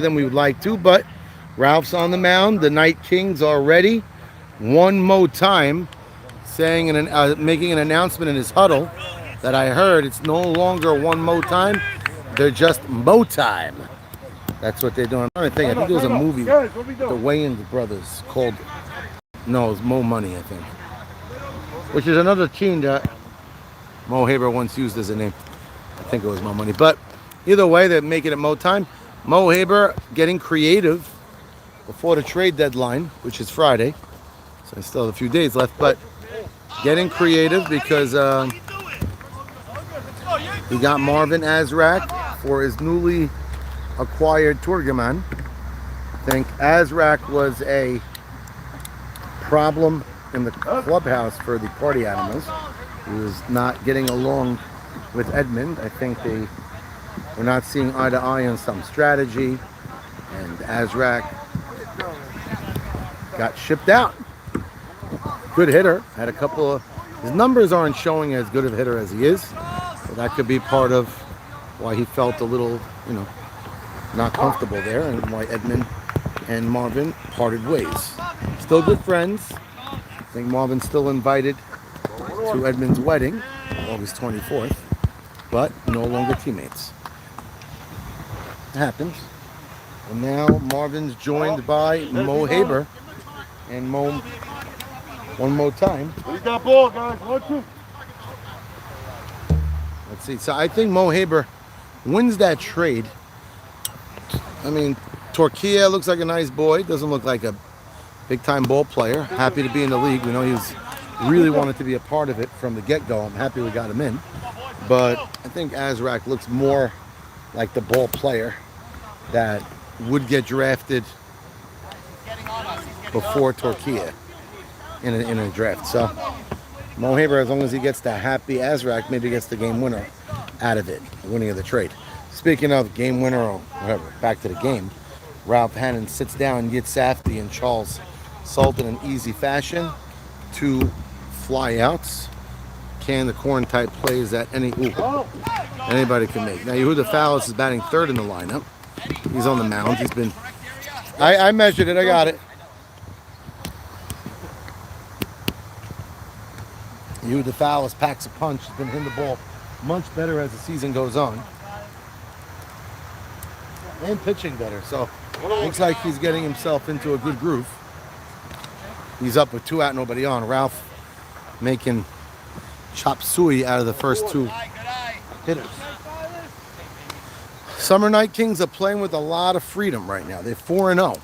than we would like to, but Ralph's on the mound. The Night Kings are ready. One more time, saying making an announcement in his huddle that I heard it's no longer one more time. They're just mo time. That's what they're doing. I'm trying to think. I think there was a movie, the Wayans brothers, called no, it's Mo Money, I think, which is another team that Mo Haber once used as a name. I think it was Mo Money, but either way, they're making it Mo time. Mo Haber getting creative before the trade deadline, which is Friday, so I still have a few days left, but getting creative because he got Marvin Azrak for his newly acquired Turgeman. I think Azrak was a problem in the clubhouse for the party animals. He was not getting along with Edmund. I think they were not seeing eye to eye on some strategy, and Azrak got shipped out. Good hitter. Had a couple of... His numbers aren't showing as good of a hitter as he is, so that could be part of why he felt a little, not comfortable there, and why Edmund and Marvin parted ways. Still good friends. I think Marvin's still invited to Edmund's wedding, August 24th, but no longer teammates. It happens. And now Marvin's joined by Mo Haber, and Mo one more time. We got ball, guys. 1, 2. Let's see. So I think Mo Haber wins that trade. I mean, Torquia looks like a nice boy. Doesn't look like a big-time ball player. Happy to be in the league. We know he's really wanted to be a part of it from the get-go. I'm happy we got him in. But I think Azrak looks more like the ball player that would get drafted before Torquia in a draft. So Mo Haber, as long as he gets the happy Azrak, maybe gets the game winner out of it, the winning of the trade. Speaking of game winner or whatever, back to the game. Ralph Hannon sits down Yit Safdie and Charles Sultan in easy fashion. 2 flyouts. Can the corn type plays that anybody can make. Now Yehuda Fallis is batting third in the lineup. He's on the mound. He's been... I measured it. I got it. Yehuda Fallis packs a punch. He's been hitting the ball much better as the season goes on. And pitching better. So looks like he's getting himself into a good groove. He's up with 2 out, nobody on. Ralph making chop suey out of the first 2 hitters. Summer Night Kings are playing with a lot of freedom right now. They're 4-0.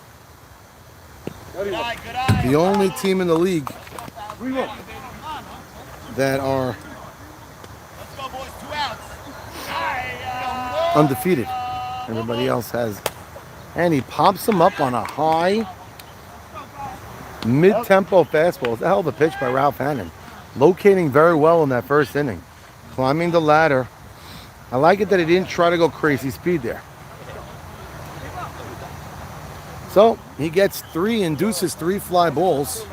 The only team in the league that are undefeated. Everybody else has... And he pops him up on a high mid-tempo fastball. It's a hell of a pitch by Ralph Hannon. Locating very well in that first inning. Climbing the ladder. I like it that he didn't try to go crazy speed there. So he gets 3, induces 3 fly balls.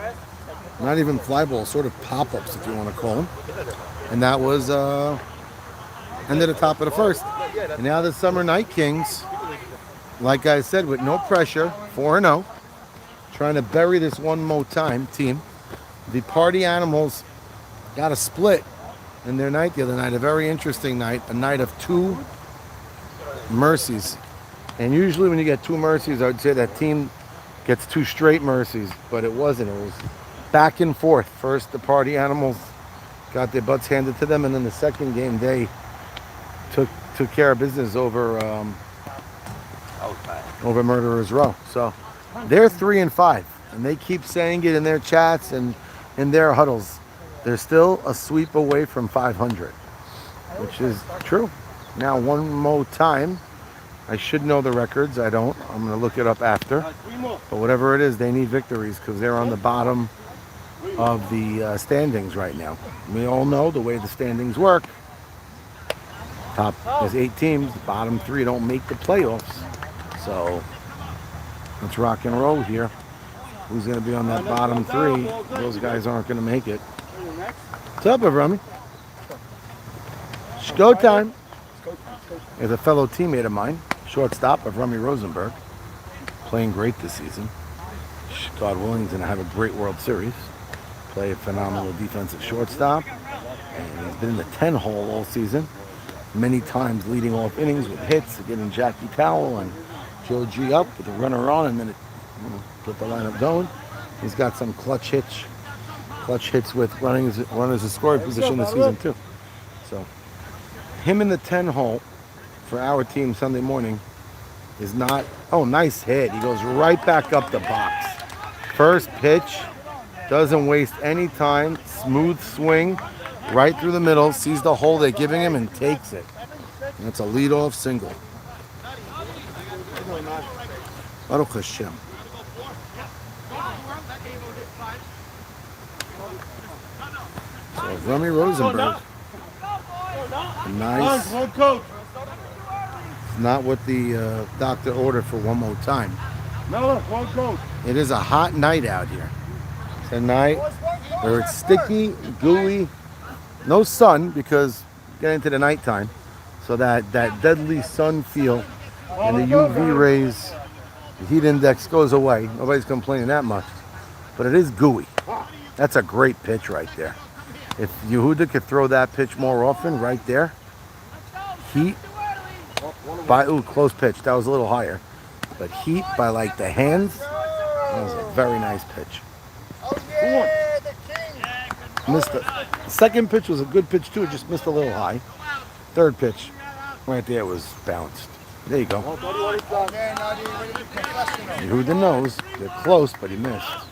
Not even fly balls, sort of pop-ups if you want to call them. And that was ended at the top of the first. And now the Summer Night Kings, like I said, with no pressure, 4-0. Trying to bury this one more time team. The Party Animals got a split in their night the other night. A very interesting night. A night of 2 mercies. And usually when you get 2 mercies, I would say that team gets 2 straight mercies. But it wasn't. It was back and forth. First, the Party Animals got their butts handed to them. And then the second game, they took care of business over Murderers Row. So they're 3-5, and they keep saying it in their chats and in their huddles. They're still a sweep away from 500, which is true. Now one more time, I should know the records. I don't. I'm going to look it up after. But whatever it is, they need victories because they're on the bottom of the standings right now. We all know the way the standings work. Top is 8 teams. The bottom 3 don't make the playoffs. So let's rock and roll here. Who's going to be on that bottom 3? Those guys aren't going to make it. What's up, Avrami? It's go time. Is a fellow teammate of mine, shortstop of Rummy Rosenberg. playing great this season. God willing, he's going to have a great World Series. Play a phenomenal defensive shortstop. And he's been in the 10 hole all season. Many times leading off innings with hits, getting Jackie Towell and Joe G up with a runner on, and then it put the lineup going. He's got some clutch hits with runners in scoring position this season too. So him in the 10 hole for our team Sunday morning is not. Oh, nice hit. He goes right back up the box. First pitch, doesn't waste any time. Smooth swing, right through the middle. Sees the hole they're giving him and takes it. And it's a leadoff single. Baruch Hashem. So Rami Rosenberg, nice. Not what the doctor ordered for one more time. It is a hot night out here. It's a night where it's sticky, gooey, no sun because getting into the nighttime. So that deadly sun feel and the UV rays, the heat index goes away. Nobody's complaining that much. But it is gooey. That's a great pitch right there. If Yehuda could throw that pitch more often right there, heat by, close pitch. That was a little higher. But heat by like the hands, that was a very nice pitch. Missed it. The second pitch was a good pitch too, it just missed a little high. Third pitch, right there was bounced. There you go. Yehuda knows. They're close, but he missed.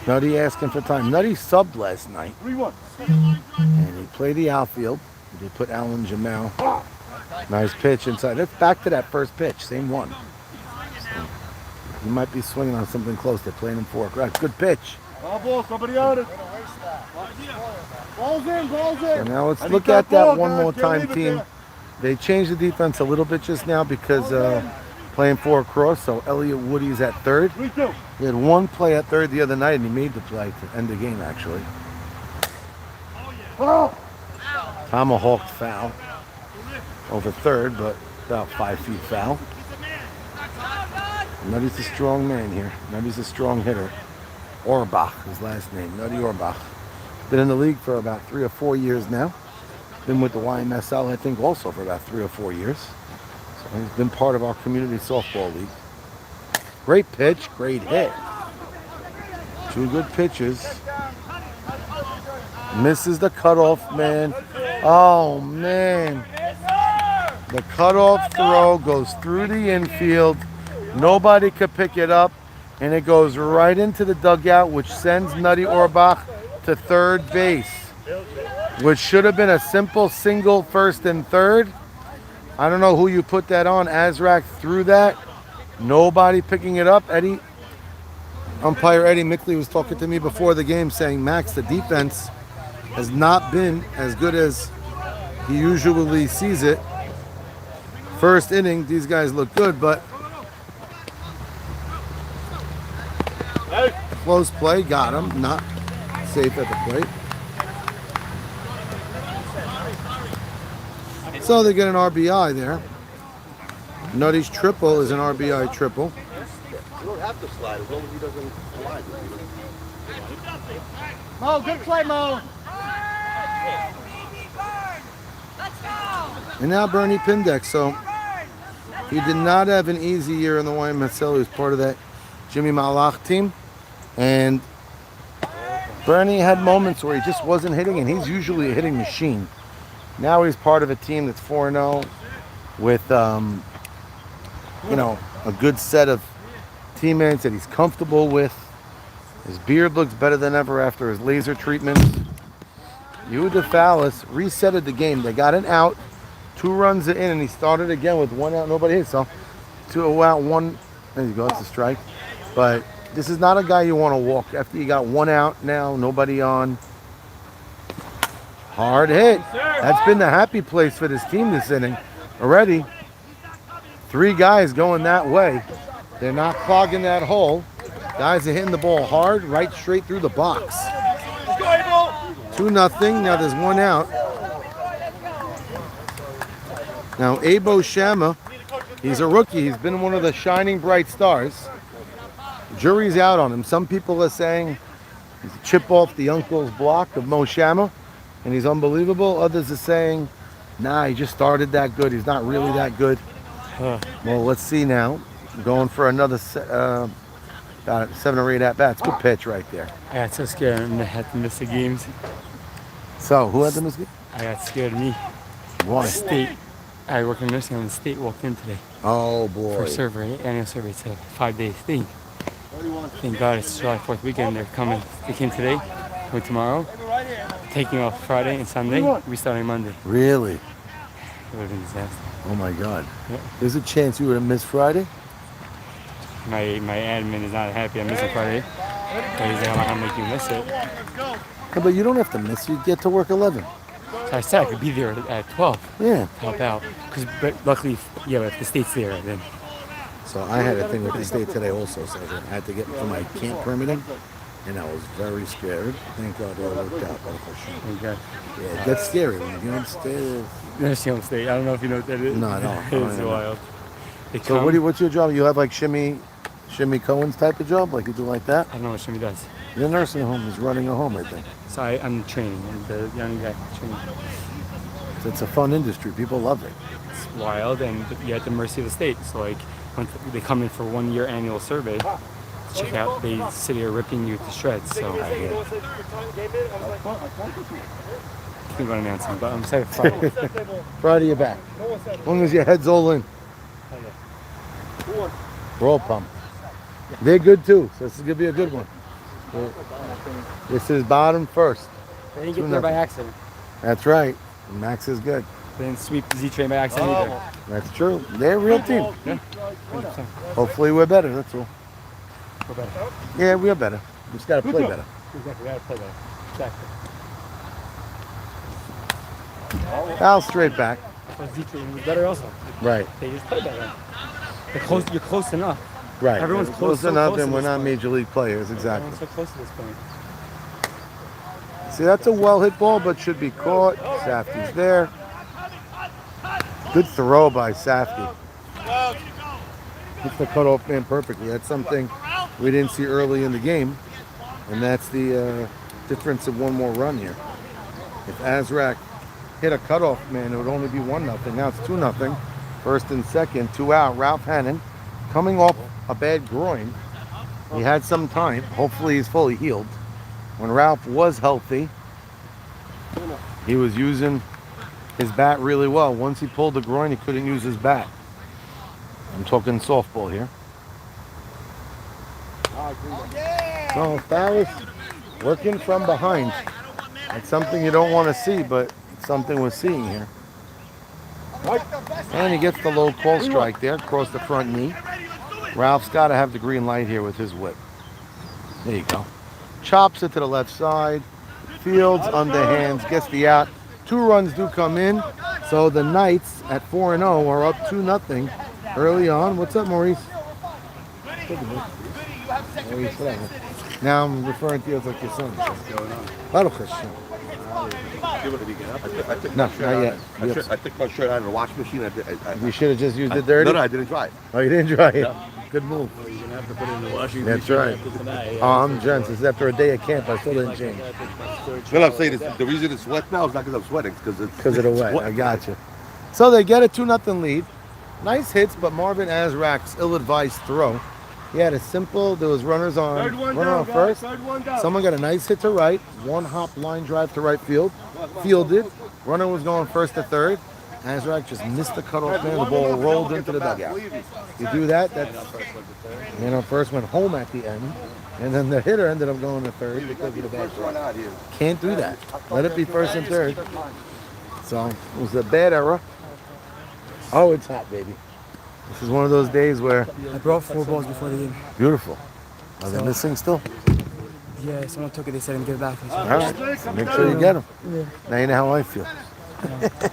Nutty asking for time. Nutty subbed last night. And he played the outfield. They put Alan Jamal. Nice pitch inside. That's back to that first pitch. Same one. So he might be swinging on something close. They're playing him for a crack. Good pitch. Ball, somebody on it. Ball's in. So now let's look at that one more time, team. They changed the defense a little bit just now because playing 4 across. So Elliot Woody's at third. He had one play at third the other night, and he made the play to end the game, actually. Tomahawked foul over third, but about 5 feet foul. Nutty's a strong man here. Nutty's a strong hitter. Orbach, his last name, Nutty Orbach. Been in the league for about 3 or 4 years now. Been with the YMSL, I think, also for about 3 or 4 years. So he's been part of our community softball league. Great pitch, great hit. 2 good pitches. Misses the cutoff, man. Oh, man. The cutoff throw goes through the infield. Nobody could pick it up. And it goes right into the dugout, which sends Nutty Orbach to third base, which should have been a simple single first and third. I don't know who you put that on. Azrak threw that. Nobody picking it up. Umpire Eddie Mickley was talking to me before the game saying, Max, the defense has not been as good as he usually sees it. First inning, these guys look good, but close play, got him. Not safe at the plate. So they get an RBI there. Nutty's triple is an RBI triple. You don't have to slide as long as he doesn't slide. Mo, good play, Mo. And now Bernie Pindex. So he did not have an easy year in the YMSL. He was part of that Jimmy Malach team. And Bernie had moments where he just wasn't hitting, and he's usually a hitting machine. Now he's part of a team that's 4-0 with, a good set of teammates that he's comfortable with. His beard looks better than ever after his laser treatment. Yehuda Fallis resetted the game. They got an out, 2 runs in, and he started again with 1 out, nobody hit. So 2 out, 1. There you go, it's a strike. But this is not a guy you want to walk after you got 1 out now, nobody on. Hard hit. That's been the happy place for this team this inning already. 3 guys going that way. They're not clogging that hole. Guys are hitting the ball hard, right straight through the box. 2-0. Now there's 1 out. Now Abo Shama He's a rookie. He's been one of the shining bright stars. Jury's out on him. Some people are saying he's a chip off the uncle's block of Mo Shama, and he's unbelievable. Others are saying, nah, he just started that good. He's not really that good. Well, let's see now. Going for another about 7 or 8 at-bats. Good pitch right there. I got so scared and I had to miss the games. So, who had the mistake? I got scared of me. Why? State. I work in nursing home. The state walked in today Oh, for boy. a survey, annual survey. It's a 5-day thing. Thank God it's July 4th weekend. They're coming. They came today, coming tomorrow, taking off Friday and Sunday, restarting Monday. Really? It would have been a disaster. Oh, my God. Yeah. There's a chance you would have missed Friday? My admin is not happy I'm missing Friday. But he's like, I'm not gonna make you miss it. Yeah, but you don't have to miss. You get to work 11. So I said I could be there at 12 Yeah. to help out. But luckily, yeah, if the state's there, then So I had a thing with the state today also, so I had to get for my camp permitting, and I was very scared. Thank God it all worked out. thank God. Yeah, it gets scary when you get upstairs. Nursing home state. I don't know if you know what that is. No, I don't. It's wild. They So come, what's your job? You have like Shimmy Cohen's type of job, like you do like that? I don't know what Shimmy does. You're a nursing home. He's running a home, I think. So I'm training. I'm the young guy training. So it's a fun industry. People love it. It's wild, and you're at the mercy of the state. So like, when they come in for 1 year annual survey, check out. They sit here ripping you to shreds. So keep on announcing, but I'm excited for Friday. Friday you're back. As long as your head's all in. We're all pumped. They're good too, so this is gonna be a good one. This is bottom first. They didn't get there by accident. That's right. Max is good. They didn't sweep the Z-Train by accident either. That's true. They're a real team. Yeah, 100%. Hopefully we're better, that's all. We're better. Yeah, we're better. We just gotta play better. Exactly, we gotta play better. Exactly. Al straight back. But Z-Train was better also. Right. They just play better. You're close enough. Right. Everyone's close, so enough close and to we're this not point. major league players, exactly. Everyone's so close to this point. See, that's a well hit ball, but should be caught. Safdie's there. Good throw by Safdie. Hits the cutoff man perfectly. That's something we didn't see early in the game, and that's the difference of one more run here. If Azrak hit a cutoff man, it would only be 1-0. Now it's 2-0. First and second, 2 out. Ralph Hannon coming off a bad groin. He had some time. Hopefully he's fully healed. When Ralph was healthy, he was using his bat really well. Once he pulled the groin, he couldn't use his bat. I'm talking softball here. So Farris working from behind. It's something you don't want to see, but it's something we're seeing here. And he gets the low call strike there, across the front knee. Ralph's got to have the green light here with his whip. There you go. Chops it to the left side. Fields underhands, gets the out. 2 runs do come in. So the Knights at 4-0 are up 2-0 early on. What's up, Maurice? Maurice, whatever. Now I'm referring to you as like your son. What's going on? Baruch Hashem. No, not yet. I took my shirt out of the wash machine. You should have just used it dirty. No, I didn't dry it. Oh, you didn't dry it? Good move. You're gonna have to put it in the washing That's machine right. after tonight. Oh, I'm Jens. This is after a day of camp. I still didn't change. No, I'm saying the reason it's wet now is not because I'm sweating. It's Because of the wet. I got you. So they get a 2-0 lead. Nice hits, but Marvin Azrak's ill-advised throw. He had a simple, there was runners on, runner on first. Someone got a nice hit to right. 1-hop line drive to right field. Fielded. Runner was going first to third. Azrak just missed the cutoff man. The ball rolled into the dugout. You do that, that's, first went home at the end. And then the hitter ended up going to third because of the bad throw. Can't do that. Let it be first and third. So it was a bad error. Oh, it's hot, baby. This is one of those days where... I brought 4 balls before the game. Beautiful. Are they missing still? Yeah, someone took it. They said I'm give it back. All right. Make sure you get them. Yeah. Now you know how I feel.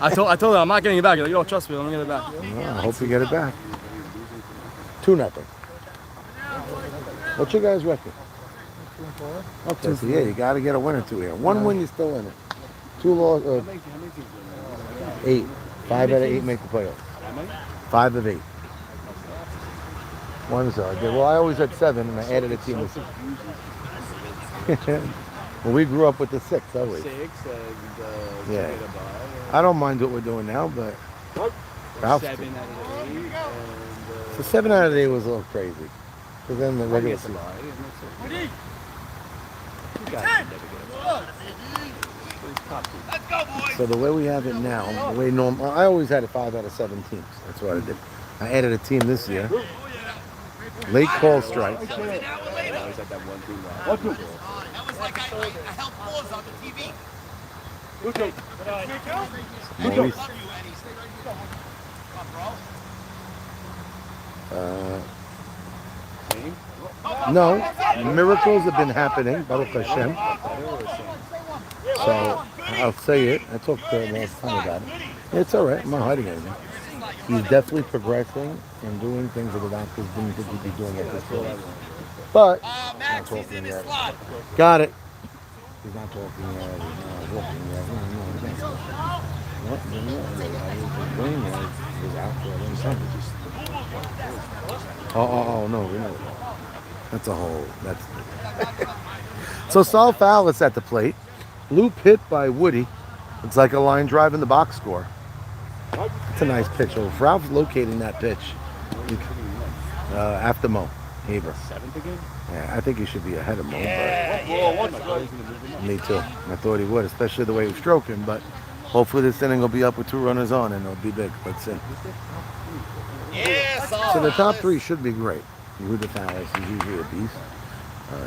I told them I'm not getting it back. Like, you don't trust me. I'm gonna get it back. Well, I hope you get it back. 2-0. What's your guys' record? Okay, so yeah, you got to get a win or 2 here. 1 win, you're still in it. 2 losses, 8. 5 out of 8 make the playoffs. 5 of 8. One's I did. Well, I always had 7, and I added a team. Well, we grew up with the 6 always. 6 and Yeah. get a bye. I don't mind what we're doing now, but Ralph's 7 out of 8 and so 7 out of 8 was a little crazy. But then the regular gets a season. bye. And that's it. You guys can never get a bye. Top team. So the way we have it now, the way normal, I always had it 5 out of 7 teams. That's what I did. I added a team this year. Late call strike. I always had that one team left. That was like I held pause on the TV. Maurice. No, miracles have been happening, Baruch Hashem. So I'll say it. I talked to him last time about it. It's all right. I'm not hiding anything. He's definitely progressing and doing things that the doctors didn't think he'd be doing at this point. But Max, he's in his slot. got it. He's not talking yet. He's not walking yet. No, he's not. What? No, his brain was out for a long time. Oh, no, we know. That's a hole. That's so Saul Fallis at the plate. Loop hit by Woody. It's like a line drive in the box score. It's a nice pitch. Well, if Ralph's locating that pitch, after Mo Haber. 7th again? Yeah, I think he should be ahead of Mo. But me too. I thought he would, especially the way he was stroking. But hopefully this inning will be up with 2 runners on and it'll be big. Let's see. So the top 3 should be great. Yehuda Fallis is usually a beast.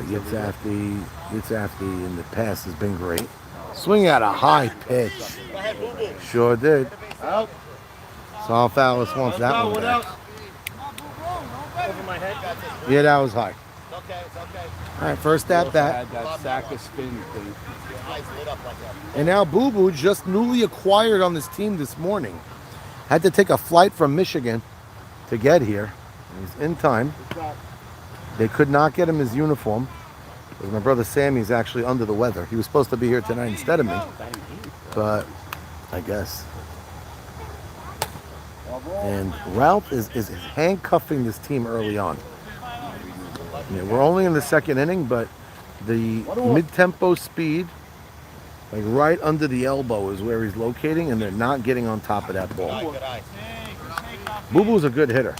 Yitzhak in the past has been great. Swing at a high pitch. Sure did. Saul Fallis wants that one back. Over my head. Yeah, that was high. It's okay. All right, first at bat. Had that sack of spin thing. Eyes lit up like that. And now Boo Boo, just newly acquired on this team this morning, had to take a flight from Michigan to get here. He's in time. They could not get him his uniform because my brother Sammy's actually under the weather. He was supposed to be here tonight instead of me, but I guess. And Ralph is handcuffing this team early on. Yeah, we're only in the 2nd inning, but the mid-tempo speed, like right under the elbow, is where he's locating, and they're not getting on top of that ball. Boo Boo's a good hitter.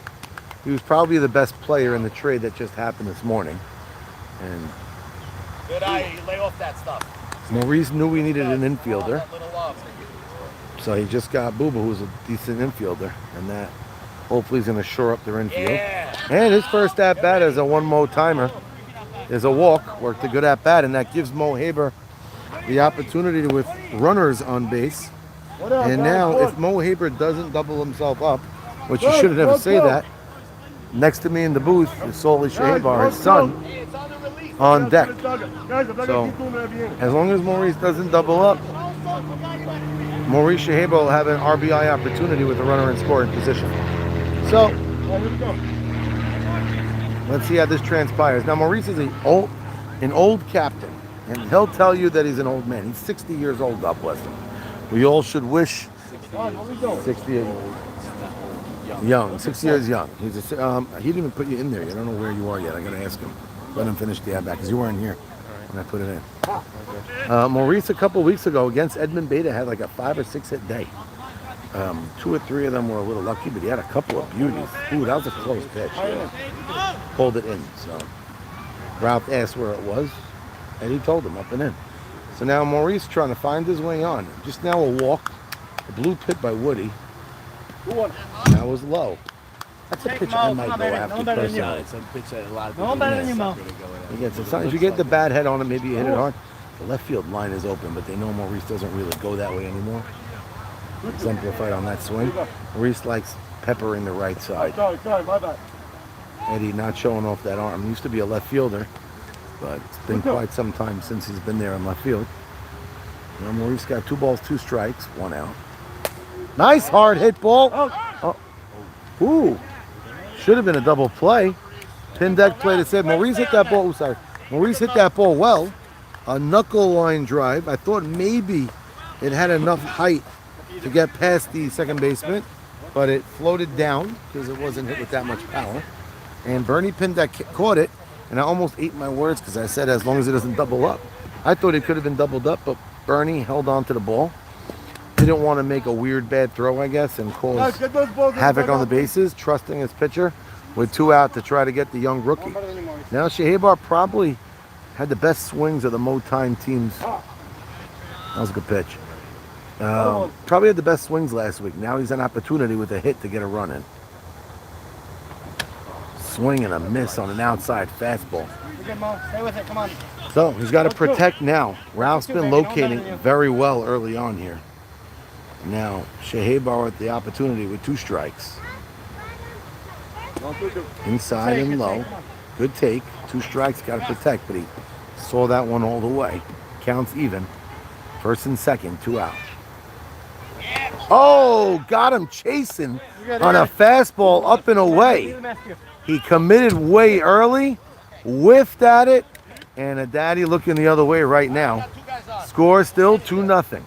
He was probably the best player in the trade that just happened this morning. And Good eye. You lay off that stuff. Maurice knew we needed an infielder, so he just got Boo Boo, who's a decent infielder, and that hopefully is going to shore up their infield. And his first at bat as a 1-mo timer is a walk, worked a good at bat, and that gives Mo Haber the opportunity with runners on base. And now, if Mo Haber doesn't double himself up, which you should never say that, next to me in the booth is Soli Shabar, his son, on deck. So, as long as Maurice doesn't double up, Maurice Shahaba will have an RBI opportunity with a runner in scoring position. So, let's see how this transpires. Now, Maurice is an old captain, and he'll tell you that he's an old man. He's 60 years old, God bless him. We all should wish 60 years young. 60 years young. He didn't even put you in there. I don't know where you are yet. I got to ask him. Let him finish the at-bat because you weren't here when I put it in. Maurice, a couple weeks ago against Edmund Beta, had like a 5 or 6 hit day. 2 or 3 of them were a little lucky, but he had a couple of beauties. Ooh, that was a close pitch. Yeah. Pulled it in. So Ralph asked where it was, and he told him up and in. So now Maurice trying to find his way on. Just now a walk, a blue hit by Woody. That was low. That's a pitch I might go after personally. It's a pitch that a lot of people If you get the bad head on it, maybe you hit it hard. The left field line is open, but they know Maurice doesn't really go that way anymore. Exemplified on that swing. Maurice likes peppering the right side. Eddie not showing off that arm. He used to be a left fielder, but it's been quite some time since he's been there in left field. Now Maurice got 2 balls, 2 strikes, 1 out. Nice hard hit ball. Oh. Ooh. Should have been a double play. Pin deck play that said Maurice hit that ball. Maurice hit that ball well. A knuckle line drive. I thought maybe it had enough height to get past the second baseman, but it floated down because it wasn't hit with that much power. And Bernie Pindeck caught it, and I almost ate my words because I said as long as it doesn't double up. I thought it could have been doubled up, but Bernie held on to the ball. Didn't want to make a weird bad throw, I guess, and cause havoc on the bases, trusting his pitcher with 2 out to try to get the young rookie. Now Shehabar probably had the best swings of the Mo-Time teams. That was a good pitch. Probably had the best swings last week. Now he's an opportunity with a hit to get a run in. Swing and a miss on an outside fastball. Stay with it, come on. So he's got to protect now. Ralph's been locating very well early on here. Now Shehabar with the opportunity with 2 strikes. Inside and low. Good take. 2 strikes, got to protect, but he saw that one all the way. Counts even. First and second, 2 out. Oh, got him chasing on a fastball up and away. He committed way early, whiffed at it, and a daddy looking the other way right now. Score still 2-0.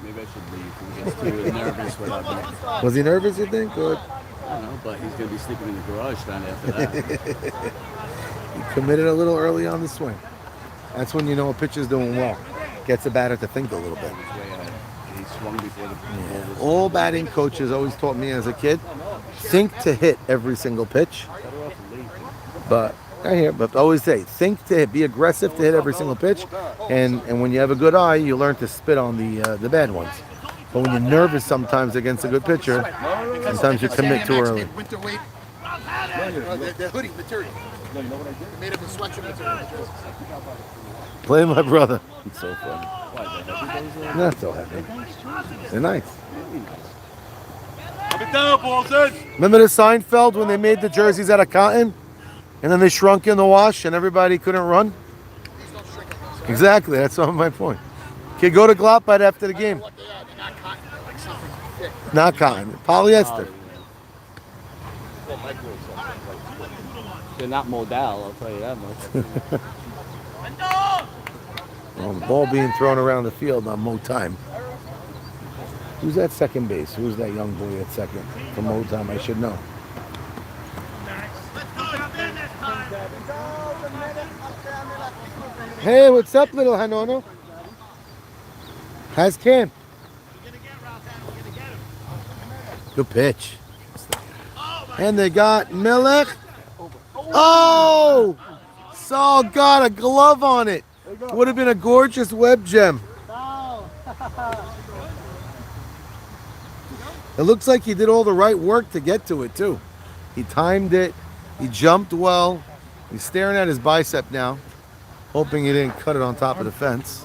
Maybe I should leave. He gets too nervous without me. Was he nervous, you think? Good. I don't know, but he's going to be sleeping in the garage then after that. He committed a little early on the swing. That's when you know a pitcher's doing well. Gets the batter to think a little bit. He swung before the ball was... All batting coaches always taught me as a kid, think to hit every single pitch. But always say, think to hit, be aggressive to hit every single pitch. And when you have a good eye, you learn to spit on the bad ones. But when you're nervous sometimes against a good pitcher, sometimes you commit too early. Winter weight. The hoodie material. Made up of sweatshirt material. Play my brother. It's so funny. Not so heavy. They're nice. Remember the Seinfeld when they made the jerseys out of cotton? And then they shrunk in the wash and everybody couldn't run? Exactly, that's my point. Okay, go to Glotbite after the game. Not cotton, polyester. They're not modal, I'll tell you that much. Well, the ball being thrown around the field on Mo-Time. Who's at second base? Who's that young boy at second? For Mo-Time, I should know. Hey, what's up, little Hanono? How's camp? Good pitch. And they got Millet. Oh! Saul got a glove on it. Would have been a gorgeous web gem. It looks like he did all the right work to get to it, too. He timed it. He jumped well. He's staring at his bicep now, hoping he didn't cut it on top of the fence.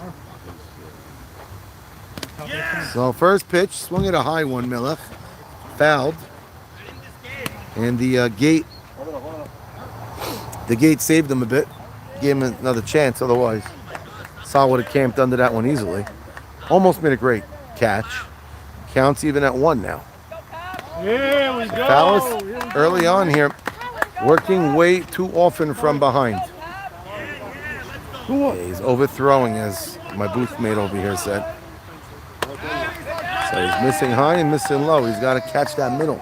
So first pitch, swung at a high one, Millet. Fouled. And the gate saved him a bit. Gave him another chance, otherwise Saul would have camped under that one easily. Almost made a great catch. Counts even at 1 now. Here we go. Fallis early on here, working way too often from behind. Yeah, he's overthrowing, as my booth mate over here said. So he's missing high and missing low. He's got to catch that middle.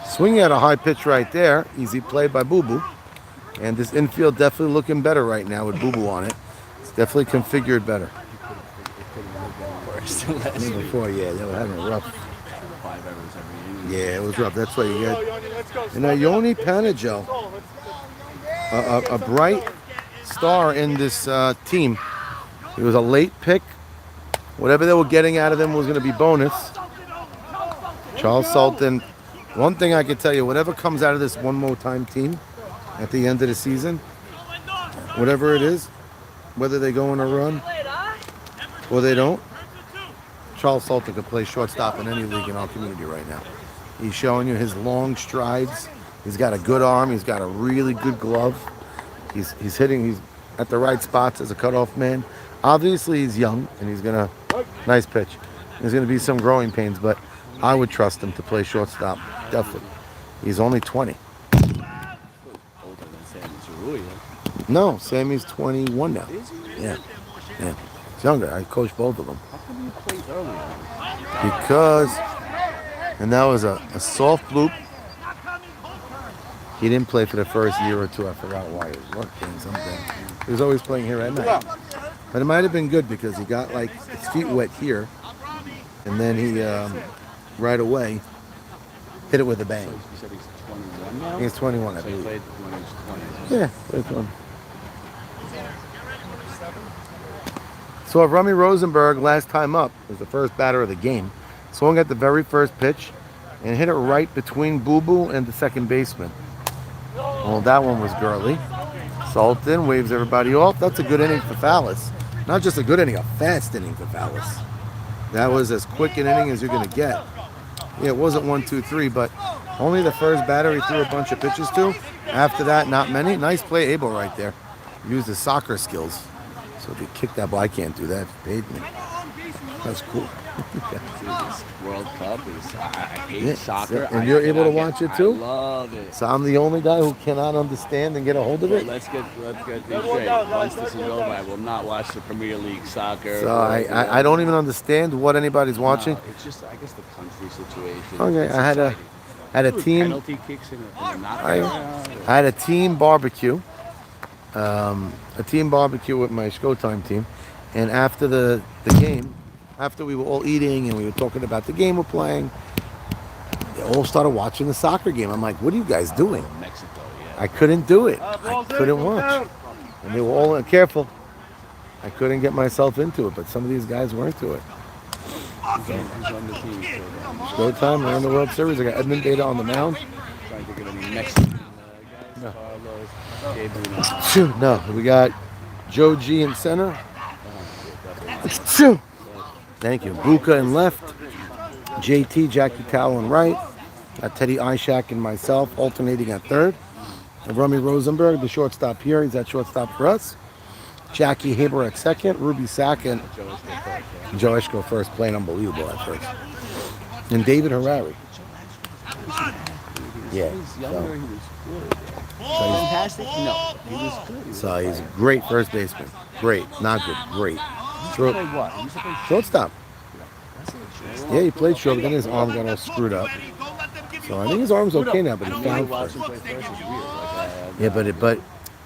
Swinging at a high pitch right there. Easy play by Boo Boo. And this infield definitely looking better right now with Boo Boo on it. It's definitely configured better. Before, yeah, they were having a rough. 5 errors every inning. Yeah, it was rough. That's why you get. And now Yoni Panajo, a bright star in this team. He was a late pick. Whatever they were getting out of him was going to be bonus. Charles Sultan. One thing I can tell you, whatever comes out of this One More Time team at the end of the season, whatever it is, whether they go on a run or they don't, Charles Sultan could play shortstop in any league in our community right now. He's showing you his long strides. He's got a good arm. He's got a really good glove. He's hitting. He's at the right spots as a cutoff man. Obviously, he's young and he's gonna nice pitch. There's gonna be some growing pains, but I would trust him to play shortstop. Definitely. He's only 20. Older than Sammy Cerulli, huh? No, Sammy's 21 now. Is he? Yeah. He's younger. I coached both of them. How come you played earlier? Because And that was a soft bloop. He didn't play for the first year or two. I forgot why. He was working something. He was always playing here at night. But it might have been good because he got like his feet wet here. And then he, right away, hit it with a bang. You said he's 21 now? He's 21, I So he believe. played when he was 20. Yeah, played for him. So Rummy Rosenberg, last time up, was the first batter of the game. Swung at the very first pitch and hit it right between Boo Boo and the second baseman. Well, that one was girly. Sultan waves everybody off. That's a good inning for Fallis. Not just a good inning, a fast inning for Fallis. That was as quick an inning as you're going to get. Yeah, it wasn't 1, 2, 3, but only the first batter he threw a bunch of pitches to. After that, not many. Nice play, Abel, right there. Used his soccer skills. So if he kicked that ball, I can't do that. He paid me. That's cool. This World Cup is, I hate Yeah, soccer. and you're able to watch it too? I love it. So I'm the only guy who cannot understand and get a hold of Well, it. let's get this straight. Once this is over, I will not watch the Premier League soccer. So I don't even understand what anybody's watching. No, it's just, I guess, the country situation. Okay, It's I had a exciting. team. Penalty kicks in a knockout. I had a team barbecue. A team barbecue with my Showtime team. And after the game, after we were all eating and we were talking about the game we're playing, they all started watching the soccer game. I'm like, what are you guys doing? Mexico, yeah. I couldn't do it. I couldn't watch. And they were all careful. I couldn't get myself into it, but some of these guys were into it. Who's on the team? Showtime, we're in the World Series. I got Edmund Data on the mound. Trying to get any Mexican guys. No. Carlos, Gabriel. Phew, no, we got Joe G in center. Phew. Thank you. Buka in left. JT, Jackie Towell in right. Teddy Ishak and myself alternating at third. And Rummy Rosenberg, the shortstop here. He's at shortstop for us. Jackie Haber at second. Ruby Sack and Joe Eshko first, playing unbelievable at first. And David Harari. Yeah. He's younger, he was good. Fantastic? No, he was good. So he's a great first baseman. Great. Not good. Great. He used to play what? He used to play Shortstop. Yeah, he played short, but then his arm got all screwed up. So I think his arm's okay now, but he found watch first. him play first is weird. Yeah, but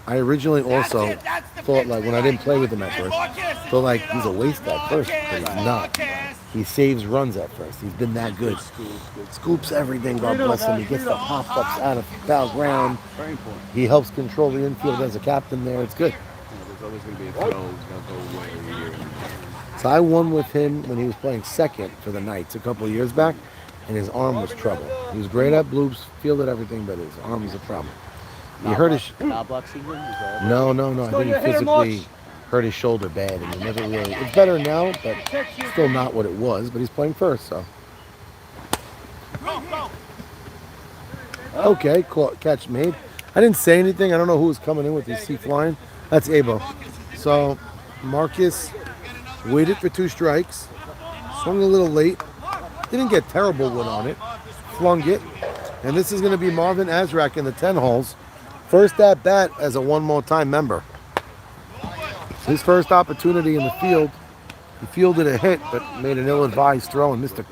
I originally also thought, like, when I didn't play with him at first, thought like he's a waste at first, but he's not. He saves runs at first. He's been that good. Scoops everything, God bless him. He gets the pop-ups out of foul ground. Very important. He helps control the infield as a captain there. It's good. There's always going to be a throw. He's going to go away here. So I won with him when he was playing second for the Knights a couple of years back, and his arm was trouble. He was great at bloops, fielded everything, but his arm was a problem. He hurt his... Not block season? No. I think he physically hurt his shoulder bad, and he never really... It's better now, but still not what it was, but he's playing first, so... Okay, catch made. I didn't say anything. I don't know who was coming in with his seat flying. That's Abo. So Marcus waited for 2 strikes, swung a little late, didn't get terrible wood on it, flung it, and this is going to be Marvin Azrak in the 10 holes. First at bat as a one more time member. His first opportunity in the field, he fielded a hit, but made an ill-advised throw and missed a...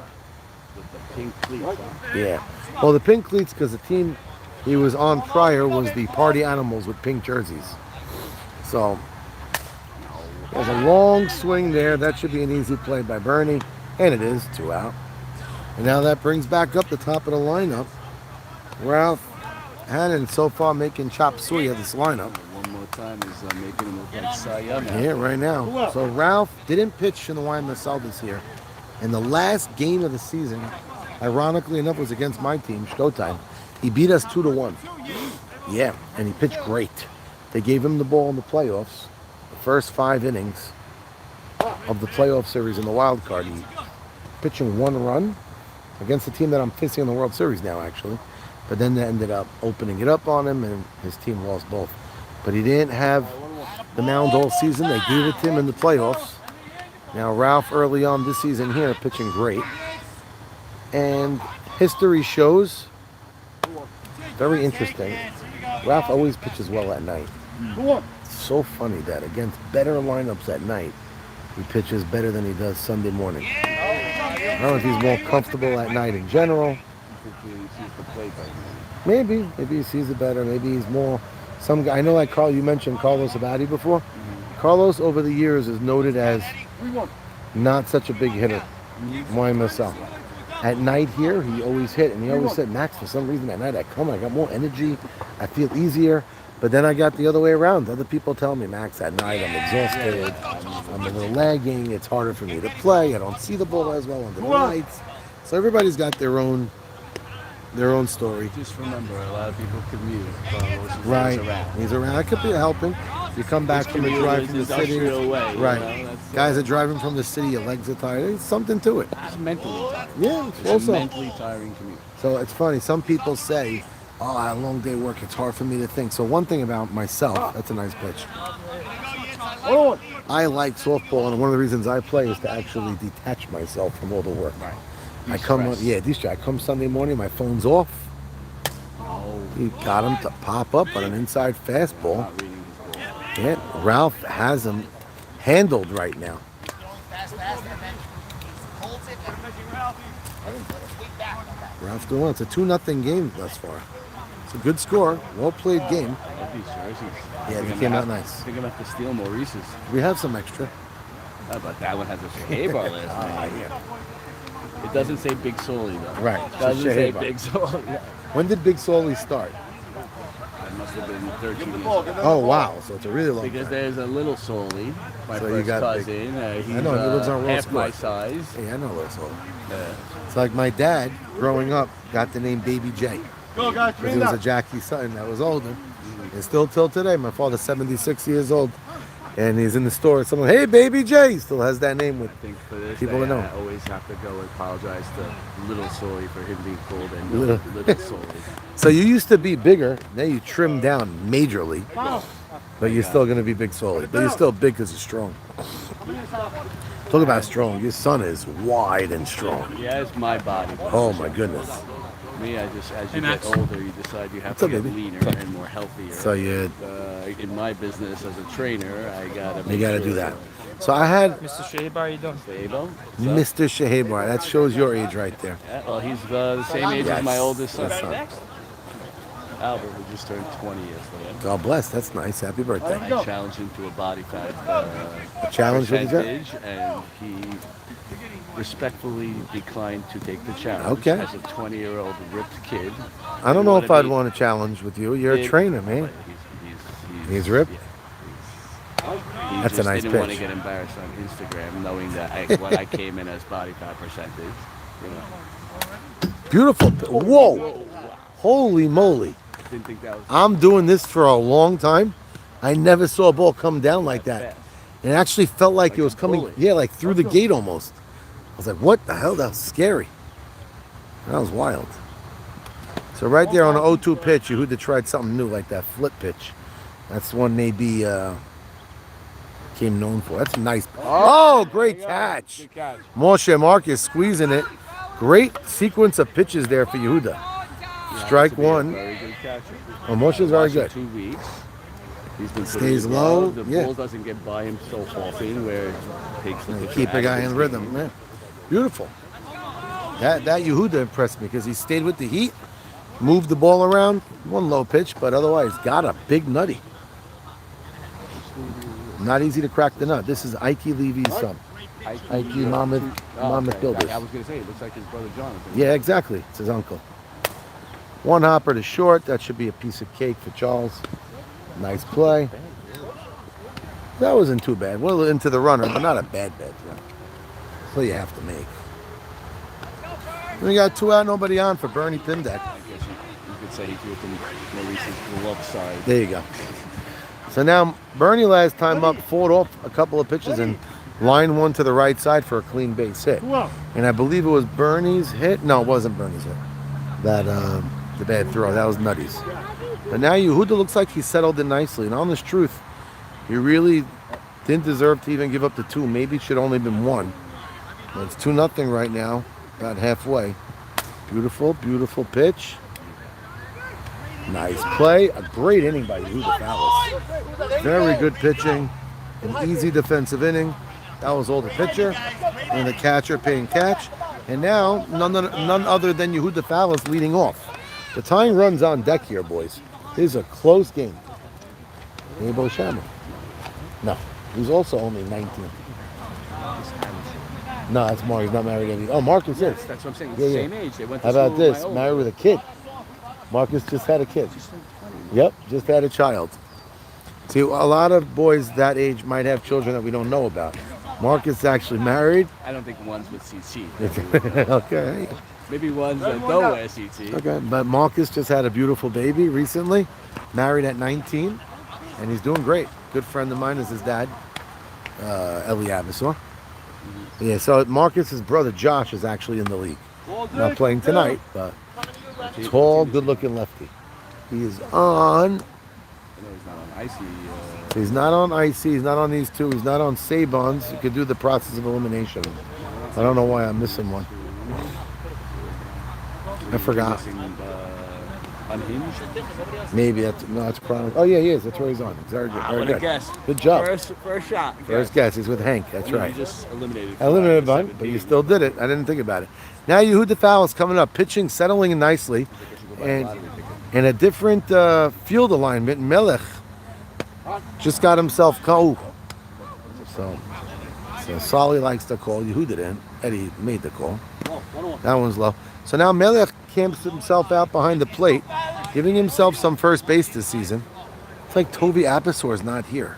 Pink cleats, huh? Yeah. Well, the pink cleats, because the team he was on prior was the Party Animals with pink jerseys. So, there's a long swing there. That should be an easy play by Bernie. And it is, 2 out. And now that brings back up the top of the lineup. Ralph Hannon so far making chop suey of this lineup. One more time, he's making him look like Cy Young. Yeah, right now. So Ralph didn't pitch in the Wyoming Celtics here. And the last game of the season, ironically enough, was against my team, Showtime. He beat us 2-1. Yeah, and he pitched great. They gave him the ball in the playoffs. The first 5 innings of the playoff series in the wild card. He pitching 1 run against the team that I'm facing in the World Series now, actually. But then they ended up opening it up on him, and his team lost both. But he didn't have the mound all season. They gave it to him in the playoffs. Now, Ralph early on this season here pitching great. And history shows, very interesting, Ralph always pitches well at night. It's so funny that against better lineups at night, he pitches better than he does Sunday morning. I don't know if he's more comfortable at night in general. Maybe he sees it better. Maybe he's more. Some guy I know, like Carl. You mentioned Carlos Abadi before. Carlos, over the years, is noted as not such a big hitter. Why myself? At night here, he always hit, and he always said, Max, for some reason at night I got more energy, I feel easier. But then I got the other way around. Other people tell me, Max, at night I'm exhausted, I'm a little lagging, it's harder for me to play, I don't see the ball as well under the lights. So everybody's got their own story. Just remember, a lot of people commute. Right. Around. He's around. That could be helping. You come back from a drive from the city. Way, Right. You know, Guys are driving from the city, your legs are tired. There's something to it. it's mentally tiring. Yeah, It's also. a mentally tiring commute. So it's funny. Some people say, oh, I had a long day work. It's hard for me to think. So one thing about myself, that's a nice pitch. I like softball, and one of the reasons I play is to actually detach myself from all the work. Right. I come, I come Sunday morning, my phone's off. Oh, You got him to pop up on an inside fastball. not reading his ball. Yeah, Ralph has him handled right now. Fast, and then holds it and sweep back. Ralph doing well. It's a 2-0 game thus far. It's a good score. Well played game. I love these jerseys. Yeah, they I'm came gonna out have- nice. I think I'm going to have to steal Maurice's. We have some extra. How about that one has a Shahab on it? It doesn't say Big Soli though. Right, It doesn't it's a say Shahab. Big Soli. When did Big Soli start? That must have been 13 years ago. Oh, wow. So it's a really long Because time. there's a little Soli, my So you first got big- cousin. He's I know, he lives on Ross half my Court. size. Hey, I know Little Soli. Yeah. It's like my dad, growing up, got the name Baby J. Go, guys. Because he was a Jackie Sutton that was older. And still till today, my father's 76 years old. And he's in the store. Someone, hey, Baby J, still has that name with I think for this, people I, to know. I always have to go and apologize to Little Soli for him being called and Little. Little Soli. So you used to be bigger. Now you trimmed down majorly. But you're still going to be Big Soli. But you're still big because you're strong. Talk about strong. Your son is wide and strong. Yeah, it's my body. Oh, my goodness. Me, I just as you get older, you decide you have What's to up, get baby? leaner and more healthier. So you In my business as a trainer, I gotta. got to do that. So I had Mr. Shahab, how are you doing? Stable. Mr. Shahabar. That shows your age right there. Yeah, well, he's the same age as my Yes, oldest son, that's son. Albert, who just turned 20 yesterday. God bless. That's nice. Happy birthday. I challenged him to a body fat A challenge with the jet. percentage, and he respectfully declined to take the challenge. Okay. As a 20-year-old ripped kid. I don't know if wanna I'd be- want to challenge with you. You're a trainer, man. He's ripped? He That's a just nice didn't want to pitch. get embarrassed on Instagram, knowing that when I came in as body fat percentage, you know. Beautiful. Whoa. Holy moly. Didn't think that was I'm doing this for a long time. I never saw a ball come down like that. fast. It actually felt like it was a coming, bullet. yeah, like through the gate almost. I was like, what the hell? That was scary. That was wild. So right there on an 0-2 pitch, Yehuda tried something new like that flip pitch. That's one maybe came known for. That's a nice. Oh, great catch. Good catch. Moshe Marcus squeezing it. Great sequence of pitches there for Yehuda. Strike To be a one. Very good catcher. Oh, Moshe's very Watched him good. 2 weeks. He's been Stays pretty low, well. The yeah. ball doesn't get by him so often where it takes the pitcher Keep a out guy of his in rhythm, game. man. Beautiful. That Yehuda impressed me because he stayed with the heat, moved the ball around, one low pitch, but otherwise got a big nutty. Not easy to crack the nut. This is Ike Levy's son. Ike Monmouth okay. Builders. I was going to say, it looks like his brother Jonathan. Yeah, exactly. It's his uncle. One hopper to short. That should be a piece of cake for Charles. Nice play. That wasn't too bad. Well into the runner, but not a bad throw. So you have to make. We got 2 out, nobody on for Bernie Pindeck. I guess you could say he threw it to Maurice's glove side. There you go. So now Bernie last time up fought off a couple of pitches and line one to the right side for a clean base hit. And I believe it was Bernie's hit. No, it wasn't Bernie's hit. That the bad throw. That was Nutty's. But now Yehuda looks like he settled in nicely. And honest truth, he really didn't deserve to even give up the 2. Maybe it should only been 1. But it's 2-0 right now, about halfway. Beautiful, beautiful pitch. Nice play. A great inning by Yehuda Fallis. Very good pitching. An easy defensive inning. That was all the pitcher and the catcher paying catch. And now, none other than Yehuda Fallis leading off. The tying run's on deck here, boys. This is a close game. Nebo Shammer. No, he's also only 19. No, that's Mark. He's not married yet. Oh, Marcus is. That's what I'm saying. Yeah, yeah. Same age. They went to How about school with this? my old Married with a kid. Marcus just had a kid. Yep, just had a child. See, a lot of boys that age might have children that we don't know about. Marcus is actually married. I don't think one's with CT. Okay. Maybe one's that don't wear CT. Okay, but Marcus just had a beautiful baby recently, married at 19, and he's doing great. Good friend of mine is his dad, Eli Abasor. Yeah, so Marcus's brother Josh is actually in the league. Not playing tonight, but tall, good-looking lefty. He is on. I know he's not on icy. He's not on icy. He's not on these two. He's not on Sabons. He could do the process of elimination. I don't know why I'm missing one. I forgot. Unhinged? Maybe that's Chronic. Oh yeah, he is. That's where he's on. Very good. Very good. Guess. Good job. First shot. First guess. He's with Hank. That's You right. just eliminated. I eliminated one, but you still did it. I didn't think about it. Now Yehuda Fallis coming up, pitching, settling in nicely, and in a different field alignment. Melech just got himself called. So Solly likes the call. Yehuda didn't. Eddie made the call. That one's low. So now Melech camps himself out behind the plate, giving himself some first base this season. It's like Tovi Abasor's not here.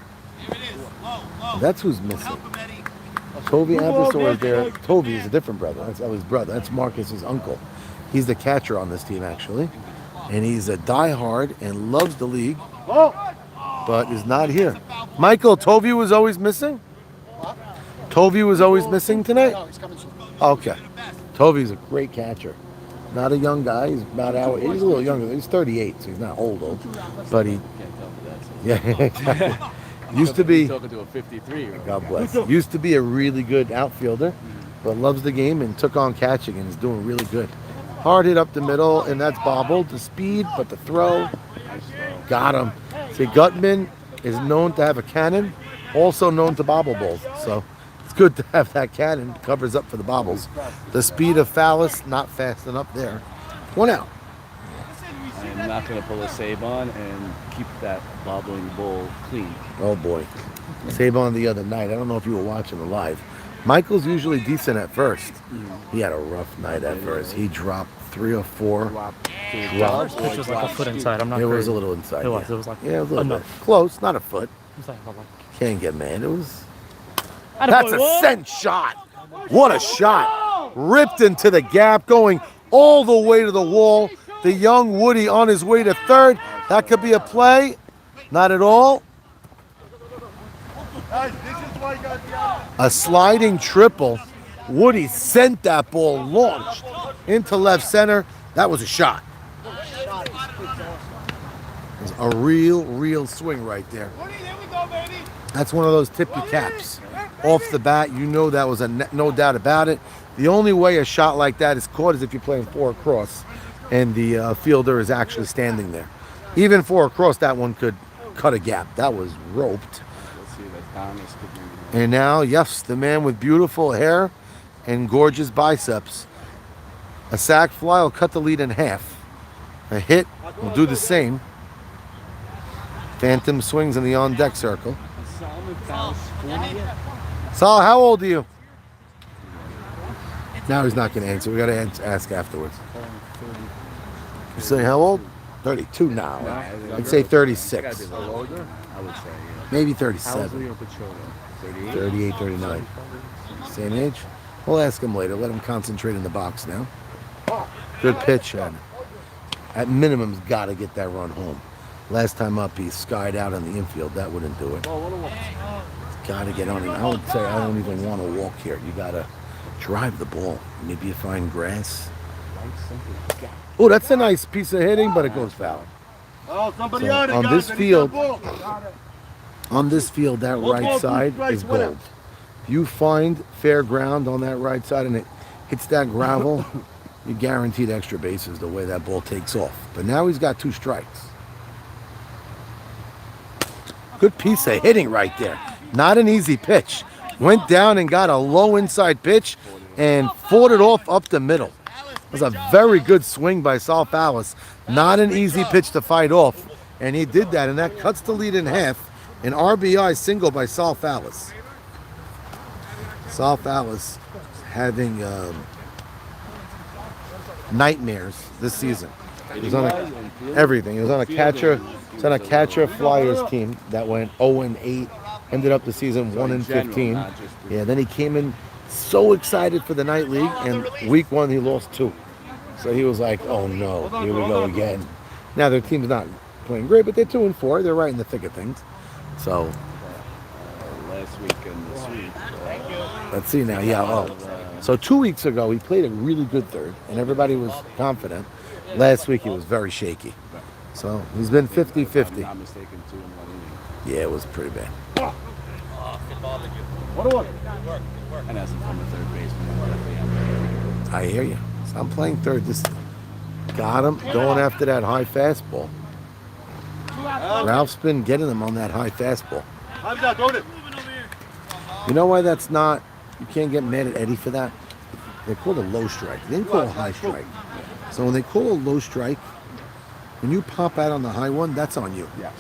That's who's missing. Tovi Abasor is there. Tovi is a different brother. That's Ellie's brother. That's Marcus's uncle. He's the catcher on this team, actually. And he's a diehard and loves the league, but is not here. Michael, Tovi was always missing? Tovi was always missing tonight? No, he's coming soon. Okay. Tovi's a great catcher. Not a young guy. He's about our age. He's a little younger. He's 38, so he's not old. But he, yeah, exactly. Used to be, Talking to a 53. God bless. Used to be a really good outfielder, but loves the game and took on catching and is doing really good. Hard hit up the middle, and that's bobbled. The speed, but the throw, got him. See, Gutman is known to have a cannon, also known to bobble balls. So it's good to have that cannon. Covers up for the bobbles. The speed of Fallis, not fast enough there. One out. I'm not going to pull a Sabon and keep that bobbling bowl clean. Oh boy. Sabon the other night. I don't know if you were watching the live. Michael's usually decent at first. He had a rough night at first. He dropped 3 or 4. Drop. First pitch was like a foot inside. I'm not It was crazy. a little inside. It was. Yeah. It was like Yeah, it was a little bit. enough. Close, not a foot. It was like, Can't get mad. It was. Attaboy, That's a what? sent shot. What a shot. Ripped into the gap, going all the way to the wall. The young Woody on his way to third. That could be a play. Not at all. A sliding triple. Woody sent that ball launched into left center. That was a shot. It was a real swing right there. That's one of those tip your caps. Off the bat, you know that was no doubt about it. The only way a shot like that is caught is if you're playing 4 across and the fielder is actually standing there. Even 4 across, that one could cut a gap. That was roped. And now, yes, the man with beautiful hair and gorgeous biceps. A sac fly will cut the lead in half. A hit will do the same. Phantom swings in the on-deck circle. Sal, how old are you? Now he's not going to answer. We got to ask afterwards. You say how old? 32 now. I'd say 36. Older? I would say, Maybe 37. 38, 39. Same age? We'll ask him later. Let him concentrate in the box now. Good pitch, and at minimum, he's got to get that run home. Last time up, he skied out on the infield. That wouldn't do it. Got to get on him. I would say I don't even want to walk here. You got to drive the ball. Maybe you find grass. Oh, that's a nice piece of hitting, but it goes foul. Oh, somebody So, on it, on guys. this I need field- that ball. On this field, that right side is gold. You find fair ground on that right side and it hits that gravel, you're guaranteed extra bases the way that ball takes off. But now he's got 2 strikes. Good piece of hitting right there. Not an easy pitch. Went down and got a low inside pitch. and fought it off up the middle. It was a very good swing by Sal Fallis. Not an easy pitch to fight off, and he did that, and that cuts the lead in half. An RBI single by Sal Fallis. Sal Fallis having nightmares this season. He was on everything. He was on a catcher. He was on a catcher Flyers team that went 0-8. Ended up the season 1-15. Yeah, then he came in so excited for the night league, and week 1 he lost 2. So he was like, "Oh no, here we go again." Now their team's not playing great, but they're 2-4. They're right in the thick of things. So Last week and this week. let's see now. Yeah. Oh, so 2 weeks ago he played a really good third, and everybody was confident. Last week he was very shaky. So he's been 50-50. If I'm not mistaken, 2 in 1 inning. Yeah, it was pretty bad. And as a former third baseman, I hear you. So I'm playing third. This got him going after that high fastball. Ralph's been getting him on that high fastball. You know why that's not? You can't get mad at Eddie for that. They call it a low strike. They didn't call it a high strike. So when they call a low strike, when you pop out on the high one, that's on you. yes.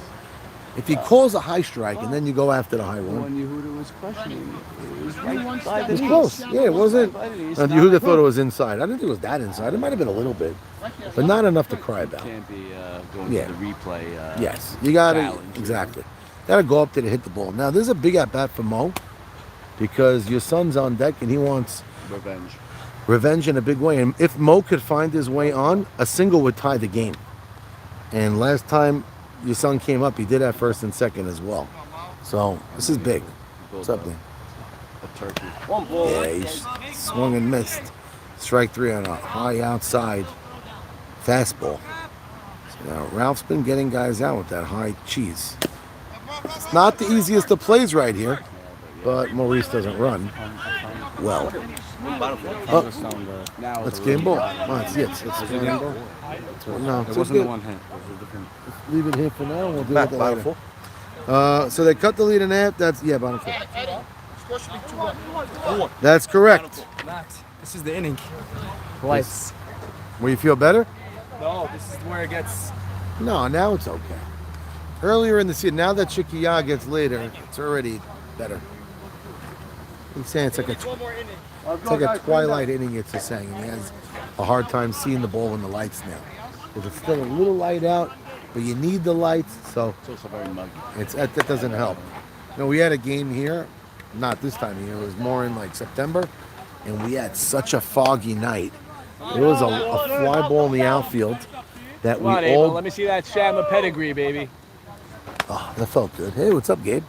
If he calls a high strike and then you go after the high one, When Yehuda was questioning, it was right by it the was knees. close. Yeah, it wasn't. By the knees. And Yehuda thought it was inside. I didn't think it was that inside. It might have been a little bit, but not enough to cry about. Can't be going Yeah. to the replay. Yes, you got to challenge. exactly. Got to go up there to hit the ball. Now there's a big at bat for Mo because your son's on deck and he wants revenge in a big way. And if Mo could find his way on, a single would tie the game. And last time your son came up, he did have first and second as well. So this is big. What's up, man? A turkey. Yeah, he swung and missed. Strike 3 on a high outside fastball. So now Ralph's been getting guys out with that high cheese. It's not the easiest of plays right here, but Maurice doesn't run well. Oh, Now let's game ball. Oh, it's game ball. No, It it's wasn't the good. one hit. It was a different. Leave it here for now. We'll do it later. So they cut the lead in half. That's bottom 4. That's correct. Max, this is the inning. Lights. Where you feel better? No, this is where it gets. No, now it's okay. Earlier in the season, now that Chikiya gets later, it's already better. He's saying it's like a twilight inning, it's just saying. And he has a hard time seeing the ball in the lights now. Because it's still a little light out, but you need the lights, so It's also very muggy. that doesn't help. No, we had a game here, not this time of year, it was more in like September, and we had such a foggy night. There was a fly ball in the outfield that we all... Let me see that Shama pedigree, baby. Oh, that felt good. Hey, what's up, Gabe?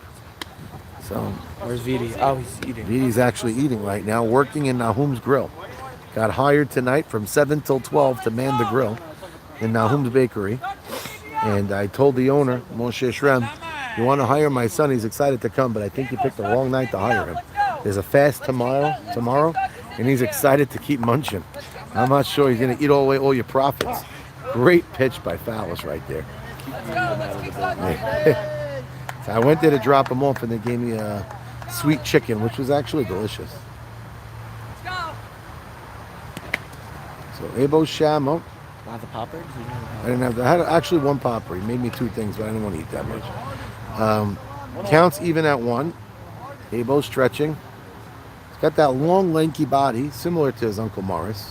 So, Where's VD? Oh, he's eating. Vidi's actually eating right now, working in Nahum's Grill. Got hired tonight from 7 till 12 to man the grill in Nahum's Bakery. And I told the owner, Moshe Shrem, you want to hire my son? He's excited to come, but I think you picked the wrong night to hire him. There's a fast tomorrow, and he's excited to keep munching. I'm not sure he's going to eat all your profits. Great pitch by Fallis right there. So I went there to drop him off, and they gave me a sweet chicken, which was actually delicious. So Abo Shamo. Not the poppers? I didn't have. I had actually one popper. He made me 2 things, but I didn't want to eat that much. Counts even at 1. Abo stretching. He's got that long, lanky body, similar to his Uncle Morris.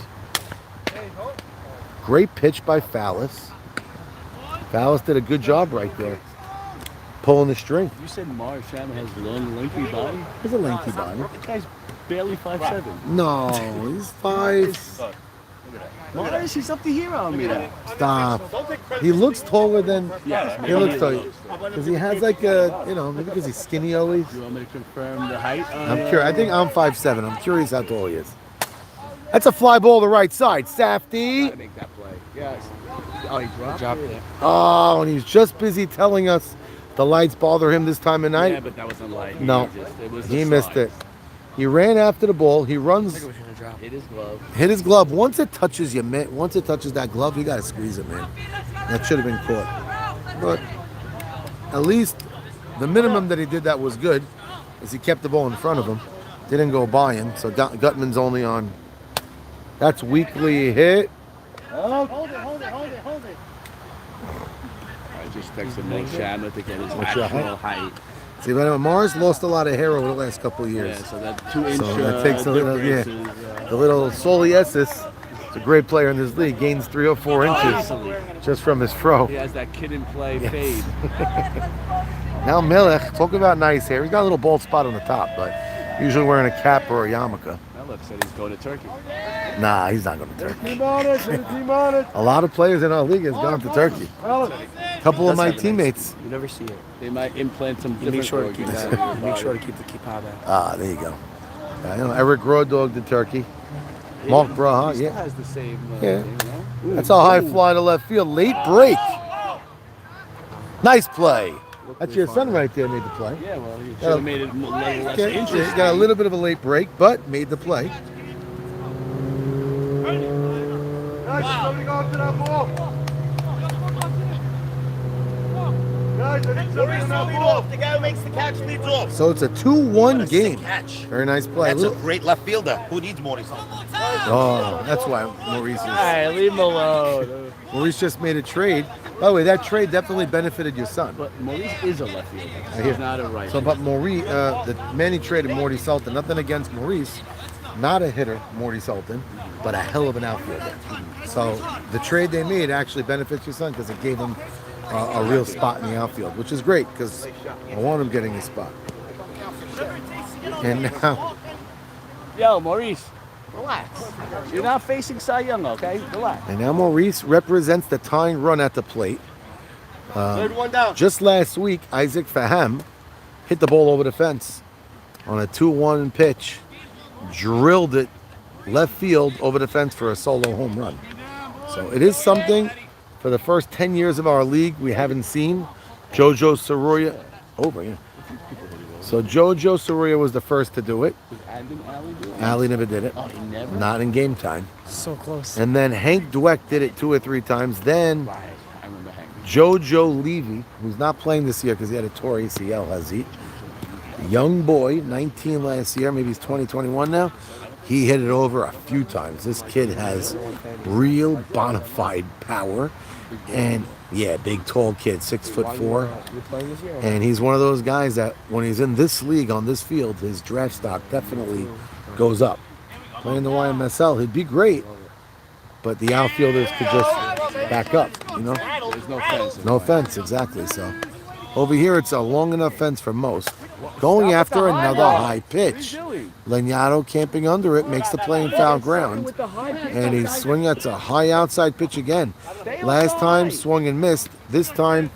Great pitch by Fallis. Fallis did a good job right there, pulling the string. You said Mar Shama has long, lengthy body? He's a lanky body. That guy's barely 5'7". No, he's 5. Mars, he's up to here on me now. Stop. He looks taller than. Yes, He looks taller because he has like a, maybe because he's skinny always. You want me to confirm the height? I'm curious. I think I'm 5'7". I'm curious how tall he is. That's a fly ball to the right side. Safety. I make that play. Yes. Oh, he dropped it. Oh, and he's just busy telling us the lights bother him this time of night. Yeah, but that wasn't light. No, It was he a missed slide. it. He ran after the ball. He runs, Hit his glove. hit his glove. Once it touches that glove, you got to squeeze it, man. That should have been caught. But at least the minimum that he did that was good, as he kept the ball in front of him. Didn't go buying, so Gutman's only on. That's weekly hit. Hold it. I just texted Mo Shamma to get his What's your actual height. See, but Mars lost a lot of hair over the last couple of years. Yeah, so that 2-inch So that takes a little, difference yeah. is, The little Soliesis, it's a great player in this league, gains 3 or 4 inches just from his fro. he has that kid in play fade. Now Melech, talk about nice hair. He's got a little bald spot on the top, but usually wearing a cap or a yarmulke. Melech said he's going to Turkey. Nah, he's not going to Turkey. Team on it. A lot of players in our league has gone to Turkey. A couple of my teammates. You never see it. They might implant some You different make sure to keep organs. that. Make sure to keep the kippah back. Ah, there you go. Eric Rawdog to Turkey. Mark Braha, He still yeah. has the same Yeah. thing, you know? That's a high fly to left field. Late break. Nice play. That's your son right there made the play. Yeah, well, he should have made it a little less Okay, interesting. got a little bit of a late break, but made the play. Guys, somebody go up to that ball. Guys, I need somebody on that ball. The guy who makes the catch leads off. So it's a 2-1 game. Catch. Very nice play. That's a great left fielder. Who needs more? Oh, that's why Maurice is. Hey, leave him alone. Maurice just made a trade. By the way, that trade definitely benefited your son. But Maurice is a left fielder. hear. He's not a right. So, but Maurice, the man he traded, Morty Sultan, nothing against Maurice, not a hitter, Morty Sultan, but a hell of an outfielder. So the trade they made actually benefits your son because it gave him a real spot in the outfield, which is great because I want him getting a spot. And now, Yo, Maurice, relax. You're not facing Cy Young, okay? Relax. Maurice represents the tying run at the plate. Third one down. Just last week, Isaac Faham hit the ball over the fence on a 2-1 pitch, drilled it left field over the fence for a solo home run. So it is something for the first 10 years of our league we haven't seen. Jojo Soroya, over, yeah. So Jojo Soroya was the first to do it. Did Andon Alley do it? Ali never did it. Oh, he never? Not in game time. So close. And then Hank Dweck did it 2 or 3 times. Then Right. I remember Hank. Jojo Levy, who's not playing this year because he had a torn ACL, has he? Young boy, 19 last year, maybe he's 20, 21 now. He hit it over a few times. This kid has real bona fide power. And yeah, big tall kid, 6'4". You're playing this year. And he's one of those guys that when he's in this league on this field, his draft stock definitely goes up. Playing the YMSL, he'd be great, but the outfielders could just back up, you know? There's no fence. No fence, exactly. So over here, it's a long enough fence for most. Going after another high pitch. Leñado camping under it makes the play in foul ground. And he's swinging. That's a high outside pitch again. Last time swung and missed. This time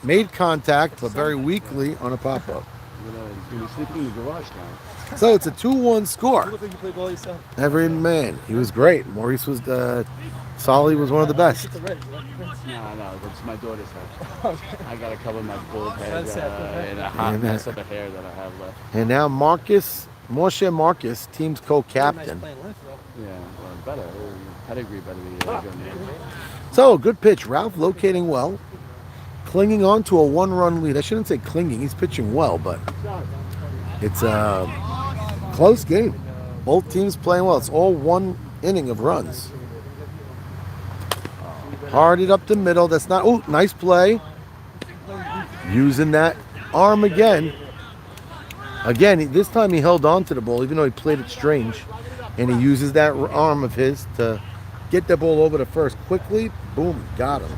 made contact, but very weakly on a pop-up. He was sleeping in the garage now. So it's a 2-1 score. Look like you play ball yourself. Every man. He was great. Maurice was Solly was one of the best. No, that's my daughter's hair. I gotta cover my bald head and a hot mess of the hair that I have left. And now Moshe Marcus, team's co-captain. Yeah, well, better. Pedigree better be good name. So, good pitch. Ralph locating well. Clinging on to a 1-run lead. I shouldn't say clinging. He's pitching well, but it's a close game. Both teams playing well. It's all one inning of runs. Hard it up the middle. That's not... Oh, nice play. Using that arm again. Again, this time he held on to the ball, even though he played it strange. And he uses that arm of his to get the ball over to first quickly. Boom, got him.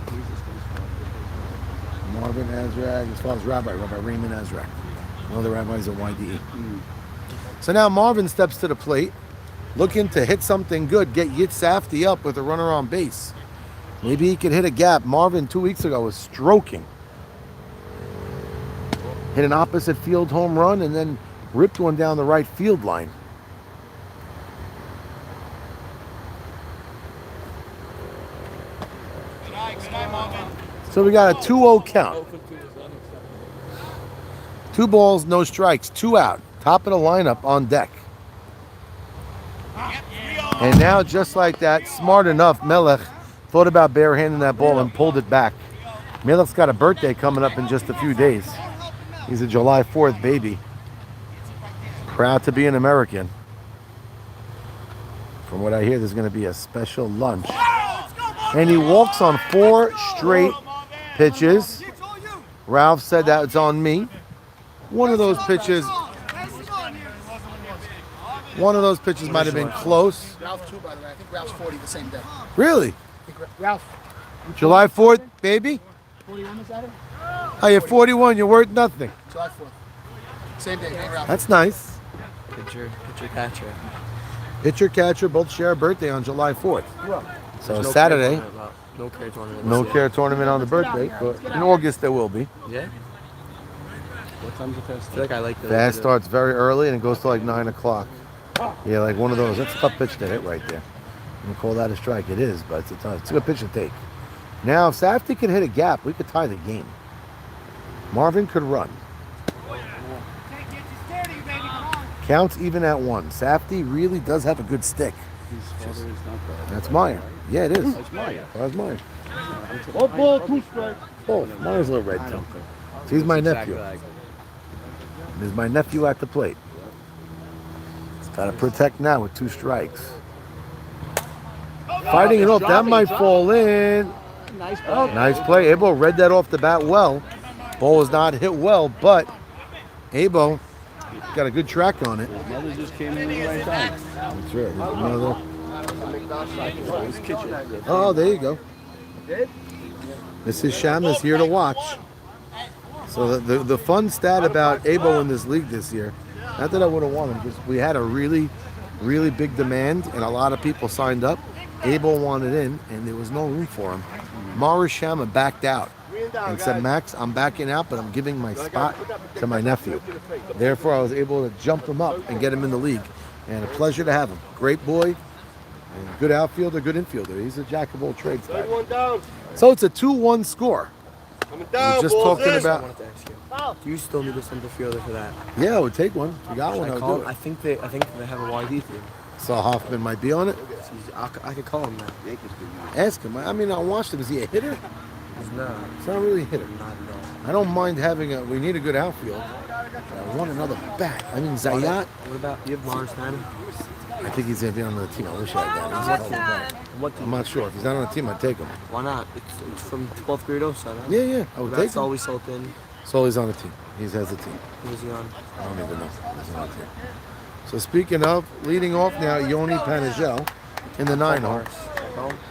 Marvin Azraq, his father's Rabbi Raymond Azraq. One of the rabbis at YDE. So now Marvin steps to the plate, looking to hit something good, get Yit Safdie up with a runner on base. Maybe he could hit a gap. Marvin 2 weeks ago was stroking. Hit an opposite field home run and then ripped one down the right field line. So we got a 2-0 count. 2 balls, no strikes, 2 out. Top of the lineup on deck. And now, just like that, smart enough, Melech thought about barehanding that ball and pulled it back. Melech's got a birthday coming up in just a few days. He's a July 4th baby. Proud to be an American. From what I hear, there's going to be a special lunch. And he walks on 4 straight pitches. Ralph said that it's on me. One of those pitches might have been close. Ralph too, by the way. I think Ralph's 40 the same day. Really? Ralph. July 4th, baby? 41 was that it? Oh, you're 41. You're worth nothing. July 4th. Same day, hey, Ralph. That's nice. Pitcher catcher. Pitcher, catcher, both share a birthday on July 4th. So There's no Saturday, care tournament, no care tournament. no this year. care tournament on the birthday, but in August there will be. Yeah. What time's the I fest? feel like I like the. Fast starts very early and it goes to like 9 o'clock. Yeah, like one of those. That's a tough pitch to hit right there. You call that a strike? It is, but it's a good pitch to take. Now, if Safdie could hit a gap, we could tie the game. Marvin could run. Counts even at 1. Safdie really does have a good stick. His father is not bad. That's Meyer. Yeah, it is. That's Maya. That's Meyer. One ball, 2 strikes. Oh, Meyer's a little red too. He's my nephew. There's my nephew at the plate. Got to protect now with 2 strikes. Fighting it off. That might fall in. Nice play. Nice play. Abo read that off the bat well. Ball was not hit well, but Abo got a good track on it. His mother just came in at the right time. That's right. His mother. His kitchen. Oh, there you go. Mrs. Sham is here to watch. So the fun stat about Abo in this league this year, not that I would have won him, because we had a really big demand and a lot of people signed up. Abo wanted in and there was no room for him. Morris Shama backed out and said, Max, I'm backing out, but I'm giving my spot to my nephew. Therefore, I was able to jump him up and get him in the league. And a pleasure to have him. Great boy, and good outfielder, good infielder. He's a jack of all trades. So it's a 2-1 score. We're just talking I about. wanted to ask you. Do you still need a center fielder for that? Yeah, I would take one. If you got one, Should I I would call do him? it. I think they have a YD team. So Hoffman might be on it. I could call him now. Ask him. I mean, I watched him. Is he a hitter? He's not. He's not really a hitter. Not at all. I don't mind having a. We need a good outfield. But I want another bat. I mean, Zayat. What about you have Lawrence Tanner? I think he's gonna be on the team. I wish I had that. He's a hell of a bat. What I'm team? not sure. If he's not on the team, I'd take him. Why not? It's from 12th grade also. No? Yeah, I would take That's him. always Sultan. So he's on the team. He has a team. Who's he on? I don't even know. He's on the team. So speaking of, leading off now, Yoni Panagel in the 9-hole.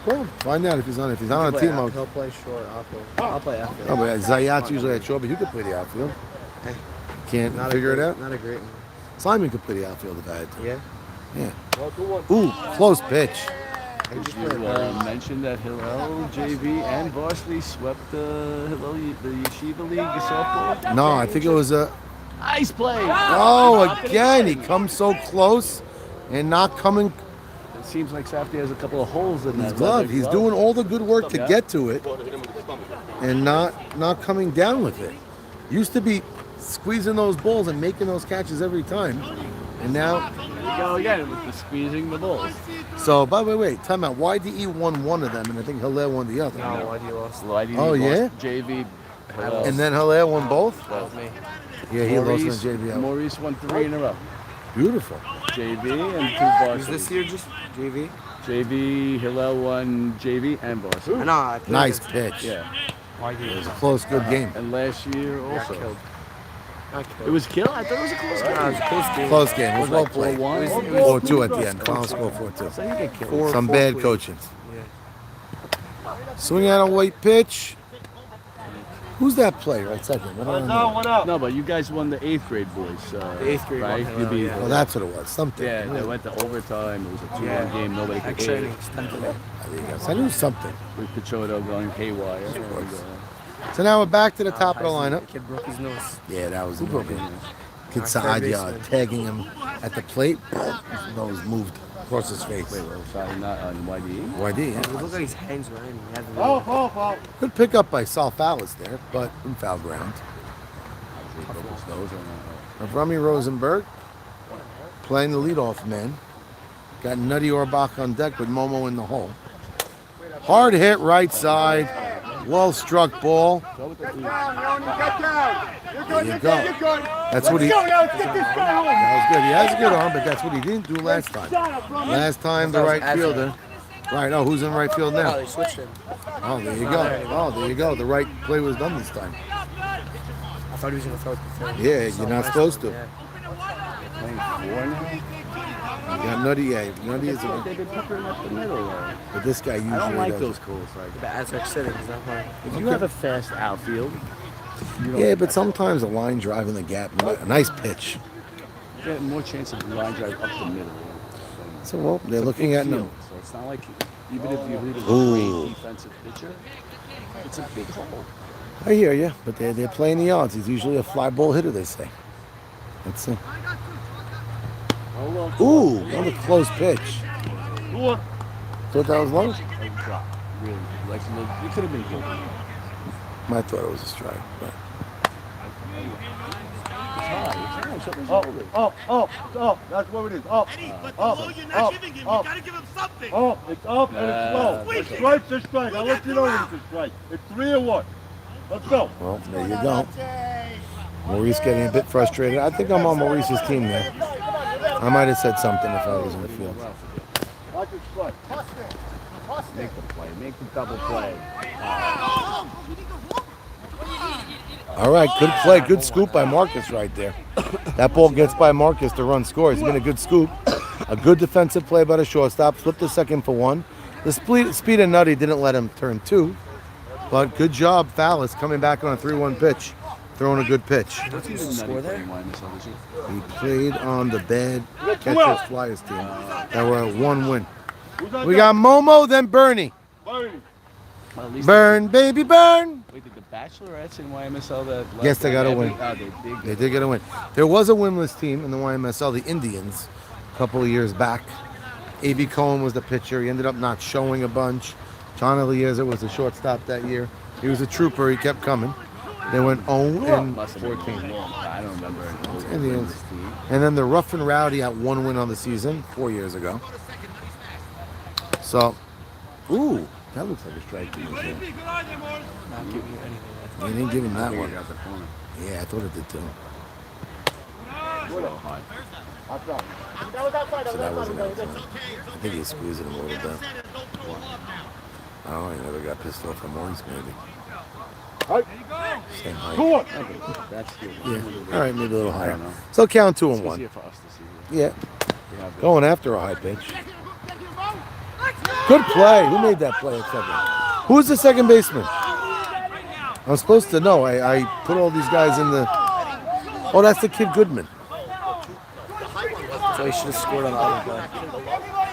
Cool. Find out if he's on. If he's on a team, I'll play short. I'll play outfield. Oh, but Zayat's usually at short, but you could play the outfield. Hey, Can't not figure a it great, out? Not a great one. Simon could play the outfield if I had to. Yeah. Yeah. Ooh, close pitch. Did you mention that Hillel, JV, and varsity swept the Yeshiva League softball? No, I think it was a. Nice play. Oh, again, he comes so close and not coming. It seems like Safdie has a couple of holes in His that glove. leather He's doing all the good work to Yeah. get to it and not coming down with it. Used to be squeezing those balls and making those catches every time. And now, Here we go again with the squeezing the balls. so by the way, time out. YDE won one of them, and I think Hilaire won the other. No, why do you lost? Oh, yeah? JV. Hillel. And then Hilaire won both? That was me. Yeah, he Maurice, lost on JV. Maurice won 3 in a row. Beautiful. JV and 2 Was varsity. this year just JV? JV, Hillel won JV and varsity. I know. I played Nice against- pitch. Yeah. It was a close, good game. And last year Got also. killed. Got killed. It was kill? I thought it was a close game. No, it was a close game. Close game. It was well like played. 4-1. 4-2 at the end. Final score 4-2. So you get killed. Some Four bad wins. coaching. Yeah. Swing out a white pitch. Who's that player at second? What do I know? No, but you guys won the 8th grade boys. The 8th grade right? one, You beat yeah. Well, that's what it was. Something. Yeah, they went to overtime. It was a 2-1 Yeah. game. Nobody could hit Exciting. it. There you go. So I knew something. With Pichotto going haywire. And, So now we're back to the top of the lineup. The kid broke his nose. Yeah, that was broke good. it? Kid Our Saad third baseman. tagging him at the plate. His nose moved across his face. sorry, not on YDE. YD, It yeah. looked like his hands were in. He had the Good pickup by Sal Fallis there, but in foul ground. Rami Rosenberg playing the leadoff man. Got Nutty Orbach on deck with Momo in the hole. Hard hit right side. Well struck ball. Go with the Get three. down, Leone. Get down. You're good. There you You're go. good. You're good. That's what he. Let's go now. Let's get this guy home. That was good. He has a good arm, but that's what he didn't do last time. Last time the right fielder. Right. Oh, who's in right field Oh, now? they switched him. Oh, there you go. Oh, there you go. The right play was done this time. I thought he was going to throw it to third. Yeah, you're not supposed to. Yeah. Playing four now. You got Nutty. Yeah, Nutty is a. They've been peppering up the middle. Though. But this guy usually I don't like does. those calls. Like But as they're sitting, he's not playing. if you have a fast outfield, you don't Yeah, but sometimes a line drive in the gap. A nice pitch. you get more chance of line drive up the middle. So well, they're looking at Field, no. so it's not like even if you hit a Ooh. great defensive pitcher, it's a big hole. I hear you, but they're playing the odds. He's usually a fly ball hitter, they say. Let's see. Ooh, another close pitch. Thought that was low? Like drop, really. Like it could have been good. I thought it was a strike, but Oh, that's what it is. Up, But the low you're not giving him. You got to give him something. it's up, and it's low. Squeeze it. Strike's a strike. I'll let you know when it's a strike. It's 3 or 1. Let's go. well, there you go. Maurice getting a bit frustrated. I think I'm on Maurice's team there. I might have said something if I was in the field. Watch it strike. Make the play, make the double play. All right, good play, good scoop by Marcus right there. That ball gets by Marcus, the run scores. It's been a good scoop. A good defensive play by the shortstop. Flipped the second for 1. The speed of Nutty didn't let him turn 2. But good job, Fallis, coming back on a 3-1 pitch. Throwing a good pitch. What's he score there? He played on the bad catchers Flyers team. That were at 1 win. We got Momo, then Bernie. Burn, baby, burn. Wait, did the Bachelorettes in YMSL that? Yes, they got a win. Oh, they did. They did get a win. There was a winless team in the YMSL, the Indians, a couple of years back. A.B. Cohen was the pitcher. He ended up not showing a bunch. John Eliezer was the shortstop that year. He was a trooper. He kept coming. They went 0 and Must have been 14. long. I don't remember. Indians. And then the Rough and Rowdy had 1 win on the season 4 years ago. So, ooh, that looks like a strike to me. Not giving you anything. They didn't give him that one. Got the corner. Yeah, I thought it did too. So high. So that wasn't outside. I think he's squeezing him a little bit. I don't know, he never got pissed off at Maurice, maybe. Same height. That's good. Yeah. All right, maybe a little I higher. don't know. So count 2 and It's 1. easier for us to see. Yeah. We have the- Going after a high pitch. Good play. Who made that play at second? Who's the second baseman? I'm supposed to know. I put all these guys in the. Oh, that's the kid Goodman. So he should have scored on the other play.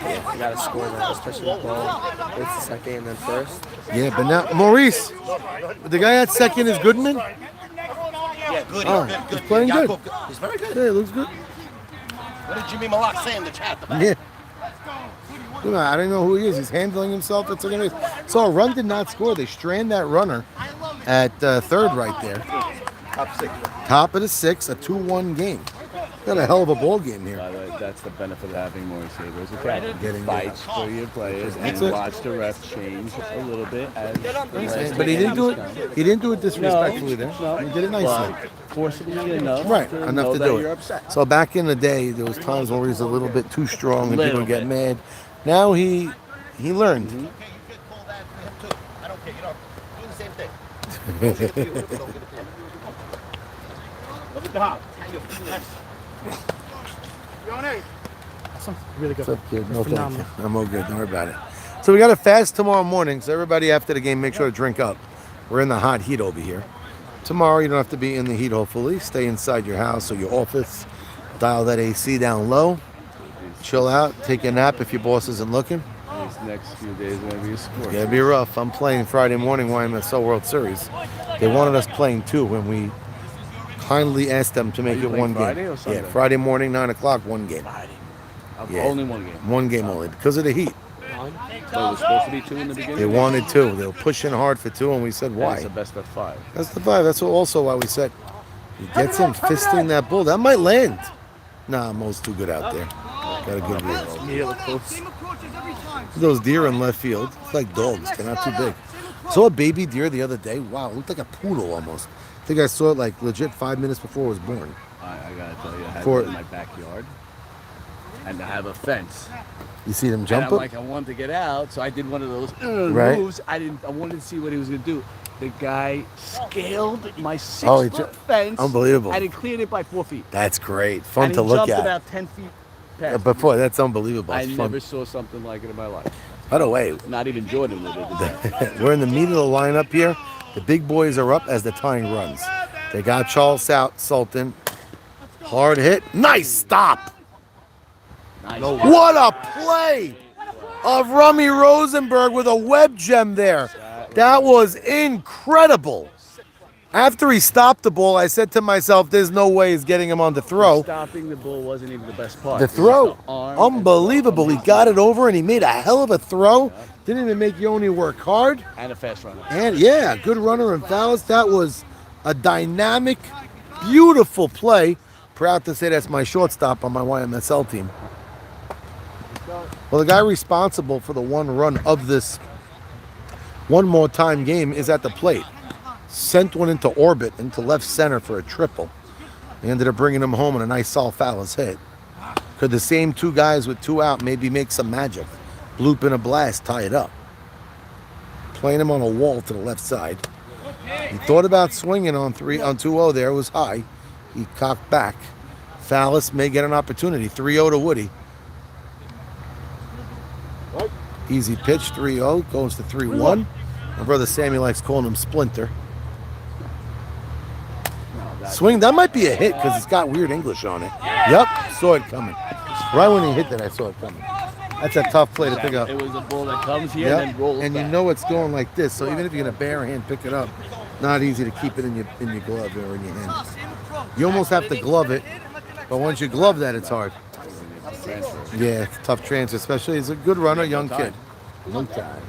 Yeah, you got to score that, especially the ball. It's the second and then first. Yeah, but now Maurice, the guy at second is Goodman. Yeah, good. Oh, he's playing good. He's very good. Yeah, it looks good. What did Jimmy Malak say in the chat? Yeah. Look, I don't know who he is. He's handling himself at second base. So a run did not score. They strand that runner at third right there. Top of the 6, a 2-1 game. Got a hell of a ball game here. By the way, that's the benefit of having Maurice here. There's a captain. Getting Fights for your players That's and it. watch the ref change a little bit as But he didn't do it. He didn't do it disrespectfully there. He did it nicely. forcibly enough. Right, to enough know to that do you're it. upset. So back in the day, there was times where he was a little bit too strong and people Little get bit. mad. Now he learned. You could call that for him too. I don't care. You know, doing the same thing. Look at the hop. Really good. What's up, kid? No, thank Phenomenal. you. I'm all good. Don't worry about it. So we got a fast tomorrow morning. So everybody after the game, make sure to drink up. We're in the hot heat over here. Tomorrow, you don't have to be in the heat, hopefully. Stay inside your house or your office. Dial that AC down low. Chill out. Take a nap if your boss isn't looking. These next few days are going to be a sport. It's gonna be rough. I'm playing Friday morning YMSL World Series. They wanted us playing 2 when we kindly asked them to make you it playing 1 game. Friday or Sunday? Yeah, Friday morning, 9 o'clock, 1 game. Yeah. Only one game. 1 game only because of the heat. So it was supposed to be 2 in the beginning? They wanted 2. They were pushing hard for 2, and we said, And why? It's a best of 5. That's the 5. That's also why we said, he gets him fisting that bull. That might land. Nah, Mo's too good out there. Got a good view. Immediately close. Those deer in left field, it's like dogs. They're not too big. Saw a baby deer the other day. Wow, it looked like a poodle almost. I think I saw it like legit 5 minutes before it was born. I gotta tell you, I had For- it in my backyard, and I have a fence. You see them And jump I'm up? like, I wanted to get out, so I did one of those Right. moves. I wanted to see what he was gonna do. The guy scaled my 6 Oh, he foot fence. unbelievable. And he cleared it by 4 feet. That's great. Fun and to he look jumped at. about 10 feet past. Before, that's unbelievable. I It's fun. never saw something like it in my life. By the way, Not even Jordan would have. we're in the meat of the lineup here. The big boys are up as the tying runs. They got Charles Sultan. Hard hit. Nice stop. Nice. What a play of Rummy Rosenberg with a web gem there. That was incredible. After he stopped the ball, I said to myself, there's no way he's getting him on the throw. Stopping the ball wasn't even the best part. The It was throw, the arm unbelievable. He got it over and he made a hell of a throw. Didn't even make Yoni work hard. and a fast runner. And yeah, good runner and fouls. That was a dynamic, beautiful play. Proud to say that's my shortstop on my YMSL team. Well, the guy responsible for the one run of this one more time game is at the plate. Sent one into orbit, into left center for a triple. They ended up bringing him home on a nice Saul Fowler's hit. Could the same two guys with 2 out maybe make some magic? Bloop in a blast, tie it up. Playing him on a wall to the left side. He thought about swinging on 2-0 there. It was high. He cocked back. Fallis may get an opportunity. 3-0 to Woody. Easy pitch, 3-0. Goes to 3-1. My brother Sammy likes calling him Splinter. Swing, that might be a hit because it's got weird English on it. Yep, saw it coming. Right when he hit that, I saw it coming. That's a tough play to pick up. It was a ball that comes here Yep. and then rolls And you back. know it's going like this, so even if you're gonna bare hand pick it up, not easy to keep it in your glove or in your hand. You almost have to glove it, but once you glove that, it's hard. Yeah, it's a tough transfer, especially he's a good runner, young kid. No time.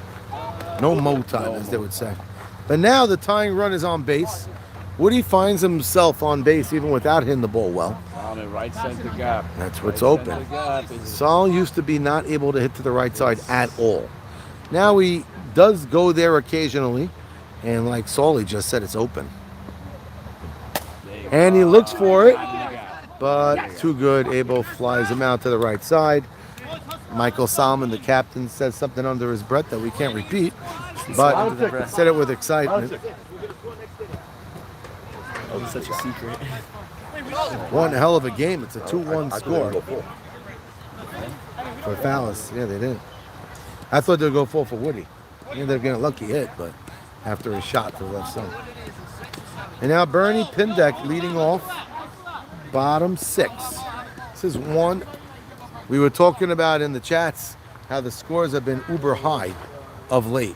No mo time, as they would say. But now the tying run is on base. Woody finds himself on base even without hitting the ball well. On the right center gap. That's what's Right open. center gap is- Saul used to be not able to hit to the right side at all. Now he does go there occasionally, and like Saulie just said, it's open. And he looks for it, but too good. Abel flies him out to the right side. Michael Solomon, the captain, says something under his breath that we can't repeat, but said it with excitement. That was such a secret. One hell of a game. It's a 2-1 score for Fallis. Yeah, they did. I thought they would go full for Woody. He ended up getting a lucky hit, but after a shot to the left side. And now Bernie Pindek leading off, bottom 6. This is one. We were talking about in the chats how the scores have been uber high of late.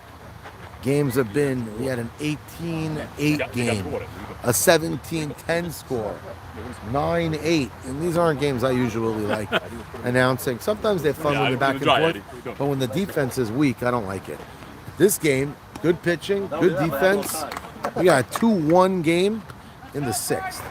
Games have been, we had an 18-8 game, a 17-10 score, 9-8. And these aren't games I usually like announcing. Sometimes they're fun when they're back and forth, but when the defense is weak, I don't like it. This game, good pitching, good defense. We got a 2-1 game in the 6th.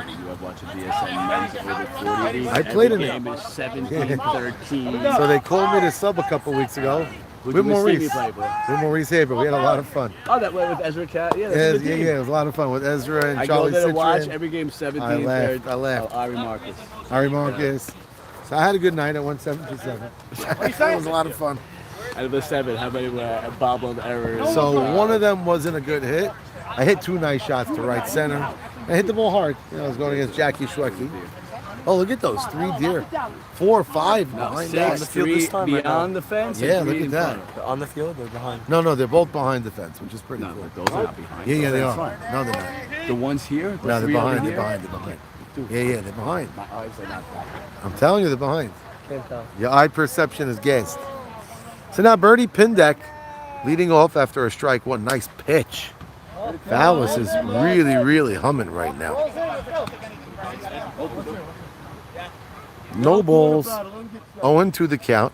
You have watched a DSN men's over 40 league. I played in Every it. game is 17-13. So they called me to sub a couple weeks ago. Who'd With you miss Maurice. Stevie play for? With Maurice Haber. We had a lot of fun. Oh, that way with Ezra Cat. Yeah, Yeah, that's a good yeah, team. it was a lot of fun with Ezra and I go Charlie there to watch Citron, every game 17. I laughed, I laughed. Oh, Ari Marcus. Ari Marcus. So I had a good night. I won 7-7. It was a lot of fun. Out of the 7, how many were bobbled errors? So one of them wasn't a good hit. I hit 2 nice shots to right center. I hit the ball hard. You know, I was going against Jackie Schwecky. Oh, look at those 3 deer. 4 or 5 behind 6, that. 3 time right beyond the fence. Yeah, and look 3 at in that. front. On the field or behind? No, they're both behind the fence, which is pretty No, cool. but those are not behind. Yeah, Those they in are. front. No, they're not. The ones here? The No, they're 3 over behind. They're here? behind. They're behind. Yeah, they're behind. My eyes are not back. I'm telling you, they're behind. Can't tell. Your eye perception is gassed. So now Bertie Pindek leading off after a strike one. Nice pitch. Fallis is really, really humming right now. No balls. 0-2 the count.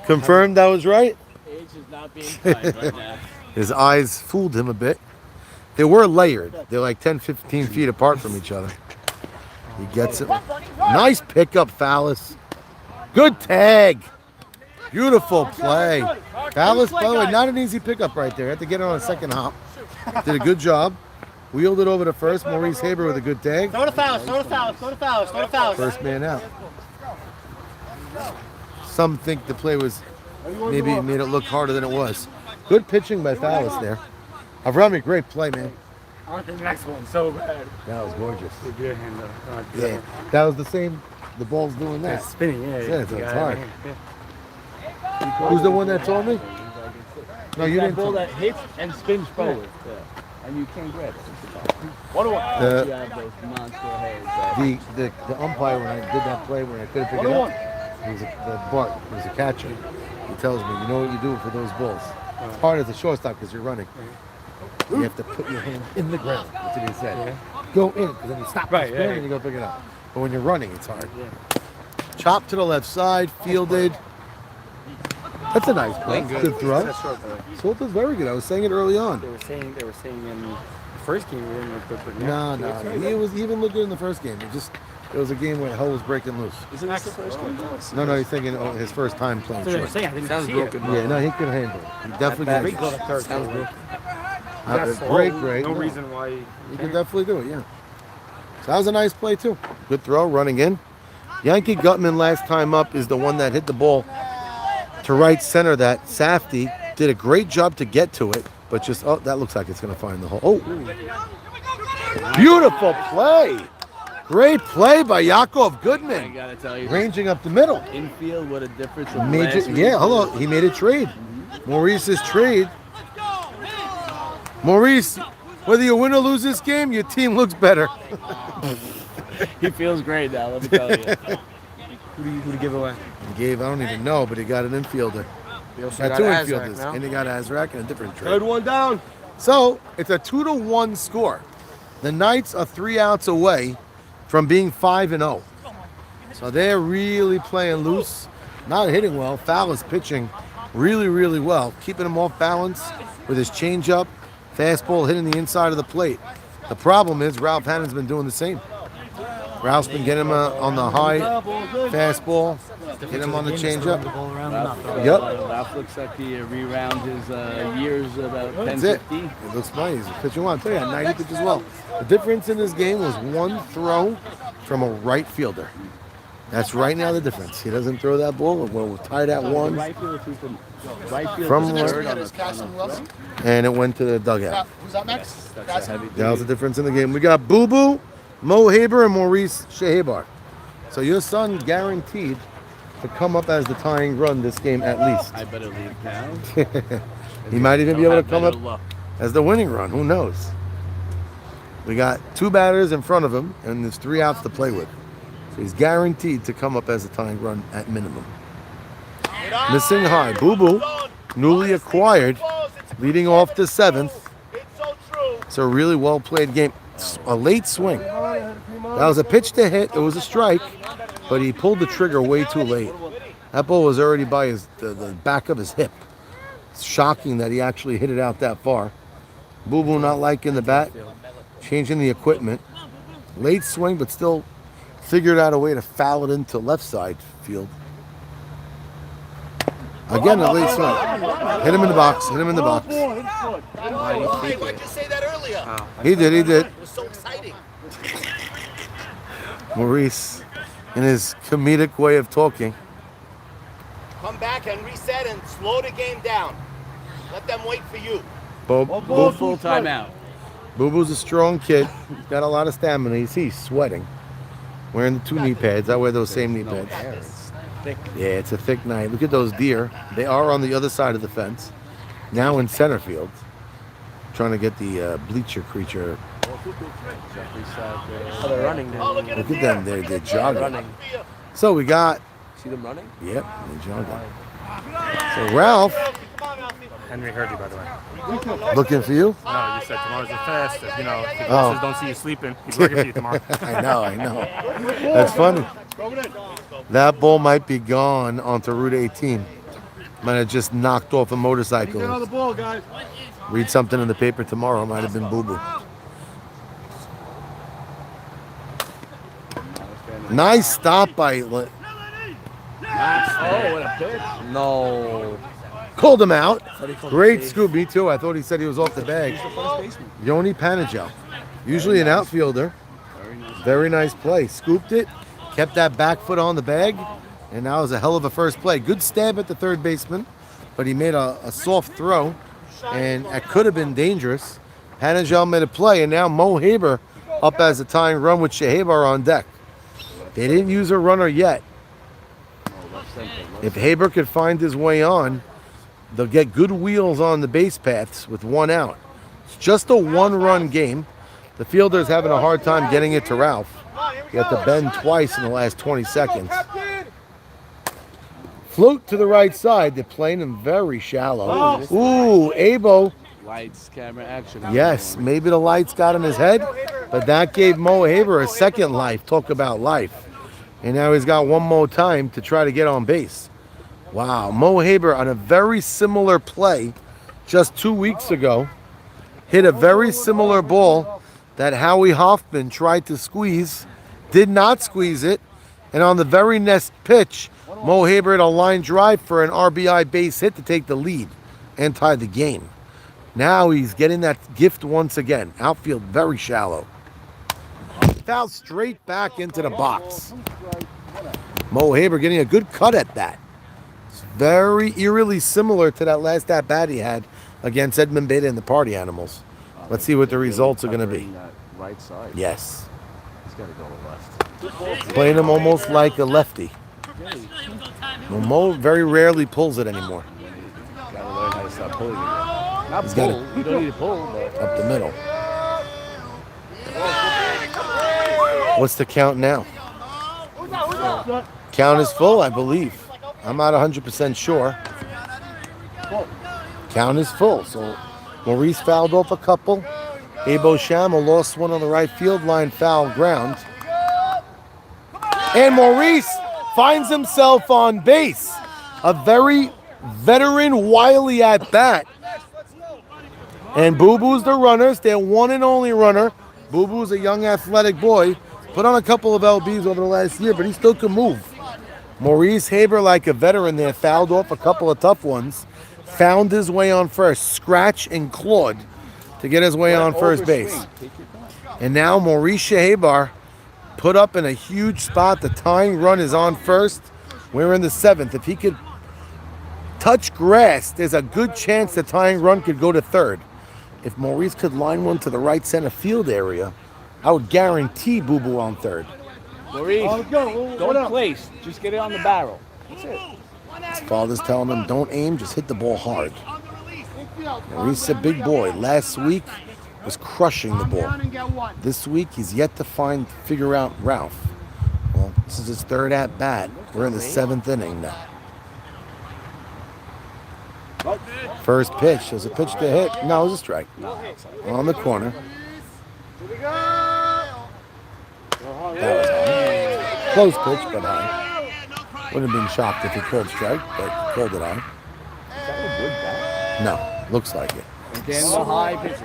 Confirmed I was right. Age is not being kind right now. His eyes fooled him a bit. They were layered. They're like 10, 15 feet apart from each other. He gets it. Nice pickup, Fallis. Good tag. Beautiful play. Dallas, by the way, not an easy pickup right there. Had to get it on a second hop. Did a good job. Wheeled it over to first. Maurice Haber with a good tag. Throw the fouls, throw the fouls, throw the fouls, throw the fouls. First man out. Some think the play was maybe made it look harder than it was. Good pitching by Fallis there. Avrami, great play, man. On to the next one, so bad. That was gorgeous. The beer handle. Yeah, that was the same. The ball's doing that. It's spinning, yeah. Yeah, so You it's got it, hard. yeah. Who's the one that told me? No, you that didn't. ball Tell me. that hits and spins forward. Yeah. And you can't grab it. One to one. You have those monster heads. The umpire when I did that play when I couldn't pick it up, he was he was a catcher. He tells me, you know what you do for those balls. It's hard as a shortstop because you're running. You have to put your hand in the ground. That's what he said. Go in, because then you stop the spin and you go pick it up. But when you're running, it's hard. Chop to the left side, fielded. That's a nice play. Good throw. Salta's very good. I was saying it early on. They were saying in the first game we didn't look good, but now. No. He was even looked good in the first game. It was a game where hell was breaking loose. Isn't that the first one? No, he's thinking his first time playing So they were short. saying I didn't Sounds see broken. it. Yeah, no, he could handle it. He definitely Great could. glove at third. Sounds broken. Great. No No. reason why. He could definitely do it, yeah. So that was a nice play, too. Good throw, running in. Yankee Gutman last time up is the one that hit the ball to right center. That Safety did a great job to get to it, but just, that looks like it's going to find the hole. Oh, beautiful play. Great play by Yakov I Goodman. gotta tell you, Ranging up the middle. infield, what a difference from Major, last week. yeah, hello. He made a trade. Maurice's trade. Maurice, whether you win or lose this game, your team looks better. He feels great now, let me tell you. Who do you give away? He gave, I don't even know, but he got an infielder. He also Got two Azrak infielders, now. and he got Azrak and a different trade. Third one down. So it's a 2-1 score. The Knights are 3 outs away from being 5-0. So they're really playing loose, not hitting well. Foul is pitching really, really well, keeping him off balance with his changeup, fastball hitting the inside of the plate. The problem is Ralph Hannon's been doing the same. Ralph's been getting him on the high fastball, getting him on the changeup. Yep. Ralph looks like he rewound his years about 10, That's it. 15. It looks funny. He's a pitcher one. I'll tell you, 90 pitches well. The difference in this game was one throw from a right fielder. That's right now the difference. He doesn't throw that ball. We're tied at one. Right field from right field From to where- third on Is the Caston Wilson? And it went to the dugout. Who's up next? That's a Caston? heavy That was the difference in the game. We got Boo Boo, Mo Haber, and Maurice Shehebar. So your son guaranteed to come up as the tying run this game at least. I better leave now. He might even be able to Have come better up luck. as the winning run. Who knows? We got 2 batters in front of him, and there's 3 outs to play with. So he's guaranteed to come up as a tying run at minimum. Missing high. Boo Boo, newly acquired, leading off the 7th. It's a really well played game. A late swing. That was a pitch to hit. It was a strike, but he pulled the trigger way too late. That ball was already by the back of his hip. It's shocking that he actually hit it out that far. Boo Boo not liking the bat, changing the equipment. Late swing, but still figured out a way to foul it into left side field. Again, a late swing. Hit him in the box. Hit him in the box. Why'd you say that earlier? He did. It was so exciting. Maurice, in his comedic way of talking. Come back and reset and slow the game down. Let them wait for you. Full timeout. Boo Boo's a strong kid. He's got a lot of stamina. He's sweating. Wearing the 2 knee pads. I wear those same knee pads. Yeah, it's a thick night. Look at those deer. They are on the other side of the fence. Now in center field. Trying to get the bleacher creature. Oh, they're running now. Look at them. They're jogging. Running. So we got. See them running? Yep, they're jogging. So Ralph, Henry heard you, by the way. looking for you. No, you said tomorrow's the fast. If, if Oh. bosses don't see you sleeping, he's working for you tomorrow. I know. That's funny. That ball might be gone onto Route 18. Might have just knocked off a motorcycle. Get on the ball, guys. Read something in the paper tomorrow. Might have been Boo Boo. Nice stop by Oh, what a pitch. No. Called him out. Great scoop, me too. I thought he said he was off the bag. Yoni Panagel. Usually an outfielder. Very nice play. Scooped it, kept that back foot on the bag, and that was a hell of a first play. Good stab at the third baseman, but he made a soft throw, and it could have been dangerous. Panagel made a play, and now Mo Haber up as a tying run with Shehabar on deck. They didn't use a runner yet. If Haber could find his way on, they'll get good wheels on the base paths with one out. It's just a one-run game. The fielder's having a hard time getting it to Ralph. He had to bend twice in the last 20 seconds. Float to the right side. They're playing him very shallow. Ooh, Abo. Lights, camera, action. Yes, maybe the lights got in his head, but that gave Mo Haber a second life. Talk about life. And now he's got one more time to try to get on base. Wow, Mo Haber on a very similar play just 2 weeks ago hit a very similar ball that Howie Hoffman tried to squeeze, did not squeeze it, and on the very next pitch, Mo Haber hit a line drive for an RBI base hit to take the lead and tie the game. Now he's getting that gift once again. Outfield very shallow. Foul straight back into the box. Mo Haber getting a good cut at that. It's very eerily similar to that last at-bat he had against Edmund Beta and the Party Animals. Let's see what the results are going to be. Right side. Yes. He's got to go to left. Playing him almost like a lefty. Well, Mo very rarely pulls it anymore. Got to learn how to stop pulling it. Not He's pull. got You don't need to pull, but up the middle. What's the count now? Count is full, I believe. I'm not 100% sure. Count is full. So Maurice fouled off a couple. Abo Shama lost one on the right field line, foul ground. And Maurice finds himself on base. A very veteran, wily at bat. And Boo Boo's the runners. Their one and only runner. Boo Boo's a young athletic boy. Put on a couple of LBs over the last year, but he still can move. Maurice Haber, like a veteran there, fouled off a couple of tough ones. Found his way on first. Scratch and clawed to get his way on first base. And now Maurice Shehabar put up in a huge spot. The tying run is on first. We're in the seventh. If he could touch grass, there's a good chance the tying run could go to third. If Maurice could line one to the right center field area, I would guarantee Boo Boo on third. Maurice, don't place. Just get it on the barrel. That's it. His father's telling him, don't aim, just hit the ball hard. Maurice a big boy. Last week was crushing the ball. This week he's yet to figure out Ralph. Well, this is his third at bat. We're in the seventh inning now. First pitch. There's a pitch to hit. No, it was a strike. On the corner. That was high. Close pitch, but high. Wouldn't have been shocked if he called strike, but called it high. No, looks like it. Again, the high pitches.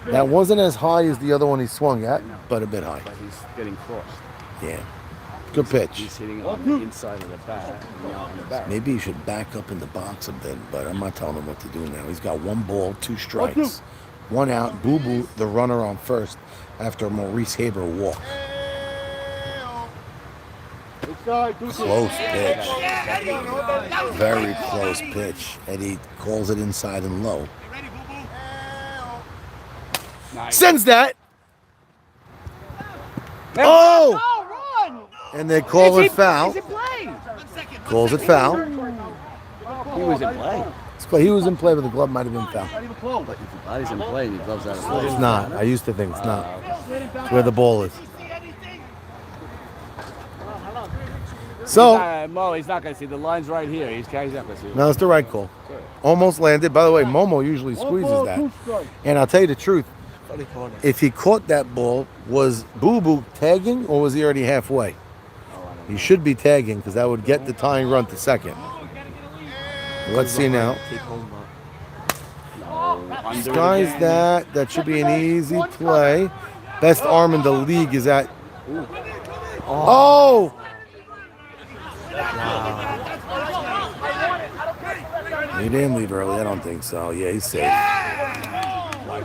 That wasn't as high as the other one he swung at, but a bit high. But he's getting crossed. Yeah. Good pitch. He's hitting on the inside of the bat. On the back. Maybe he should back up in the box a bit, but I'm not telling him what to do now. He's got one ball, two strikes. One out. Boo Boo, the runner on first after Maurice Haber walk. Close pitch. Very close pitch. And he calls it inside and low. Nice. Sends that. Oh! And they call it foul. Calls it foul. He was in play. He was in play, but the glove might have been foul. But if the body's in play and the glove's out of play. It's not. I used to think it's not. It's where the ball is. So, Mo, he's not going to see. The line's right here. He's not going to see it. no, it's the right call. Almost landed. By the way, Momo usually squeezes that. And I'll tell you the truth. If he caught that ball, was Boo Boo tagging or was he already halfway? He should be tagging because that would get the tying run to second. Let's see now. Skies that. That should be an easy play. Best arm in the league is at. Oh! He didn't leave early. I don't think so. Yeah, he's safe. By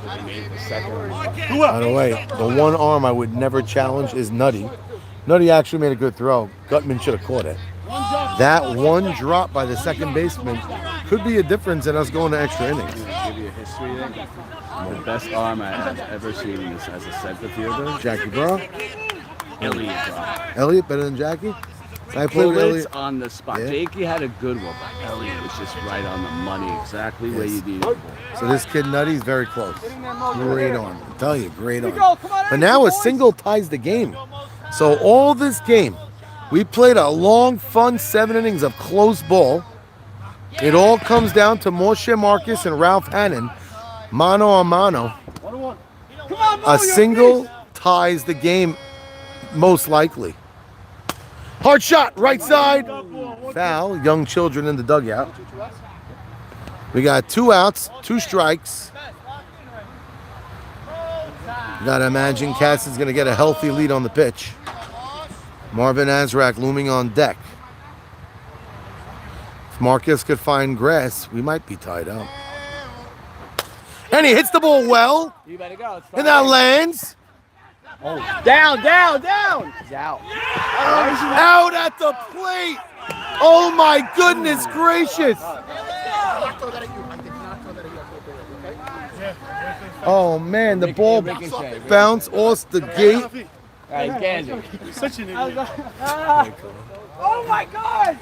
the way, the one arm I would never challenge is Nutty. Nutty actually made a good throw. Gutman should have caught it. That one drop by the second baseman could be a difference in us going to extra innings. Give you a history thing. The best arm I have ever seen is as a center fielder. Jackie Bro. Elliott. Elliott better than Jackie? I played with Bullets Elliott. on the spot. Yeah. Jakey had a good one, but Elliott was just right on the money, exactly where you needed it. So this kid Nutty's very close. Great arm. I tell you, great arm. But now a single ties the game. So all this game, we played a long, fun 7 innings of close ball. It all comes down to Moshe Marcus and Ralph Hannon, mano a mano. A single ties the game, most likely. Hard shot, right side. Foul, young children in the dugout. We got 2 outs, 2 strikes. You gotta imagine Cass is gonna get a healthy lead on the pitch. Marvin Azrak looming on deck. If Marcus could find grass, we might be tied up. And he hits the ball well. You better go. And that lands. Down. He's out. Out at the plate. Oh my goodness gracious. Oh man, the ball bounced off the gate. Such an idiot. Oh my God!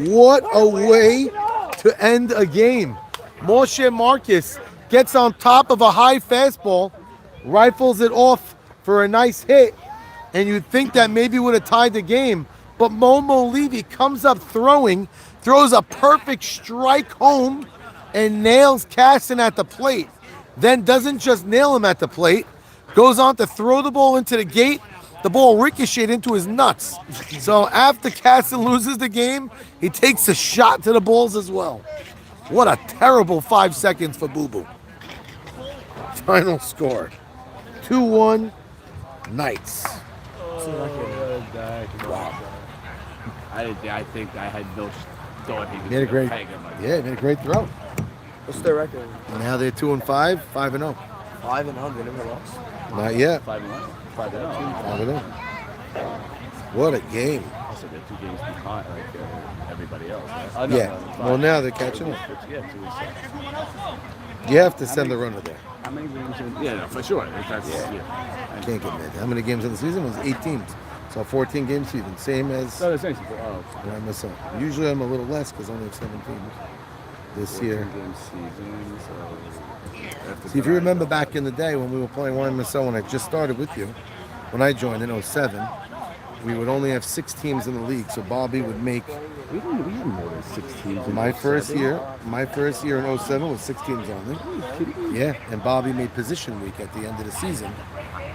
What a way to end a game. Moshe Marcus gets on top of a high fastball, rifles it off for a nice hit, and you'd think that maybe would have tied the game, but Momo Levy comes up throwing, throws a perfect strike home, and nails Casson at the plate. Then doesn't just nail him at the plate, goes on to throw the ball into the gate. The ball ricocheted into his nuts. So after Casson loses the game, he takes a shot to the balls as well. What a terrible 5 seconds for Boo Boo. Final score, 2-1 Knights. Wow. I think I had no thought he was Made a great, peg him like yeah, made a great throw. What's their record? Now they're 2-5, 5-0. 5-0, they never lost. Not yet. 5-1. 5-0. 5-0. What a game. Also, they're 2 games behind like everybody else. Yeah. Well, now they're catching up. Yeah, 2 weeks. You have to send the runner there. How many games? Yeah, no, for sure. That's, yeah. Can't get mad. How many games in the season? It was 8 teams. So 14 game season. Same as No, that's nice. Oh, when I mess up. Usually I'm a little less because I only have 7 teams. This year. game season. So See, if you remember back in the day when we were playing YMSL when I just started with you, when I joined in 07, we would only have 6 teams in the league. So Bobby would make we had more than 6 teams. my first year in 07 was 6 teams only. Yeah, and Bobby made position week at the end of the season.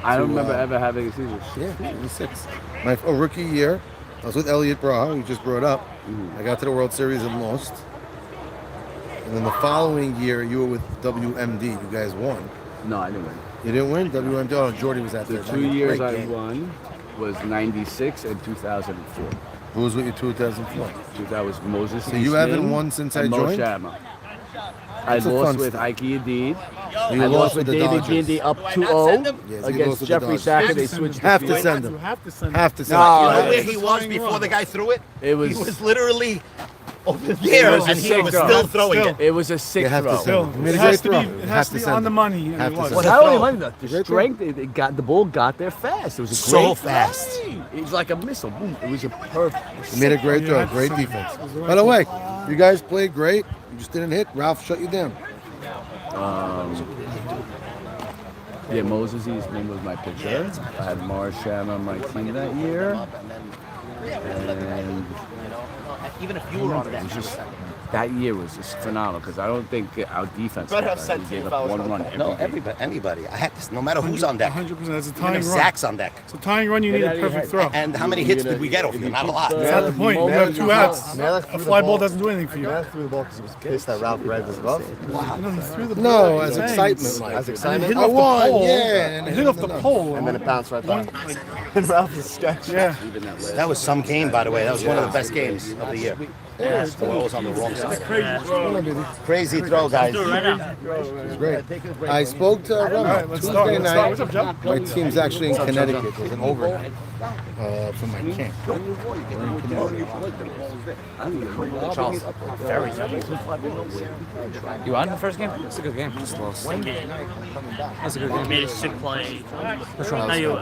I don't remember ever having a season. Yeah, it was 6. My rookie year, I was with Elliott Braha, who you just brought up. I got to the World Series and lost. And then the following year, you were with WMD. You guys won. No, I didn't win. You didn't win? WMD? Oh, Jordy was out there. The 2 years I won was 96 and 2004. Who was with you 2004? That was Moses. So you haven't won since I joined? I That's a lost fun with story. Ike Adid. You I lost lost with with the David Dodgers. Gindy up 2-0 Yes, he lost against with the Jeffrey Dodgers. Sacker. They switched. Have to the send him. You have to send Have to send No, him. You know where he was before the guy threw it? It was. He was literally over there, was a and he sick was throw. still throwing Still. it. It was a sick You have to throw. send Still, him. He it made a has great to throw. be, You it have has to to be send on the him. money, and Have it to was. send Not only throw. money, the Great strength. It got the ball got there fast. It was a So great fast. throw. It was like a missile. Boom. It was a perfect. You made a great You throw. have to Great send him. defense. It was the right By the way, call. you guys played great. You just didn't hit. Ralph shut you down. Yeah, Moses, his name was my pitcher. I had Marsham on my team that year. And Even if you were on it that, was just That year was just phenomenal because I don't think our defense Better have we sent gave if up I was one on run. that. No, every game. anybody. I had this. No matter who's on deck. 100%. That's a Even tying if run. Zach's on deck. It's a tying run. You need a perfect throw. And how many hits did we get over here? Not a lot. That's not the point. You have 2 outs. Man, A fly ball doesn't do anything for you. Man threw the ball because he was pissed that Ralph Red was above. No, he threw the No, ball. as Thanks. excitement. Like, As And excitement. hit I off the won, pole. yeah, And hit off the pole. And then it bounced right back. And Ralph was sketched. Yeah. Even that last That was some game, by the way. That was one of the best games of the year. The ball was on the wrong side. Crazy throw, guys. It was great. I spoke to All right, let's start. Tuesday Let's start. What's night. up, John? My team's actually in Connecticut. It was an overnight from my camp. You won the first game? That's a good game. Just lost. That's a good game. Made a sick play. How you?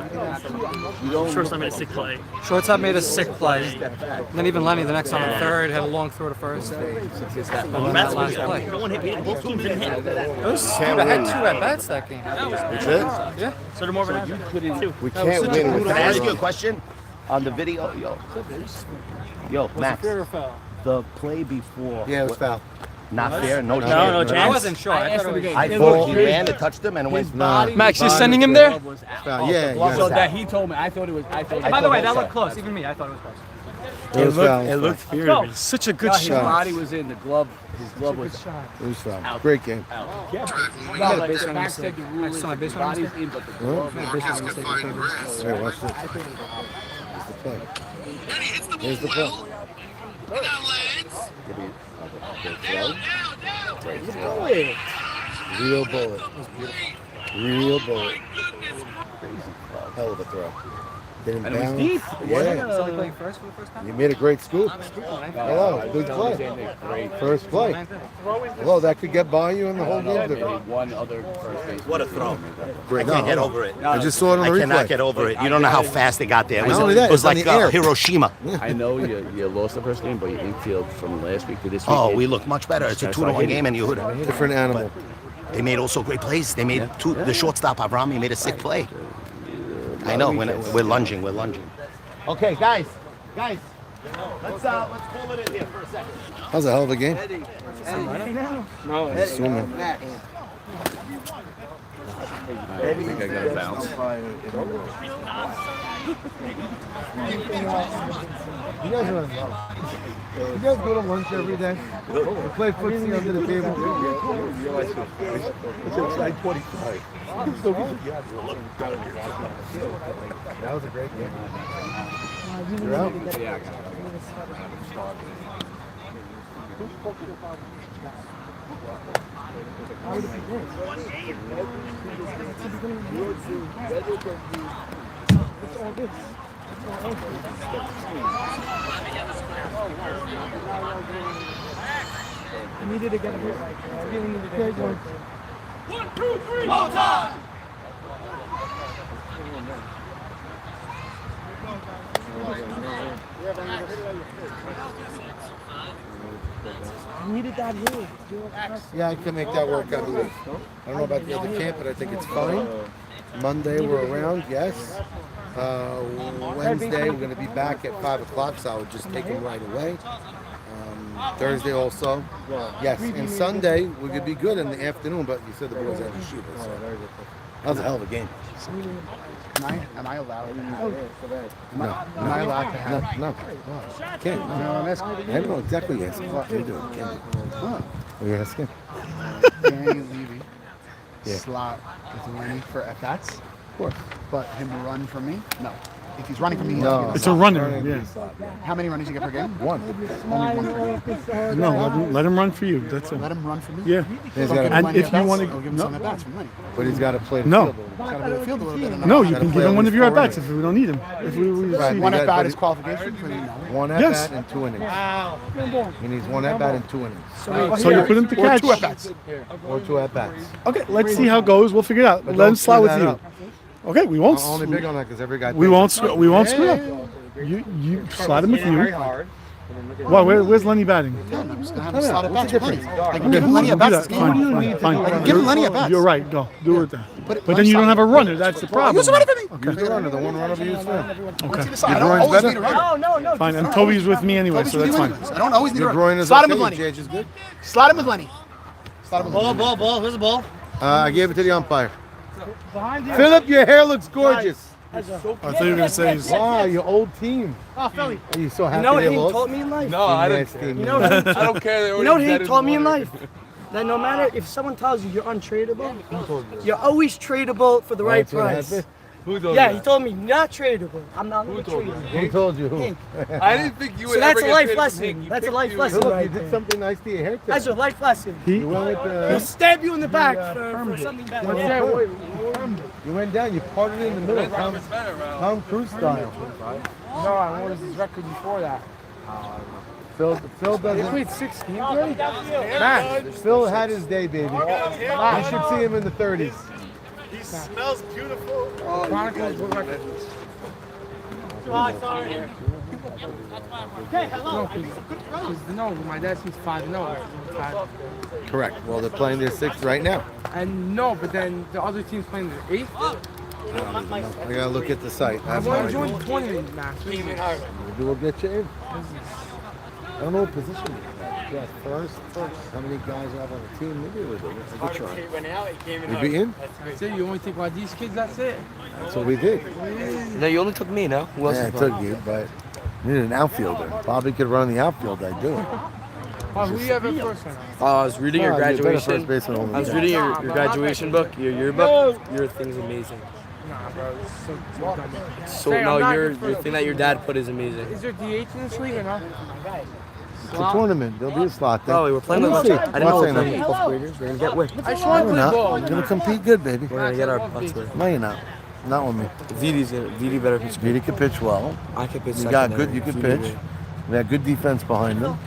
First time made a sick play. Shortstop made a sick play. And then even Lenny, the next on the third, had a long throw to first. And then that last play. No one hit me. Both teams didn't hit. I had 2 at-bats that game. That's it? Yeah. So they're more of an average. We can't win with Can I ask you a that. question? On the video, yo, Max, the play before, Yeah, it was foul. not fair, no No chance. chance. I wasn't sure. I thought it was I thought he ran and touched him and it went. Max, you're sending him there? Foul. Yeah, So yeah. that he told me, I thought it was. By the way, that looked close. Even me, I thought it was close. It was foul. It looked fair to me. Such a good His shot. body was in the glove. His glove was It was foul. Great game. out. No, like the back said the rule is saw my his baseline body's in, but the glove. Hey, watch this. Here's the play. Here's the play. Real bullet. Real bullet. Hell of a throw. Didn't And it was bounce. deep. Yeah. So he playing first for the first time? You made a great scoop. Hello, good play. First play. Well, that could get by you in the whole game. today. One other first base. What a throw. Great. I can't get over it. I just saw it on I the cannot replay. get over it. You don't know how fast they got there. It was, Not only that, it was it's on like the air. Hiroshima. I know you lost the first game, but your infield from last week to this week. Oh, we look much better. It's a 2-1 game, and you Different animal. they made also great plays. They made the shortstop Avrami made a sick play. I know. We're lunging. We're lunging. Okay, guys. Let's call it in here for a second. That was a hell of a game. No, Assuming. I think I got a bounce. You guys go to lunch every day? You play footsie under the table? That was a great game. You're out? Yeah, I can make that work, I believe. I don't know about the other camp, but I think it's fine. Monday we're around, yes. Wednesday we're going to be back at 5 o'clock, so I would just take him right away. Thursday also, yes. And Sunday we're going to be good in the afternoon, but you said the boys had to shoot us. So. That was a hell of a game. Am I allowed to have it? No, Am I allowed to have it? no, can't. No, I'm asking. I don't know exactly what you're asking. You do it, can't you? What are you asking? Danny Levy Yeah. slot with Lenny for at-bats, Of course. but him run for me? No. If he's running for me, No. It's a runner, yeah. How many runs do you get per game? One. Only one per game. No, let him run for you. That's it. Let him run for me? Yeah. He's So got give to, And Lenny if you at-bats, wanna- I'll give him no. some at-bats from Lenny. but he's got to play the No. field. He's got to be the field a little bit. No, you Gotta can play give him at one least of your 4 at-bats if we don't need him. If we Right. see One got- at-bat but is he- qualification for the One Yes. at-bat and 2 innings. He needs 1 at-bat and 2 innings. So you put him to Or catch. 2 at-bats. Or 2 at-bats. Okay, let's see how it goes. We'll figure it out. But Let him don't slide screw with that you. up. Okay, we won't. I'm only big on that because every guy We thinks won't. it's- We won't screw up. You slide him with you. Why? Where's Lenny batting? I'm just gonna have him slot it back to Lenny. I can Okay, give him Lenny at do bats that. this game. Fine. I can give him Lenny at bats. You're right. Go. Do it then. But then you don't have a runner. That's the problem. Use the runner for me. Use the runner, the one runner we use for. Once he decides, Your I don't groin's always better? need a runner. No. Fine. And Toby's with me anyway, so that's fine. I don't always need a Your runner. groin is Slot him okay. with Lenny. Jage is good. Slot him with Lenny. Slot him with Lenny. Ball. Where's the ball? I gave it to the umpire. Philip, your hair looks gorgeous. I thought you were gonna say. Wow, your old team. Oh, Philly. Are you so happy You know what they he lost? taught me in life? No, I Next didn't. game, You know what he, I don't care. you know what he taught me in life? That no matter if someone tells you you're untradeable, you're always tradable for the right That's what price. happened? Who told Yeah, you he told me not tradable. I'm not Who gonna told trade you? Who told you who? I didn't think you would So that's ever a get life traded from lesson. Hank. You That's a picked life you. lesson. Philip, right you did there. something nice to your haircut. That's a life lesson. You went with He'll stab you in the back for something bad. What's that? You went down, you parted in the middle, Tom Cruise style. No, I wanted his record before that. Phil They doesn't. played 6 games already? Matt, Phil had his day, baby. You should see him in the 30s. He smells beautiful. Chronicles, what record? No, my dad seems 5-0. Correct. Well, they're playing their 6th right now. And no, but then the other team's playing the 8th. I gotta look at the site. I That's want why to join the tournament match. maybe we'll get you in. I don't know what position you're at. Yeah, first. How many guys you have on the team? Maybe we'll do it. It's a good try. We'll be in. That's it. You only take one of these kids. That's it. That's what we did. No, you only took me, no? Who else Yeah, I is took you, but you needed an outfielder. Bobby could run the outfield. I do it. Oh, who you have at first right now? Oh, I was reading your Oh, you're better graduation. first baseman only. I was reading your graduation book, your yearbook. Your thing's amazing. Nah, bro. It's so dumb. So Hey, I'm no, not your good for it. thing that your dad put is amazing. Is there DH in this league or no? It's a tournament. There'll be a slot there. Oh, we were playing with Let a me bunch. see. I didn't know What's we were in playing it? with 12th graders. We're gonna get whipped. I just want to We're play not. ball. You're gonna compete good, baby. We're gonna get our butts whipped. No, you're not. Not with me. Vidi better pitch. Vidi can pitch well. I can pitch. You got good. secondary. You can Vidi pitch. good. We had good defense behind them.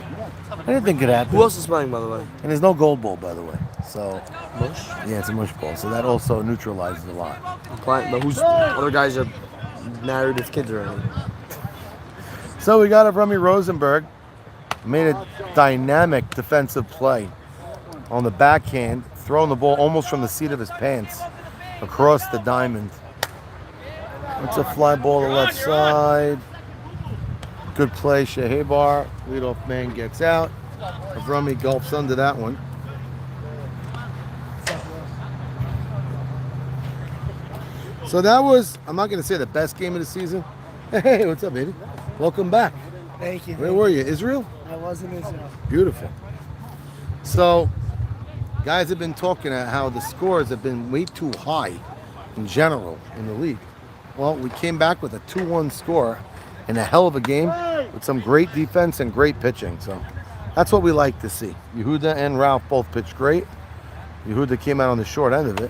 Anything could happen. Who else is playing, by the way? And there's no gold ball, by the way. So Mush. yeah, it's a mush ball. So that also neutralizes a lot. Playing, but who's other guys are married with kids already? So we got a Rummy Rosenberg. Made a dynamic defensive play on the backhand, throwing the ball almost from the seat of his pants across the diamond. It's a fly ball to the left side. Good play, Shahebar. Leadoff man gets out. Rummy gulps under that one. So that was, I'm not going to say the best game of the season. Hey, what's up, baby? Welcome back. Thank you. Where were you? Israel? I was in Israel. Beautiful. So, guys have been talking about how the scores have been way too high in general in the league. Well, we came back with a 2-1 score in a hell of a game with some great defense and great pitching. So, that's what we like to see. Yehuda and Ralph both pitched great. Yehuda came out on the short end of it.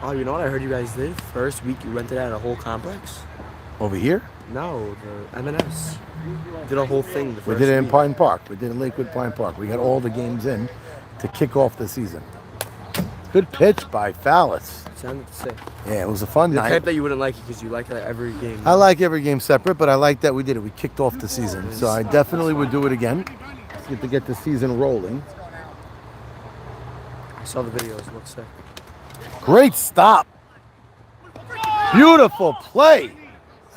Oh, you know what I heard you guys did? First week you rented out a whole complex? Over here, No, the M&S. Did a whole thing the we first did it in week. Pine Park. We did it in Lakewood Pine Park. We got all the games in to kick off the season. Good pitch by Fallis. Sounded sick. Yeah, it was a fun The night. type that you wouldn't like it because you like that every game. I like every game separate, but I like that we did it. We kicked off the season. So I definitely would do it again. To get the season rolling. I saw the videos. Looks sick. Great stop. Beautiful play.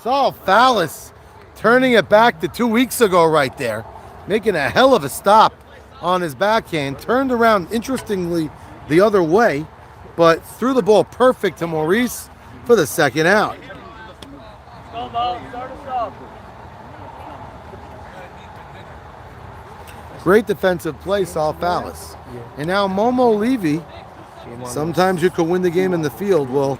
Saul Fallis turning it back to 2 weeks ago right there. Making a hell of a stop on his backhand. Turned around, interestingly, the other way, but threw the ball perfect to Maurice for the second out. Great defensive play, Saul Fallis. And now Momo Levy. Sometimes you could win the game in the field. Well,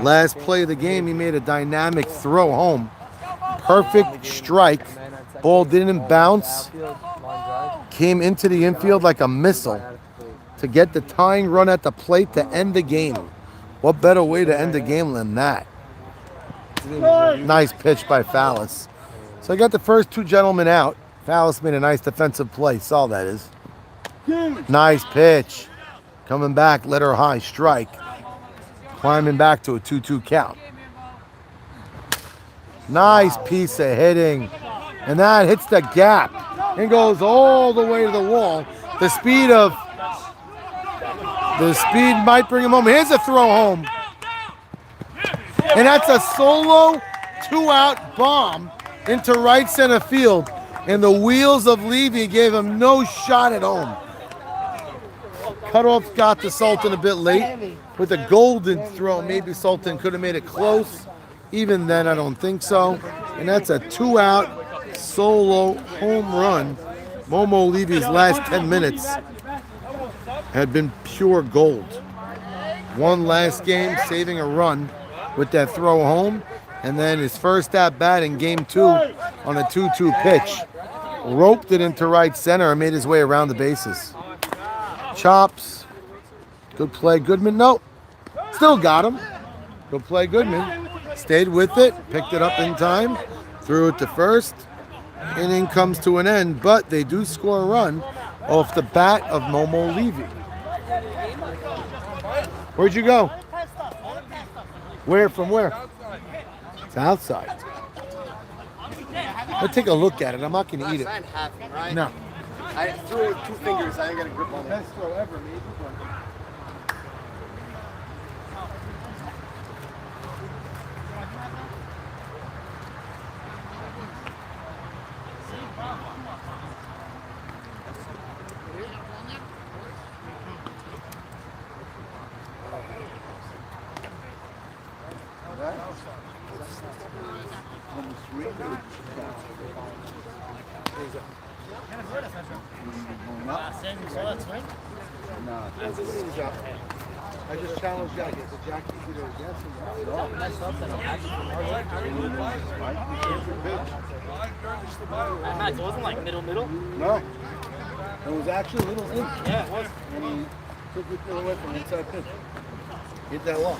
last play of the game, he made a dynamic throw home. Perfect strike. Ball didn't bounce. Came into the infield like a missile to get the tying run at the plate to end the game. What better way to end the game than that? Nice pitch by Fallis. So I got the first two gentlemen out. Fallis made a nice defensive play. Saw that is. Nice pitch. Coming back, let her high strike. Climbing back to a 2-2 count. Nice piece of hitting And that hits the gap and goes all the way to the wall. The speed might bring him home. Here's a throw home. And that's a solo 2-out bomb into right center field. And the wheels of Levy gave him no shot at home. Cutoff got to Sultan a bit late with a golden throw. Maybe Sultan could have made it close. Even then, I don't think so. And that's a 2-out solo home run. Momo Levy's last 10 minutes had been pure gold. One last game, saving a run with that throw home. And then his first at bat in game 2 on a 2-2 pitch. Roped it into right center and made his way around the bases. Chops. Good play, Goodman. Nope. Still got him. Good play, Goodman. Stayed with it. Picked it up in time. Threw it to first. Inning comes to an end, but they do score a run off the bat of Momo Levy. Where'd you go? Where? From where? It's outside. Let's take a look at it. I'm not going to eat it. No. I threw it with 2 fingers. I ain't got a grip on it. Best throw ever, maybe. I just challenged Jackie. So Jackie's either yes or no. Max, it wasn't like middle. No. It was actually a little in. Yeah, it was. And he took it away from inside pitch. Hit that wall.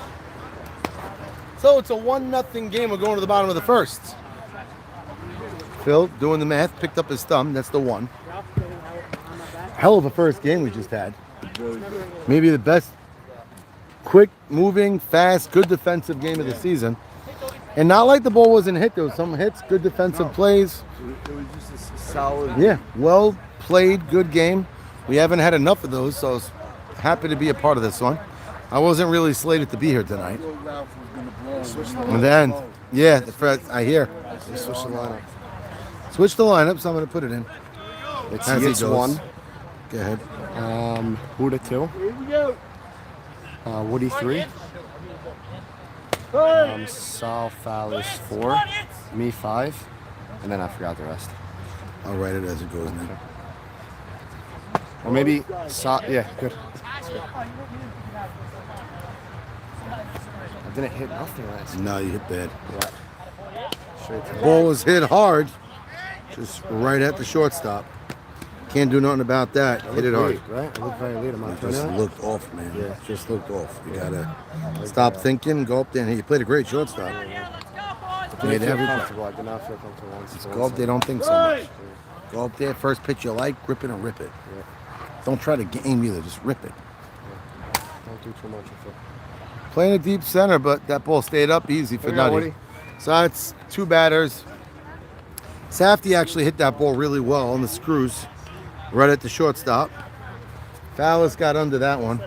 So it's a 1-0 game. We're going to the bottom of the first. Phil, doing the math, picked up his thumb. That's the 1. Hell of a first game we just had. Maybe the best quick, moving, fast, good defensive game of the season. And not like the ball wasn't hit. There was some hits, good defensive plays. It was just a solid. Yeah, well played, good game. We haven't had enough of those, so I was happy to be a part of this one. I wasn't really slated to be here tonight. And then, yeah, I hear. Switch the lineup. Switch the lineup, so I'm going to put it in. It's 1. Go ahead. Huda 2. Woody 3. Sal Fallis 4. Me 5. And then I forgot the rest. I'll write it as it goes now. Or maybe yeah, good. I didn't hit nothing last No, you hit bad. Yeah. Straight to Ball was hit hard, just right at the shortstop. Can't do nothing about that. Hit it hard. Right? I looked very late. Am I It just looked off, man. Yeah. Just looked off. You gotta stop thinking, go up there. And you played a great shortstop. Made every play. comfortable. I did not feel comfortable once. Go up there, don't think so much. Go up there, first pitch you like, grip it and rip it. Yeah. Don't try to game either, just rip it. Don't do too much of it. Playing a deep center, but that ball stayed up easy for Nutty. So that's 2 batters. Safdie actually hit that ball really well on the screws, right at the shortstop. Fallis got under that one.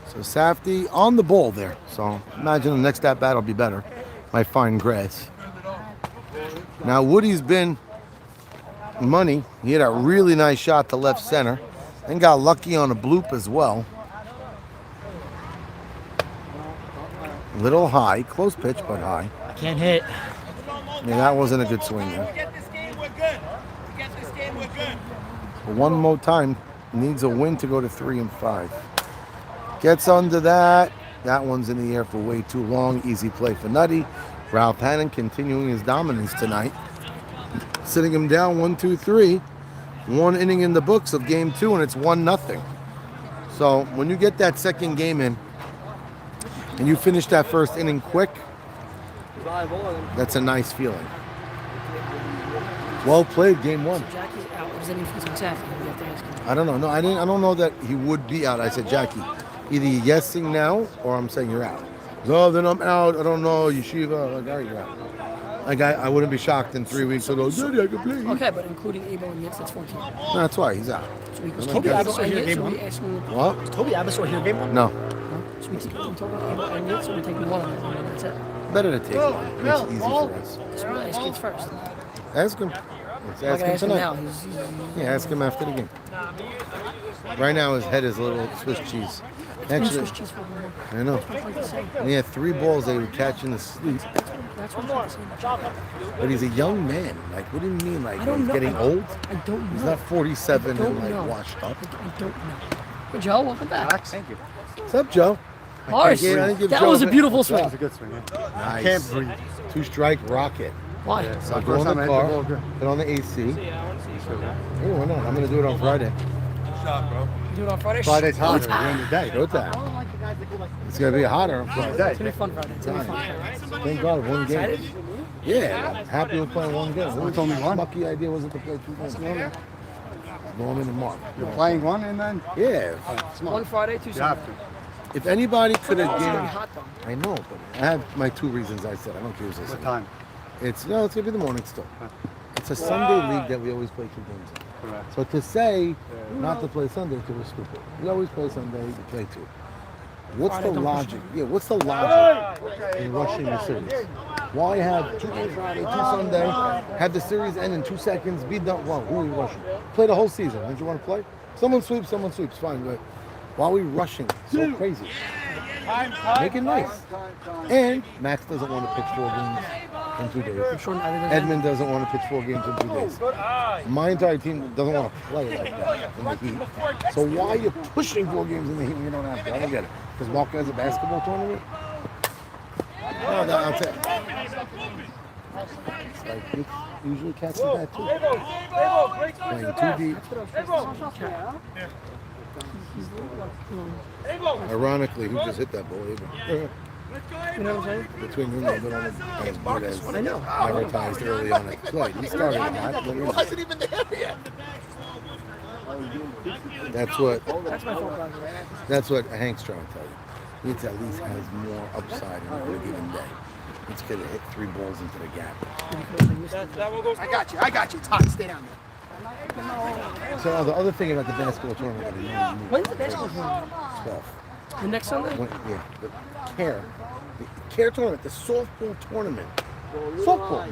So Safdie on the ball there. So imagine the next at bat will be better. Might find grass. Now Woody's been money. He had a really nice shot to left center and got lucky on a bloop as well. Little high, close pitch, but high. Can't hit. Yeah, that wasn't a good swing there. But one more time, needs a win to go to 3 and 5. Gets under that. That one's in the air for way too long. Easy play for Nutty. Ralph Hannon continuing his dominance tonight. Sitting him down 1-2-3. 1 inning in the books of game 2, and it's 1-0. So when you get that second game in, and you finish that first inning quick, that's a nice feeling. Well played, game 1. Jackie's out. What does that mean for Saturday? I don't know. No, I don't know that he would be out. I said, Jackie, either you're guessing now or I'm saying you're out. No, then I'm out. I don't know. Yeshiva. Like, all right, you're out. I wouldn't be shocked in 3 weeks. I'll go, Daddy, I can play. Okay, but including Abo and Yates, that's 14. No, that's why he's out. So we Was Toby Abasor here game one? What? Was Toby Abasor here game one? No. So we take Abo and Yates, so we're taking one of them, and that's it. Better to take one. Makes it easy for us. So we'll ask kids first. Ask him. Let's ask him Ask him now. tonight. Yeah, ask him after the game. Right now his head is a little Swiss cheese. Actually, Swiss cheese for one. I know. That's what I'm trying to say. And he had 3 balls they would catch in the sleep. That's what I'm trying to say. But he's a young man. Like, what do you mean? Like, I don't he's know. getting old? I don't know. He's not 47 I and don't like know. washed up. I don't know. Hey, Joe, welcome back. Thank you. What's up, Joe? Harsh. I didn't give That Joe was a bit. beautiful swing. That was a good swing. Yeah. Nice. Can't breathe. 2-strike rocket. Why? So I'll go in the car, put on the AC. Hey, why not? I'm going to do it on Friday. Do it on Friday. Friday's hotter at the end of the day. Go with that. It's going to be hotter on Friday. It's going to be fun Friday. It's going to be fun Friday. Thank God, 1 game. Yeah, I'm happy with playing 1 game. It's only one? Lucky idea wasn't to play 2 games. Norman and Mark. You're playing one and then? Yeah. One Friday, 2 You Sunday. have to. If anybody could have It's going to be given... hot though. I know, but I have my 2 reasons I said. I don't care who's What listening. time? It's going to be the morning still. It's a Sunday league that we always play 2 games in. Correct. So to say not to play Sunday to was stupid. We always play Sunday to play 2. What's Friday, the don't push logic? Yeah, what's the logic in rushing the series? Why have 2 games Friday, 2 Sunday, have the series end in 2 seconds, be done? Well, who are you rushing? Play the whole season. Don't you want to play? Someone sweeps, fine. But why are we rushing so crazy? Make it nice. And Max doesn't want to pitch 4 games in 2 days. I'm sure neither does Edmund doesn't want to pitch 4 games in 2 days. My entire team doesn't want to play like that in the heat. So why are you pushing 4 games in the heat when you don't have to? I don't get it. Because Mark has a basketball tournament? No, I'll tell you. It's like, it's usually cats do that too. Playing 2 deep. Ironically, who just hit that ball? Abel. You know what I'm saying? Between you and Bill, as good as I know. advertised early on it. Right, he started with that. But It wasn't even there yet. that's what That's my phone call. that's what Hank's trying to tell you. He at least has more upside in a given day. It's gonna hit 3 balls into the gap. I got you. It's hot. Stay down there. So the other thing about the basketball tournament, that you know, When's the basketball tournament? 12. The next Sunday? Yeah, the care tournament, the softball tournament. Softball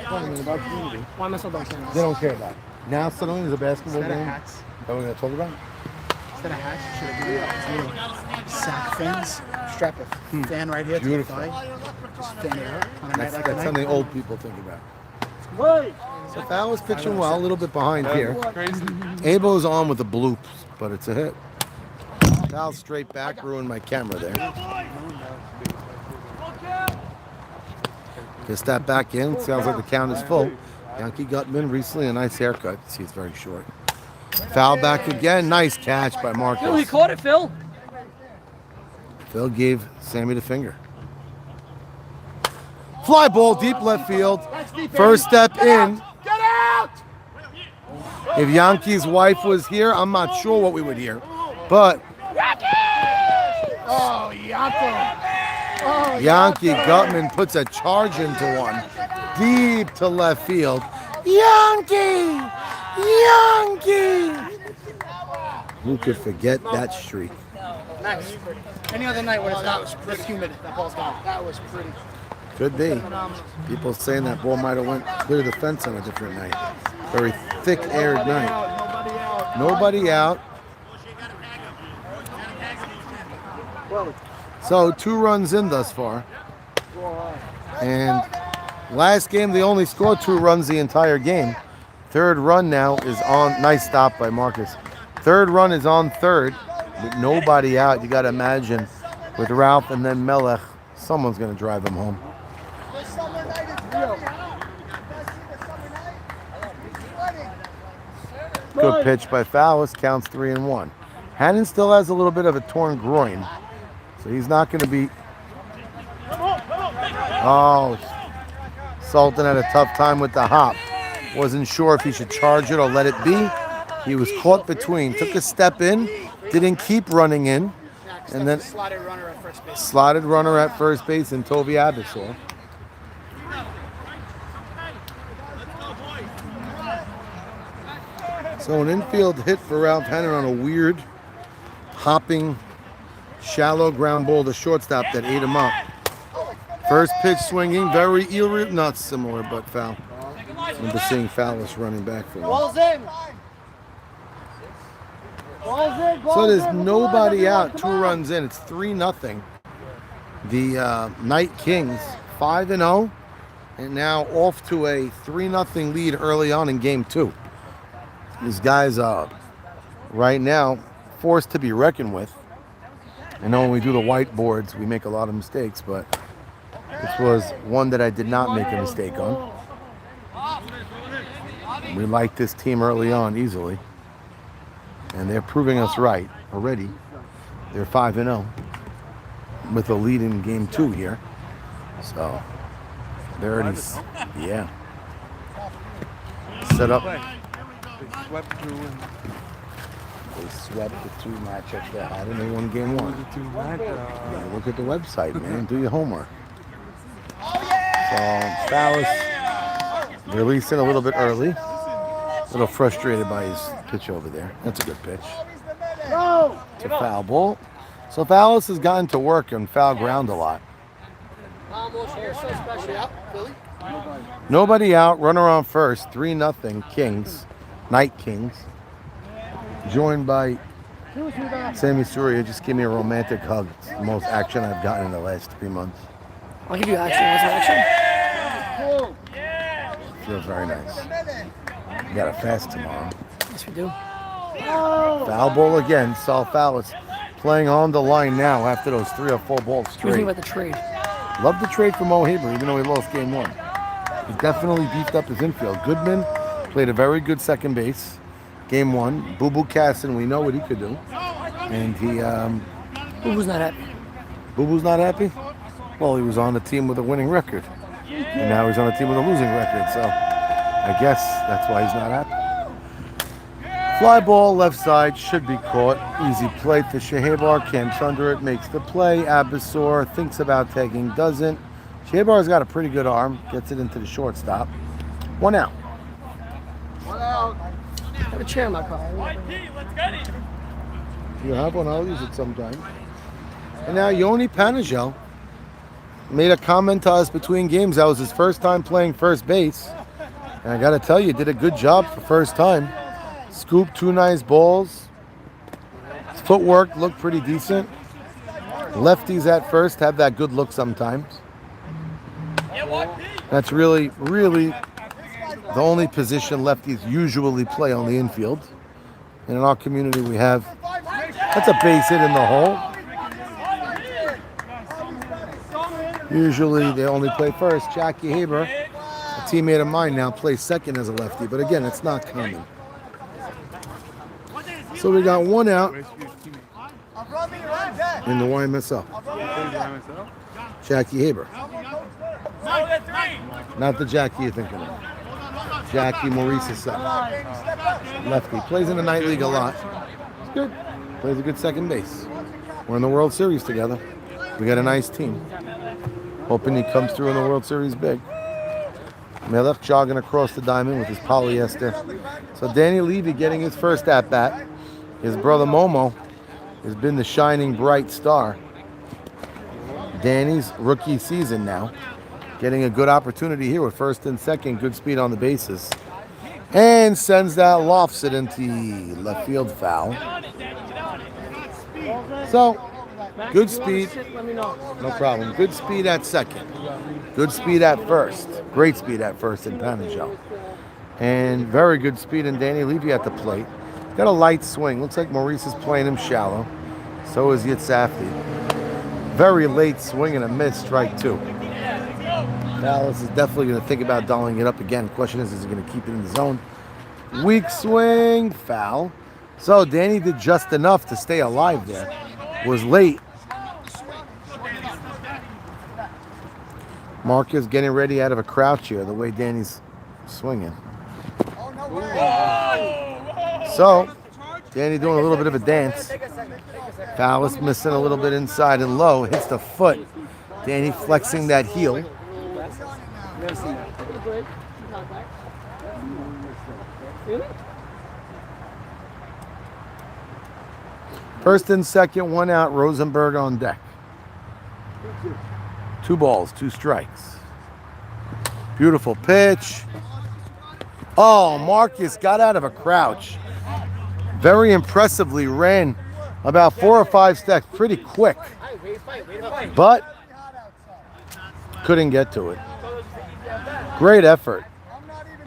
tournament about community. Why am I so dumb? They don't care about it. Now suddenly there's a basketball Instead of game hats. that we're gonna talk about. Instead of hats, should have sack fans. Strap a fan right here Beautiful. to the thigh. Just fan it out. On a night That's, like that's tonight. something old people think about. So Fowl was pitching well, a little bit behind here. Abo's on with the bloops, but it's a hit. Foul straight back, ruined my camera there. Gets that back in. Sounds like the count is full. Yankee Gutman recently a nice haircut. See, it's very short. Foul back again. Nice catch by Phil, he Marcus. caught it, Phil. Phil gave Sammy the finger. Fly ball, deep left field. First step in. Get out! If Yankee's wife was here, I'm not sure what we would hear. But Oh, Yankee. Yankee Gutman puts a charge into one. Deep to left field. Yankee! Yankee! Who could forget that streak? Nice. Any other night when it's not this humid, that ball's gone. That was pretty. Could be. People saying that ball might have went clear the fence on a different night. Very thick aired night. Nobody out. So 2 runs in thus far. And last game they only scored 2 runs the entire game. 3rd run now is on. Nice stop by Marcus. 3rd run is on 3rd with nobody out. You got to imagine with Ralph and then Melech, someone's going to drive him home. Good pitch by Fowles. Counts 3-1. Hannon still has a little bit of a torn groin, so he's not going to be. Oh, Sultan had a tough time with the hop. Wasn't sure if he should charge it or let it be. He was caught between. Took a step in, didn't keep running in, and then Slotted runner at first base. slotted runner at first base and Toby Abasor. So an infield hit for Ralph Hannon on a weird, hopping, shallow ground ball to shortstop that ate him up. First pitch swinging, very eerie, not similar, but foul. I remember seeing Fowlis running back for him. Ball's in. So there's nobody out, 2 runs in. It's 3-0. The Night Kings 5-0, and now off to a 3-0 lead early on in game 2. These guys are right now forced to be reckoned with. I know when we do the whiteboards, we make a lot of mistakes, but this was one that I did not make a mistake on. We liked this team early on easily, and they're proving us right already. They're 5-0 with a lead in game 2 here. So they're already, yeah, set up. They swept the 2 matchups that had, and they won game 1. Yeah, look at the website, man. Do your homework. So Fowlis releasing a little bit early. A little frustrated by his pitch over there. That's a good pitch. It's a foul ball. So Fowlis has gotten to work on foul ground a lot. Nobody out. Runner on first. 3-0 Kings. Night Kings. Joined by Sammy Surya. Just give me a romantic hug. It's the most action I've gotten in the last 3 months. I'll give you action. What's action? Feels very nice. We got a fast tomorrow. Yes, we do. Foul ball again. Saul Fowlis playing on the line now after those 3 or 4 balls What do you think straight. about the trade? Love the trade for Mo Haber, even though he lost game 1. He definitely beefed up his infield. Goodman played a very good second base. Game 1. Boo Boo Casson, we know what he could do. And he, Who's not happy? Boo Boo's not happy? Well, he was on the team with a winning record. And now he's on a team with a losing record. So I guess that's why he's not happy. Fly ball left side should be caught. Easy play to Shehabar. Camps under it, makes the play. Abasor thinks about taking, doesn't. Shehabar's got a pretty good arm. Gets it into the shortstop. 1 out. I have a chair in my car. You have one, I'll use it sometime. And now Yoni Panagel made a comment to us between games. That was his first time playing first base. And I got to tell you, did a good job for first time. Scooped 2 nice balls. His footwork looked pretty decent. Lefties at first have that good look sometimes. That's really, really the only position lefties usually play on the infield. And in our community we have, that's a base hit in the hole. Usually they only play first. Jackie Haber, a teammate of mine now, plays second as a lefty. But again, it's not common. So we got 1 out in the YMSL. Jackie Haber. Not the Jackie you're thinking of. Jackie Maurice's son. Lefty. Plays in the night league a lot. It's good. Plays a good second base. We're in the World Series together. We got a nice team. Hoping he comes through in the World Series big. Melech jogging across the diamond with his polyester. So Danny Levy getting his first at-bat. His brother Momo has been the shining bright star. Danny's rookie season now. Getting a good opportunity here with first and second. Good speed on the bases. And sends that, lofts it into left field foul. So, good speed. No problem. Good speed at second. Good speed at first. Great speed at first in Panagel. And very good speed in Danny Levy at the plate. Got a light swing. Looks like Maurice is playing him shallow. So is Yitzhafti. Very late swing and a miss, strike 2. Dallas is definitely going to think about dialing it up again. Question is he going to keep it in the zone? Weak swing, foul. So Danny did just enough to stay alive there. Was late. Marcus getting ready out of a crouch here, the way Danny's swinging. So, Danny doing a little bit of a dance. Fowlis missing a little bit inside and low. Hits the foot. Danny flexing that heel. First and second, 1 out. Rosenberg on deck. 2 balls, 2 strikes. Beautiful pitch. Oh, Marcus got out of a crouch. Very impressively ran about 4 or 5 steps pretty quick. But couldn't get to it. Great effort.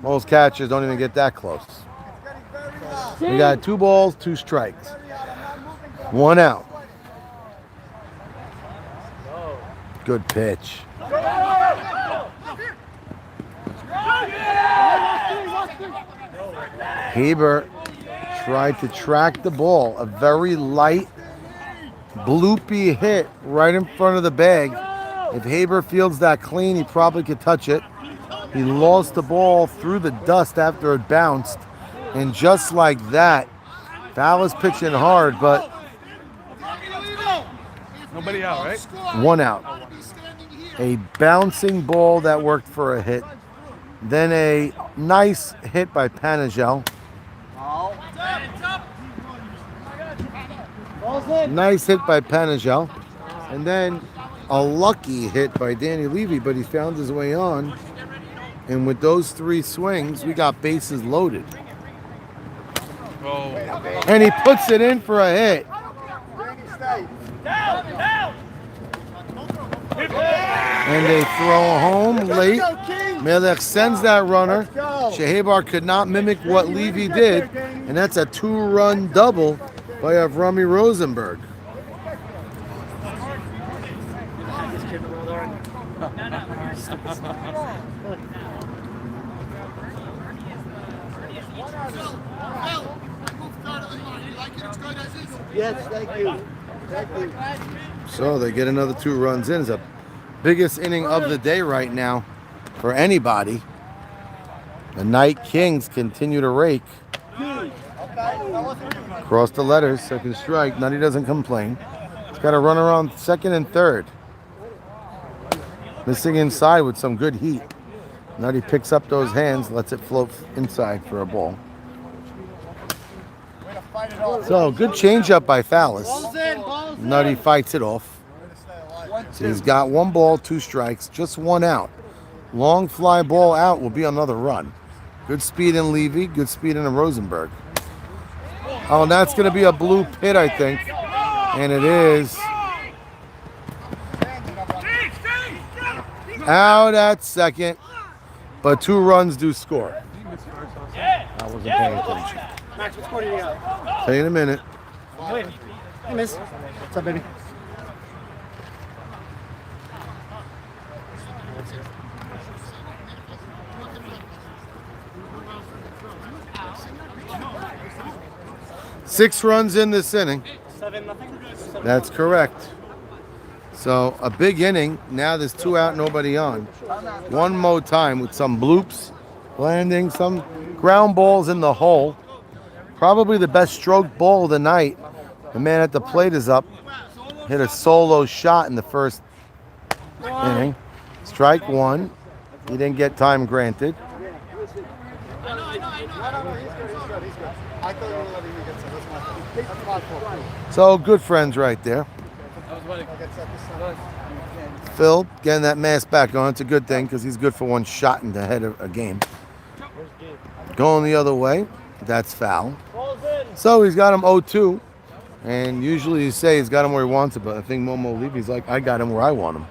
Most catchers don't even get that close. We got 2 balls, 2 strikes. 1 out. Good pitch. Haber tried to track the ball. A very light, bloopy hit right in front of the bag. If Haber fields that clean, he probably could touch it. He lost the ball through the dust after it bounced. And just like that, Fowler's pitching hard, but Nobody out, right? 1 out. A bouncing ball that worked for a hit. Then a nice hit by Panagel. Nice hit by Panagel. And then a lucky hit by Danny Levy, but he found his way on. And with those 3 swings, we got bases loaded. Oh. And he puts it in for a hit. And they throw home late. Melech sends that runner. Shehebar could not mimic what Levy did. And that's a 2-run double by Avrami Rosenberg. Yes, thank you. Thank you. So they get another 2 runs in. It's the biggest inning of the day right now for anybody. The Night Kings continue to rake. Cross the letters, second strike. Nutty doesn't complain. He's got a runner on second and third. Missing inside with some good heat. Nutty picks up those hands, lets it float inside for a ball. So good changeup by Fallis. Nutty fights it off. So he's got 1 ball, 2 strikes, just 1 out. Long fly ball out will be another run. Good speed in Levy, good speed in Rosenberg. Oh, and that's going to be a blue pit, I think. And it is. Out at second, but 2 runs do score. I wasn't paying attention. Max, what score do you got? Tell you in a minute. Wait. Hey, miss. What's up, baby? Six runs in this inning. 7-0. That's correct. So a big inning. Now there's 2 out, nobody on. 1 more time with some bloops, landing, some ground balls in the hole. Probably the best stroke ball of the night. The man at the plate is up. Hit a solo shot in the first inning. Strike 1. He didn't get time granted. So good friends right there. Phil getting that mask back on. It's a good thing because he's good for 1 shot in the head of a game. Going the other way. That's foul. So he's got him 0-2. And usually you say he's got him where he wants it, but I think Momo Levy's like, I got him where I want him.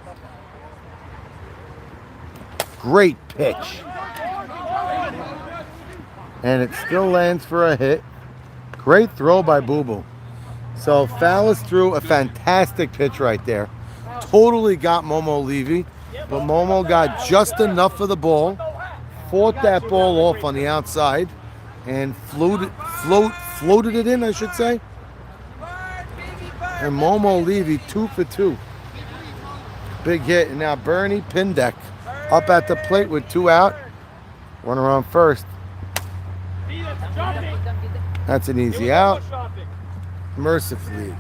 Great pitch. And it still lands for a hit. Great throw by Boo Boo. So Fallis threw a fantastic pitch right there. Totally got Momo Levy, but Momo got just enough of the ball, fought that ball off on the outside, and floated it in, I should say. And Momo Levy 2 for 2. Big hit. And now Bernie Pindek up at the plate with 2 out. Runner on first. That's an easy out. Mercifully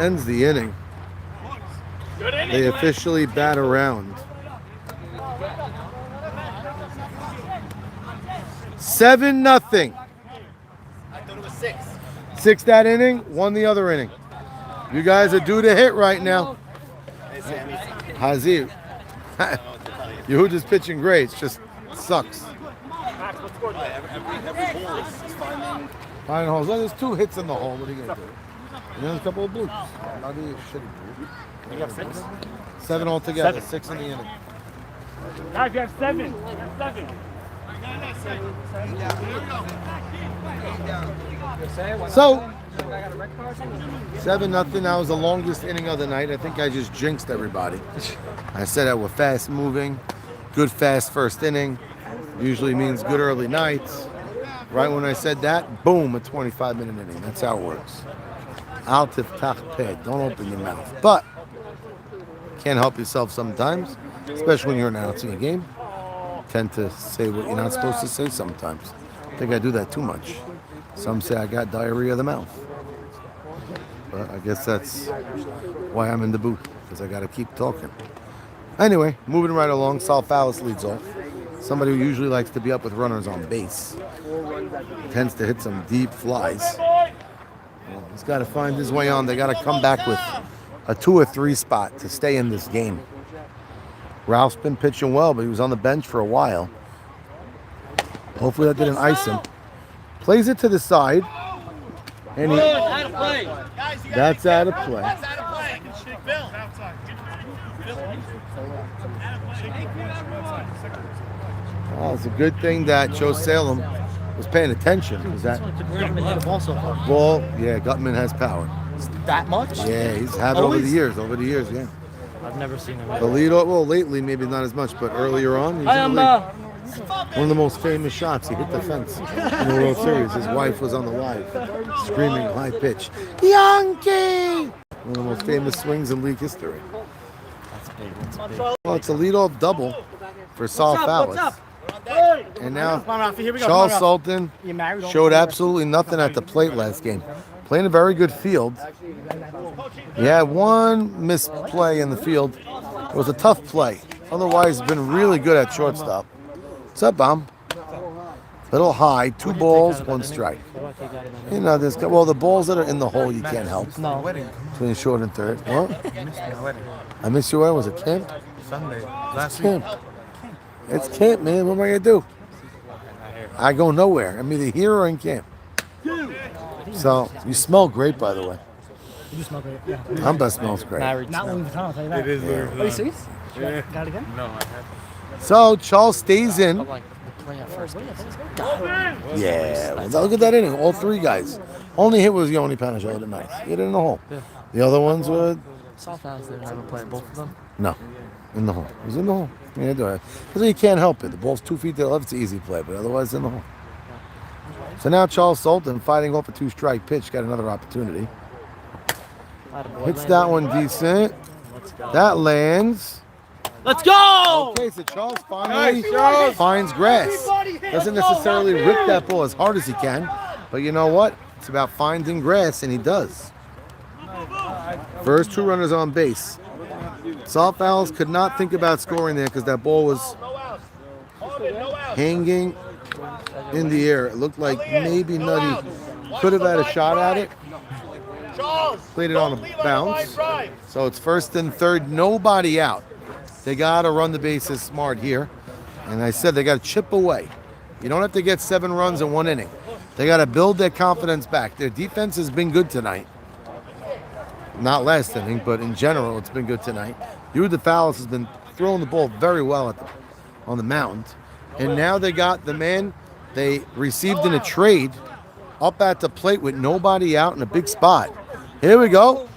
ends the inning. They officially bat around. 7-0. I thought it was 6. 6 that inning, 1 the other inning. You guys are due to hit right now. Hazir. Yehuda's pitching great. It just sucks. Finding holes. Well, there's 2 hits in the hole. What are you going to do? And then a couple of bloops. Not a shitty bloop. You have 6? 7 altogether. 7. 6 in the inning. Guys, you have 7. You have 7. So, 7-0. That was the longest inning of the night. I think I just jinxed everybody. I said that we're fast moving, good fast first inning. Usually means good early nights. Right when I said that, boom, a 25-minute inning. That's how it works. Al tiftach peh. Don't open your mouth. But can't help yourself sometimes, especially when you're announcing a game. Tend to say what you're not supposed to say sometimes. I think I do that too much. Some say I got diarrhea of the mouth. But I guess that's why I'm in the booth, because I got to keep talking. Anyway, moving right along, Sal Fallis leads off. Somebody who usually likes to be up with runners on base. Tends to hit some deep flies. Well, he's got to find his way on. They got to come back with a 2 or 3 spot to stay in this game. Ralph's been pitching well, but he was on the bench for a while. Hopefully that didn't ice him. Plays it to the side. And that's out of play. Oh, it's a good thing that Joe Salem was paying attention, because that ball, yeah, Gutman has power. That much? Yeah, he's had it over the years, yeah. I've never seen him. The lead, well, lately maybe not as much, but earlier on, he's in the lead. One of the most famous shots, he hit the fence in the World Series. His wife was on the live, screaming high pitch, Yankee! One of the most famous swings in league history. That's big. Well, it's a leadoff double for Sal Fallis. And now Charles Sultan showed absolutely nothing at the plate last game. Playing a very good field. He had 1 misplay in the field. It was a tough play. Otherwise, he's been really good at shortstop. What's up, Bam? Little high, 2 balls, 1 strike. You know, well, the balls that are in the hole, you can't help. No. Between short and third. What? I missed your wedding. Was it camp? Sunday. Last camp. It's camp, man. What am I going to do? I go nowhere. I'm either here or in camp. So, you smell great, by the way. You smell great. Yeah. Humba smells great. Not Louis Vuitton, I'll tell you that. It is. Are you serious? Got it again? No, I have. So, Charles stays in. Like the play at first base. Yeah, well, look at that inning. All 3 guys. Only hit was Yoni Panicello tonight. He hit it in the hole. Yeah. The other ones were... South House didn't have a play, both of them. No, in the hole. It was in the hole. Yeah, do it. Because you can't help it. The ball's 2 feet to the left. It's an easy play, but otherwise in the hole. So now Charles Sultan, fighting off a 2-strike pitch, got another opportunity. Hits that one decent. That lands. Let's go! Okay, so Charles finally finds grass. Doesn't necessarily rip that ball as hard as he can, but you know what? It's about finding grass, and he does. First 2 runners on base. Sal Fallis could not think about scoring there because that ball was hanging in the air. It looked like maybe Nutty could have had a shot at it. Played it on a bounce. So it's 1st and 3rd, nobody out. They got to run the bases smart here. And I said they got to chip away. You don't have to get 7 runs in 1 inning. They got to build their confidence back. Their defense has been good tonight. Not last inning, but in general, it's been good tonight. Undefeated has been throwing the ball very well on the mound. And now they got the man they received in a trade up at the plate with nobody out in a big spot. Here we go.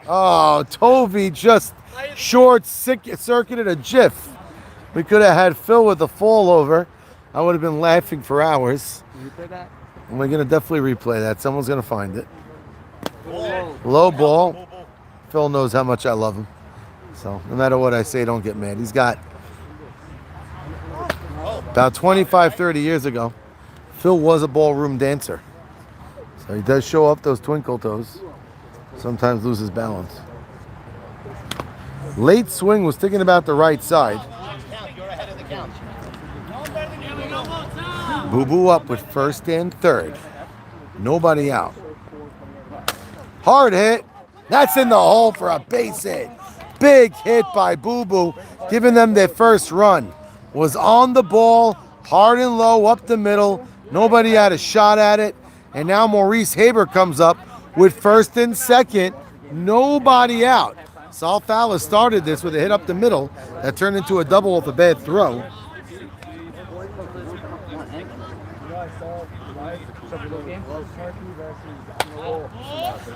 Oh, Tovey just short-circuited a jiff. We could have had Phil with the fall over. I would have been laughing for hours. Replay that? And we're going to definitely replay that. Someone's going to find it. Low ball. Phil knows how much I love him. So no matter what I say, don't get mad. He's got about 25, 30 years ago, Phil was a ballroom dancer. So he does show up those twinkle toes. Sometimes loses balance. Late swing was thinking about the right side. Boo-boo up with 1st and 3rd. Nobody out. Hard hit. That's in the hole for a base hit. Big hit by Boo Boo, giving them their first run. Was on the ball, hard and low, up the middle. Nobody had a shot at it. And now Maurice Haber comes up with first and second. Nobody out. Saul Fowler started this with a hit up the middle that turned into a double off a bad throw.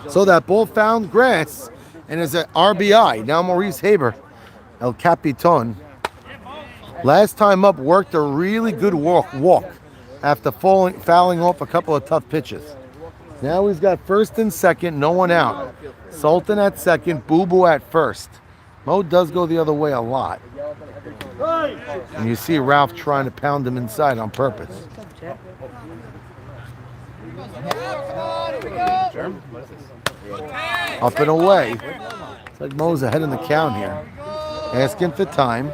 So that ball found grass and is an RBI. Now Maurice Haber, El Capitan, last time up worked a really good walk after fouling off a couple of tough pitches. Now he's got first and second, no one out. Sultan at second, Boo Boo at first. Mo does go the other way a lot. And you see Ralph trying to pound him inside on purpose. Up and away. It's like Mo's ahead in the count here. Asking for time.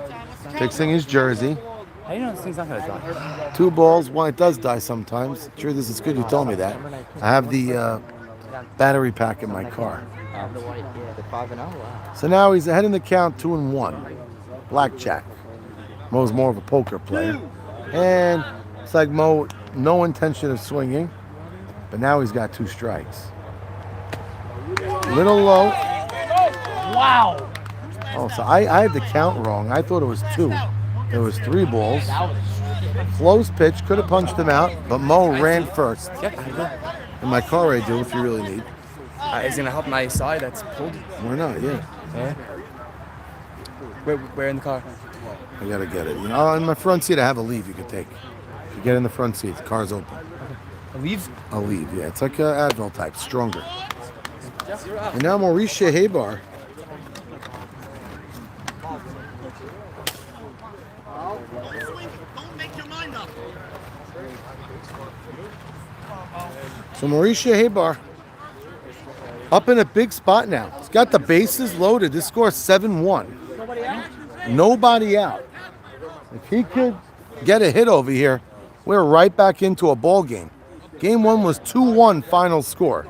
Fixing his jersey. How do you know this thing's not going to die? 2 balls. Well, it does die sometimes. Truth is, it's good you told me that. I have the battery pack in my car. So now he's ahead in the count, 2-1. Blackjack. Mo's more of a poker player. And it's like Mo, no intention of swinging. But now he's got 2 strikes. Little low. Wow. Oh, so I had the count wrong. I thought it was 2. There was 3 balls. Close pitch, could have punched him out, but Mo ran first. In my car radio, if you really need. Is it going to help my side that's pulled? Why not? Yeah. Where in the car? I gotta get it. You know, in my front seat, I have a leave you could take. If you get in the front seat, the car's open. A leave? A leave, yeah. It's like an Advil type, stronger. And now Maurice Haber. So Maurice Haber up in a big spot now. He's got the bases loaded. This score's 7-1. Nobody out. If he could get a hit over here, we're right back into a ball game. Game 1 was 2-1 final score.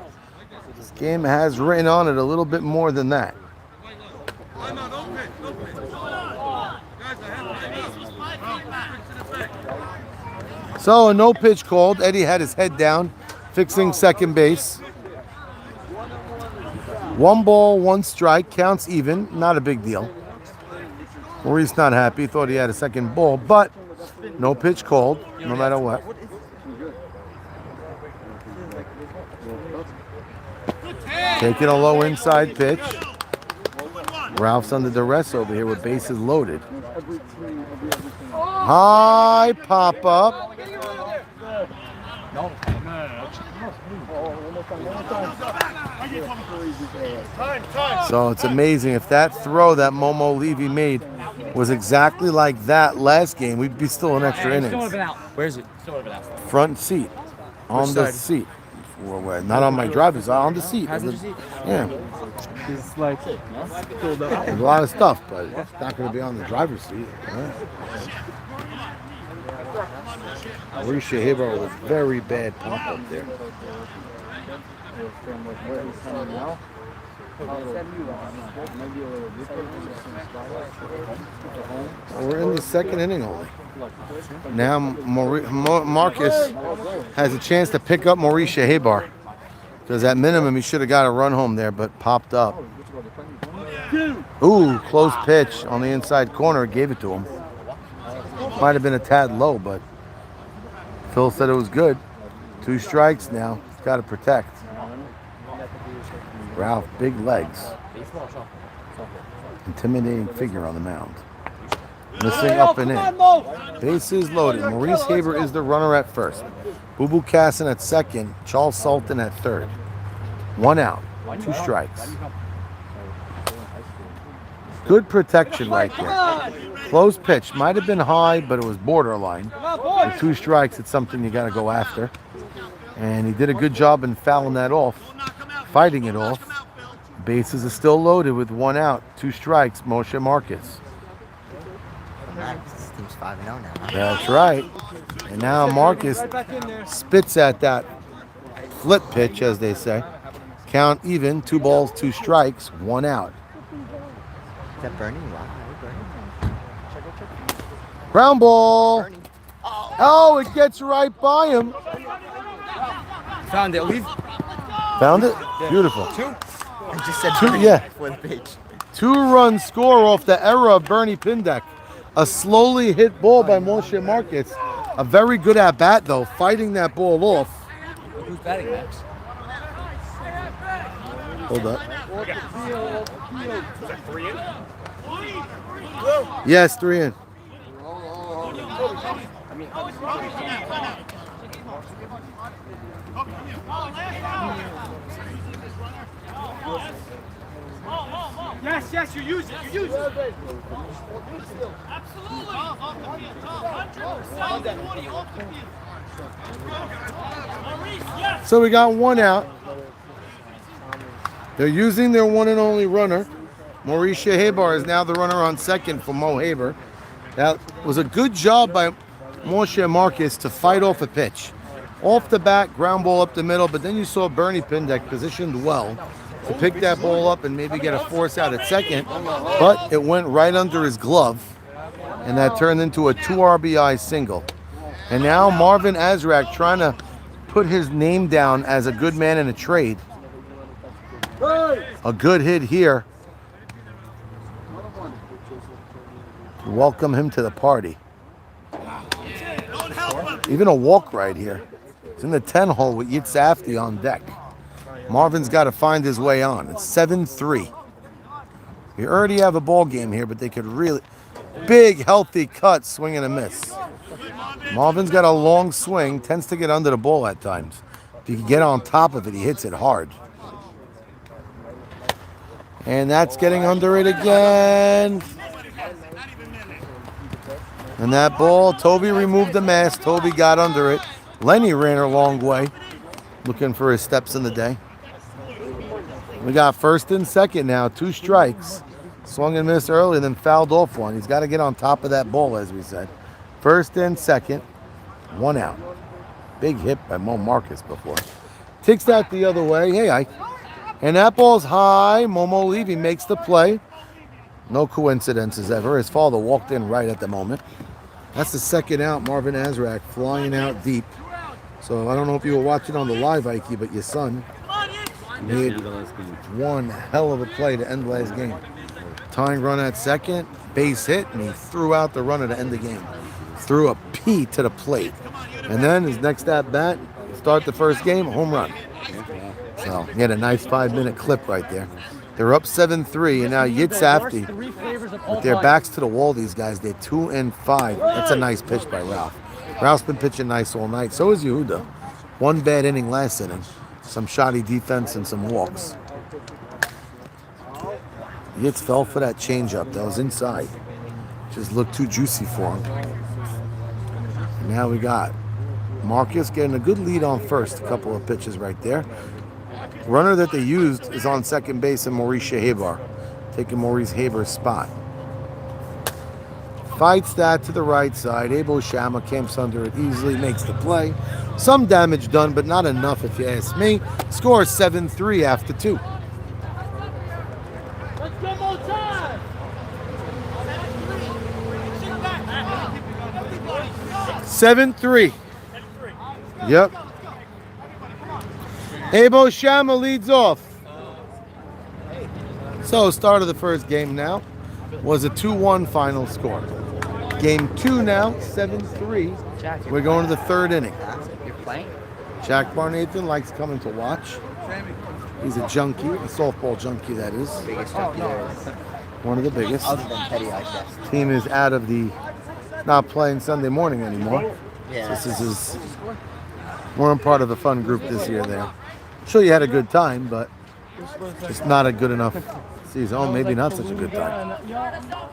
This game has written on it a little bit more than that. So a no pitch called. Eddie had his head down, fixing second base. 1 ball, 1 strike, counts even, not a big deal. Maurice not happy, thought he had a second ball, but no pitch called, no matter what. Taking a low inside pitch. Ralph's under duress over here with bases loaded. High pop up. So it's amazing. If that throw that Momo Levy made was exactly like that last game, we'd be still in extra innings. Where is it? Front seat. On the seat. Well, not on my driver's side, on the seat. Yeah. It's like There's a lot of stuff, but it's not going to be on the driver's seat. Maurice Haber was very bad pump up there. We're in the second inning only. Now Marcus has a chance to pick up Maurice Haber, because at minimum he should have got a run home there, but popped up. Ooh, close pitch on the inside corner, gave it to him. Might have been a tad low, but Phil said it was good. 2 strikes now. He's got to protect. Ralph, big legs. Intimidating figure on the mound. Missing up and in. Bases loaded. Maurice Haber is the runner at first. Boo Boo Casson at second. Charles Sultan at third. 1 out. 2 strikes. Good protection right there. Close pitch. Might have been high, but it was borderline. With 2 strikes, it's something you got to go after. And he did a good job in fouling that off. Fighting it off. Bases are still loaded with 1 out. 2 strikes. Moshe Marcus. This team's 5-0 now. That's right. And now Marcus spits at that flip pitch, as they say. Count even, 2 balls, 2 strikes, 1 out. Is that Bernie? Wow, Bernie. Ground ball. Oh, it gets right by him. Found it. Leave. Found it? Beautiful. I just said 2, Bernie yeah. for the pitch. 2-run score off the error of Bernie Pindek. A slowly hit ball by Moshe Marcus. A very good at bat though, fighting that ball off. Who's batting, Max? Hold up. Yes, 3 in. Yes, you use it. You use it. So we got 1 out. They're using their one and only runner. Maurice Haber is now the runner on second for Mo Haber. That was a good job by Moshe Marcus to fight off a pitch. Off the bat, ground ball up the middle, but then you saw Bernie Pindek positioned well to pick that ball up and maybe get a force out at second, but it went right under his glove, and that turned into a 2 RBI single. And now Marvin Azrak trying to put his name down as a good man in a trade. A good hit here. Welcome him to the party. Even a walk right here. It's in the 10 hole with Yitzhafti on deck. Marvin's got to find his way on. It's 7-3. We already have a ball game here, but they could really... Big, healthy cut, swing and a miss. Marvin's got a long swing, tends to get under the ball at times. If you can get on top of it, he hits it hard. And that's getting under it again. And that ball, Toby removed the mask. Toby got under it. Lenny ran a long way, looking for his steps in the day. We got first and second now, 2 strikes. Swung and missed early, then fouled off one. He's got to get on top of that ball, as we said. First and second, 1 out. Big hit by Mo Marcus before. Takes that the other way. Hey, Ike. And that ball's high. Momo Levy makes the play. No coincidences ever. His father walked in right at the moment. That's the second out. Marvin Azrak flying out deep. So I don't know if you were watching on the live, Ike, but your son made one hell of a play to end last game. Tying run at second, base hit, and he threw out the runner to end the game. Threw a P to the plate. And then his next at bat, start the first game, home run. So he had a nice 5-minute clip right there. They're up 7-3, and now Yitzhafti, with their backs to the wall, these guys, they're 2 and 5. That's a nice pitch by Ralph. Ralph's been pitching nice all night. So is Yehuda. 1 bad inning last inning. Some shoddy defense and some walks. Yitz fell for that changeup that was inside. Just looked too juicy for him. And now we got Marcus getting a good lead on first. A couple of pitches right there. Runner that they used is on second base and Maurice Haber, taking Maurice Haber's spot. Fights that to the right side. Abel Shama camps under it easily, makes the play. Some damage done, but not enough if you ask me. Score 7-3 after 2. Let's go more time. 7-3. Yep. Abel Shama leads off. So, start of the first game now was a 2-1 final score. Game 2 now, 7-3. We're going to the third inning. You're playing? Jack Barnathan likes coming to watch. He's a junkie, a softball junkie that is. Biggest junkie there is. One of the biggest. Other than Petty Ice, yes. Team is out of the, not playing Sunday morning anymore. Yeah. This is his, weren't part of the fun group this year there. I'm sure you had a good time, but just not a good enough season. Oh, maybe not such a good time.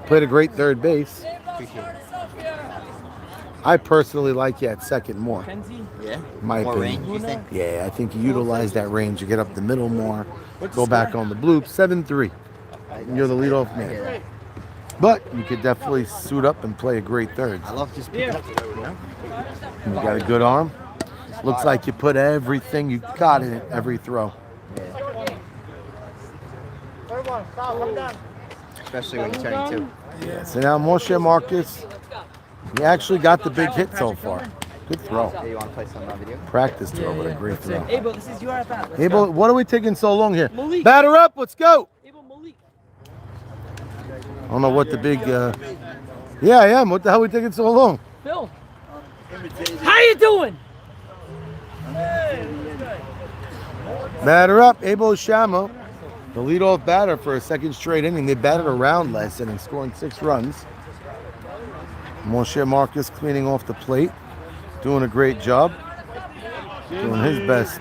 Played a great third base. Appreciate it. I personally like you at second more. Yeah? My More opinion. range, you think? Yeah, I think you utilize that range. You get up the middle more. Go back on the bloop. 7-3. You're the leadoff man. But you could definitely suit up and play a great third. I love just picking up, you know? You got a good arm. Looks like you put everything you got in it every throw. Yeah. Especially when you're turning 2. Yeah, so now Moshe Marcus, he actually got the big hit so far. Good throw. Yeah, you want to play some video? Practice throw, but a great throw. Abel, this is your at bat. Abel, what are we taking so long here? Malik. Batter up, let's go. Abel, Malik. I don't know what the big, yeah, I am. What the hell are we taking so long? Phil. How you doing? Batter up, Abel Shama, the leadoff batter for a second straight inning. They batted around last inning, scoring 6 runs. Moshe Marcus cleaning off the plate, doing a great job, doing his best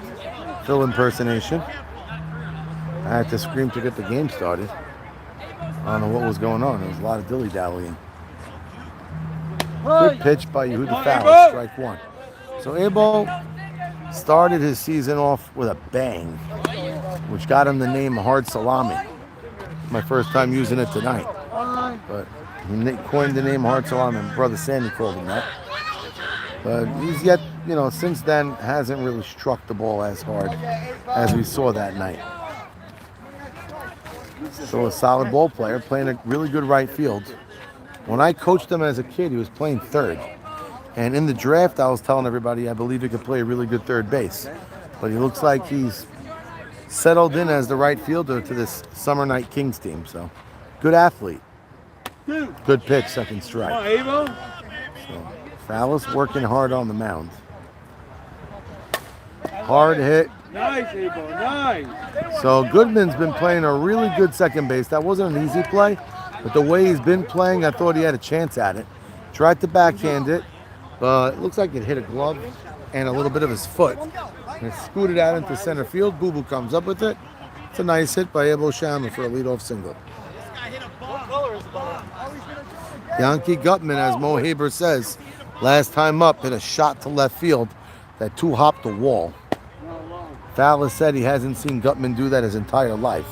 Phil impersonation. I had to scream to get the game started. I don't know what was going on. There was a lot of dilly-dallying. Good pitch by Yehuda Fowler, strike 1. So Abel started his season off with a bang, which got him the name Hard Salami. My first time using it tonight. But he coined the name Hard Salami. My brother Sandy called him that. But he's yet, since then hasn't really struck the ball as hard as we saw that night. So a solid ball player, playing a really good right field. When I coached him as a kid, he was playing third. And in the draft, I was telling everybody I believe he could play a really good third base. But he looks like he's settled in as the right fielder to this Summer Night Kings team. So, good athlete. Good pitch, second strike. So, Fowler's working hard on the mound. Hard hit. Nice, Abel, nice. So Goodman's been playing a really good second base. That wasn't an easy play, but the way he's been playing, I thought he had a chance at it. Tried to backhand it, but it looks like it hit a glove and a little bit of his foot. And it scooted out into center field. Boo Boo comes up with it. It's a nice hit by Abel Shama for a leadoff single. Yankee Gutman, as Mo Haber says, last time up, hit a shot to left field that 2-hopped the wall. Fowler said he hasn't seen Gutman do that his entire life.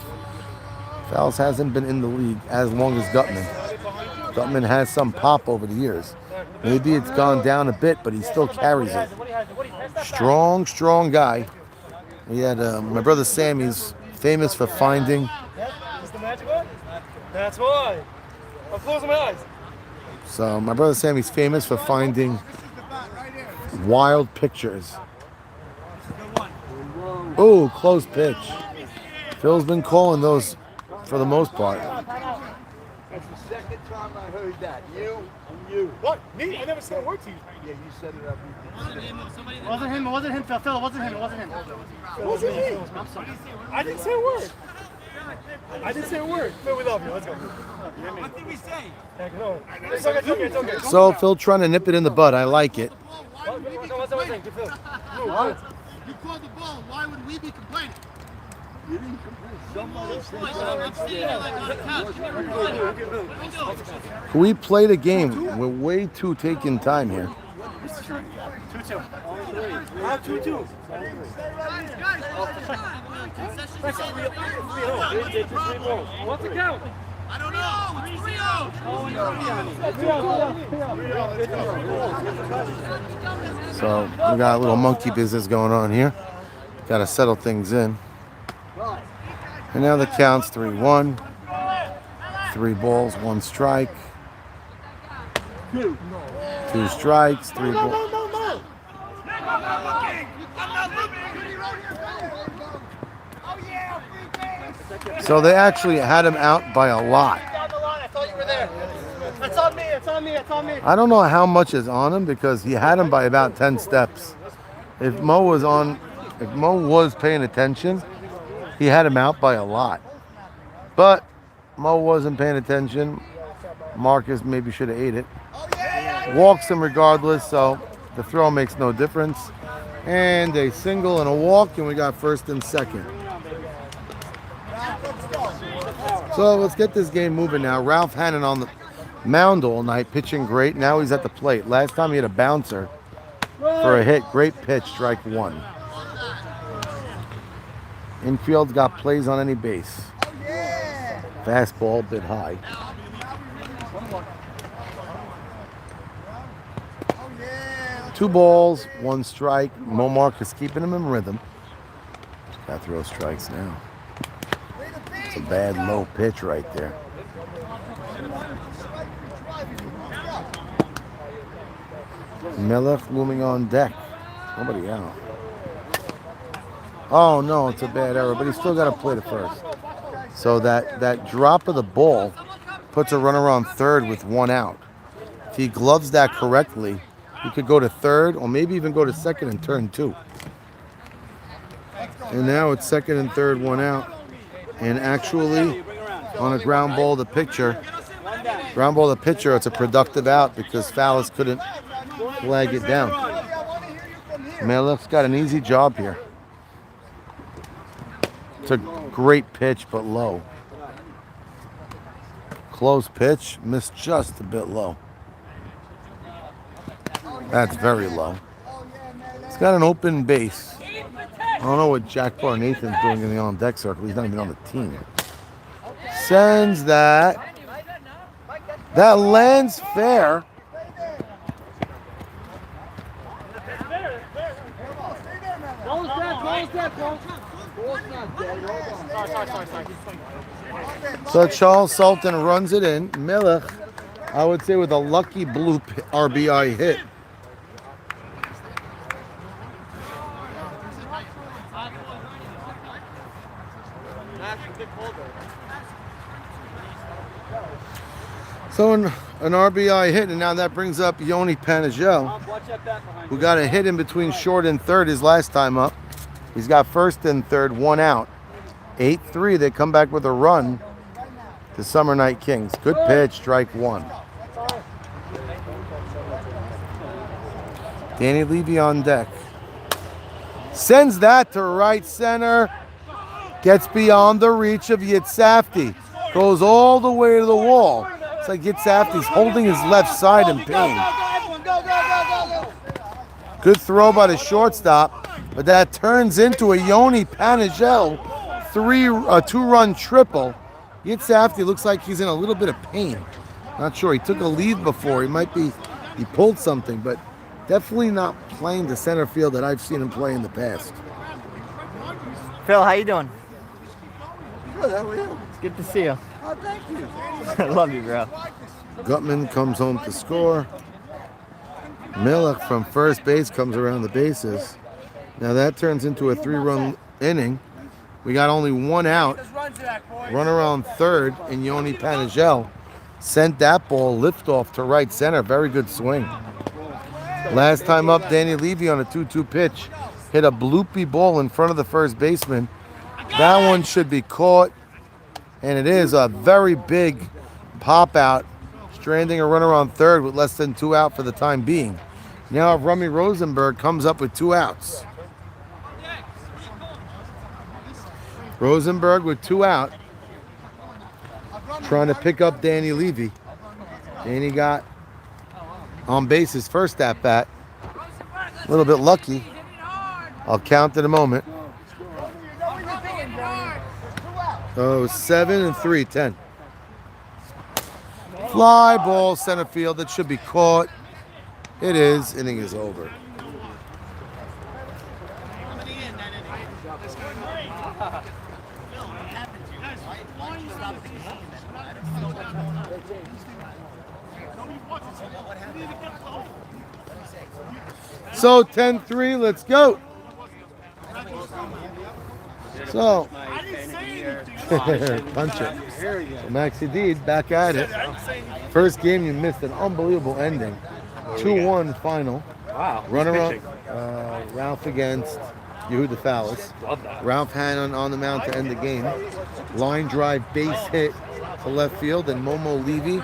Fowler hasn't been in the league as long as Gutman. Gutman has some pop over the years. Maybe it's gone down a bit, but he still carries it. Strong, strong guy. We had my brother Sammy's famous for finding. Is the magic one? That's why. I'm closing my eyes. So my brother Sammy's famous for finding wild pictures. Oh, close pitch. Phil's been calling those for the most part. That's the second time I heard that. You and you. What? Me? I never said a word to you. Yeah, you set it up. It wasn't him, Phil. Phil, it wasn't him, it wasn't him. It wasn't me. I'm sorry. I didn't say a word. I didn't say a word. Phil, we love you. Let's go. What did we say? No. It's okay, it's okay. So Phil trying to nip it in the bud. I like it. What? You called the ball. Why would we be complaining? You didn't complain. Somebody said Can we play the game? We're way too taking time here. 2-2. How 2-2? What's the count? I don't know. So we got a little monkey business going on here. Got to settle things in. And now the count's 3-1. 3 balls, 1 strike. 2 strikes, 3 balls. So they actually had him out by a lot. I thought you were there. It's on me, it's on me, it's on me. I don't know how much is on him because he had him by about 10 steps. If Mo was paying attention, he had him out by a lot. But Mo wasn't paying attention. Marcus maybe should have ate it. Walks him regardless, so the throw makes no difference. And a single and a walk, and we got first and second. So let's get this game moving now. Ralph Hannon on the mound all night, pitching great. Now he's at the plate. Last time he had a bouncer for a hit. Great pitch, strike 1. Infield's got plays on any base. Fastball, a bit high. 2 balls, 1 strike. Mo Marcus keeping him in rhythm. Got to throw strikes now. a bad low pitch right there. Miller looming on deck. Nobody out. Oh no, it's a bad error, but he's still got to play to first. So that drop of the ball puts a runner on third with one out. If he gloves that correctly, he could go to third or maybe even go to second and turn two. And now it's second and third, one out. And actually, on a ground ball to pitcher, it's a productive out because Fallis couldn't flag it down. Melech's got an easy job here. It's a great pitch, but low. Close pitch, missed just a bit low. That's very low. He's got an open base. I don't know what Jack Bar Nathan's doing in the on-deck circle. He's not even on the team. Sends that. That lands fair. So Charles Sultan runs it in. Melech, I would say, with a lucky blue RBI hit. So an RBI hit, and now that brings up Yoni Panagel, who got a hit in between short and third his last time up. He's got first and third, one out. 8-3, they come back with a run to Summer Night Kings. Good pitch, strike one. Danny Levy on deck. Sends that to right center. Gets beyond the reach of Yitzhafti. Goes all the way to the wall. It's like Yitzhafti's holding his left side in pain. Good throw by the shortstop, but that turns into a Yoni Panagel two-run triple. Yitzhafti looks like he's in a little bit of pain. Not sure. He took a lead before. He pulled something, but definitely not playing the center field that I've seen him play in the past. Phil, how you doing? Good, how are you? It's good to see you. Oh, thank you. I love you, bro. Gutman comes home to score. Melech from first base comes around the bases. Now that turns into a 3-run inning. We got only one out. Runner on third, and Yoni Panagel sent that ball liftoff to right center. Very good swing. Last time up, Danny Levy on a 2-2 pitch hit a bloopy ball in front of the first baseman. That one should be caught, and it is a very big pop out, stranding a runner on third with less than 2 out for the time being. Now Rummy Rosenberg comes up with 2 outs. Rosenberg with 2 out, trying to pick up Danny Levy. Danny got on base his first at bat. A little bit lucky. I'll count in a moment. Oh, 7-3, 10. Fly ball center field. That should be caught. It is. Inning is over. So 10-3, let's go. So punch it. So Maxi Deed back at it. First game you missed an unbelievable ending. 2-1 final. Wow. Runner up, Ralph against Yehuda Fallis. Love that. Ralph Hannon on the mound to end the game. Line drive base hit to left field, and Momo Levy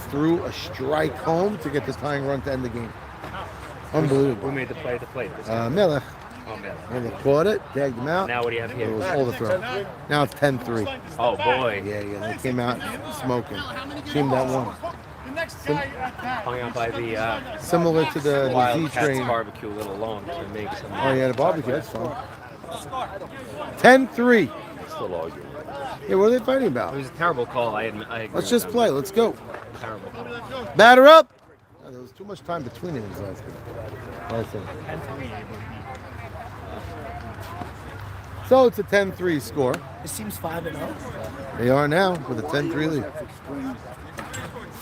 threw a strike home to get the tying run to end the game. Unbelievable. Who made the play to plate? Melech. Oh, man. Melech caught it, tagged him out. Now what do you have here? It was overthrow. Now it's 10-3. Oh, boy. Yeah, they came out smoking. Team that won. Hung out by the Similar to the Wild Z Cats train. barbecue a little long to make some. Oh yeah, the barbecue, that's fun. 10-3. Still arguing. Yeah, what are they fighting about? It was a terrible call. I agree Let's with just that. play. Let's go. Terrible call. Batter up. Oh, there was too much time between innings last game. That's it. So it's a 10-3 score. It seems 5-0. They are now with a 10-3 lead.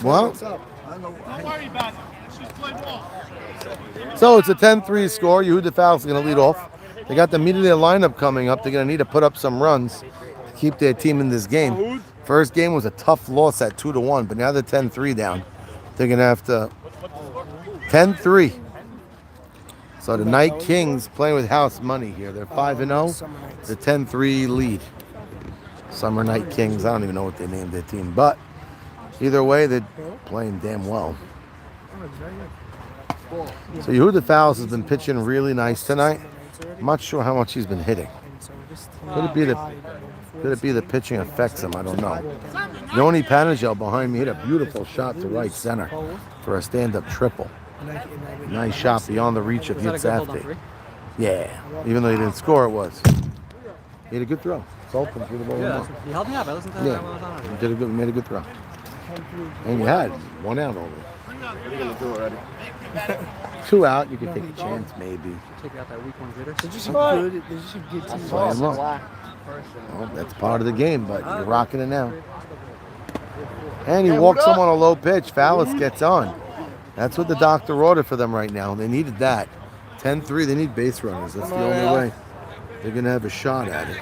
Well, so it's a 10-3 score. Yehuda Fowles is going to lead off. They got the meat of their lineup coming up. They're going to need to put up some runs to keep their team in this game. First game was a tough loss at 2-1, but now they're 10-3 down. They're going to have to 10-3. So the Night Kings playing with house money here. They're 5-0. The 10-3 lead. Summer Night Kings. I don't even know what they named their team, but either way, they're playing damn well. So Yehuda Fowles has been pitching really nice tonight. I'm not sure how much he's been hitting. Could it be the pitching affects him? I don't know. Yoni Panagel behind me hit a beautiful shot to right center for a stand-up triple. Nice shot beyond the reach of Yitzhak. Yeah, even though he didn't score, it was. He had a good throw. It's open through the ball. Yeah, he helped me out. I listened to that. Yeah, he made a good throw. And you had 1 out over. What are you going to do already? 2 out, you could take a chance, maybe. Take out that weak one hitter. Did you see good teams? Well, that's part of the game, but you're rocking it now. And he walks him on a low pitch. Fowles gets on. That's what the doctor ordered for them right now. They needed that. 10-3, they need base runners. That's the only way they're going to have a shot at it.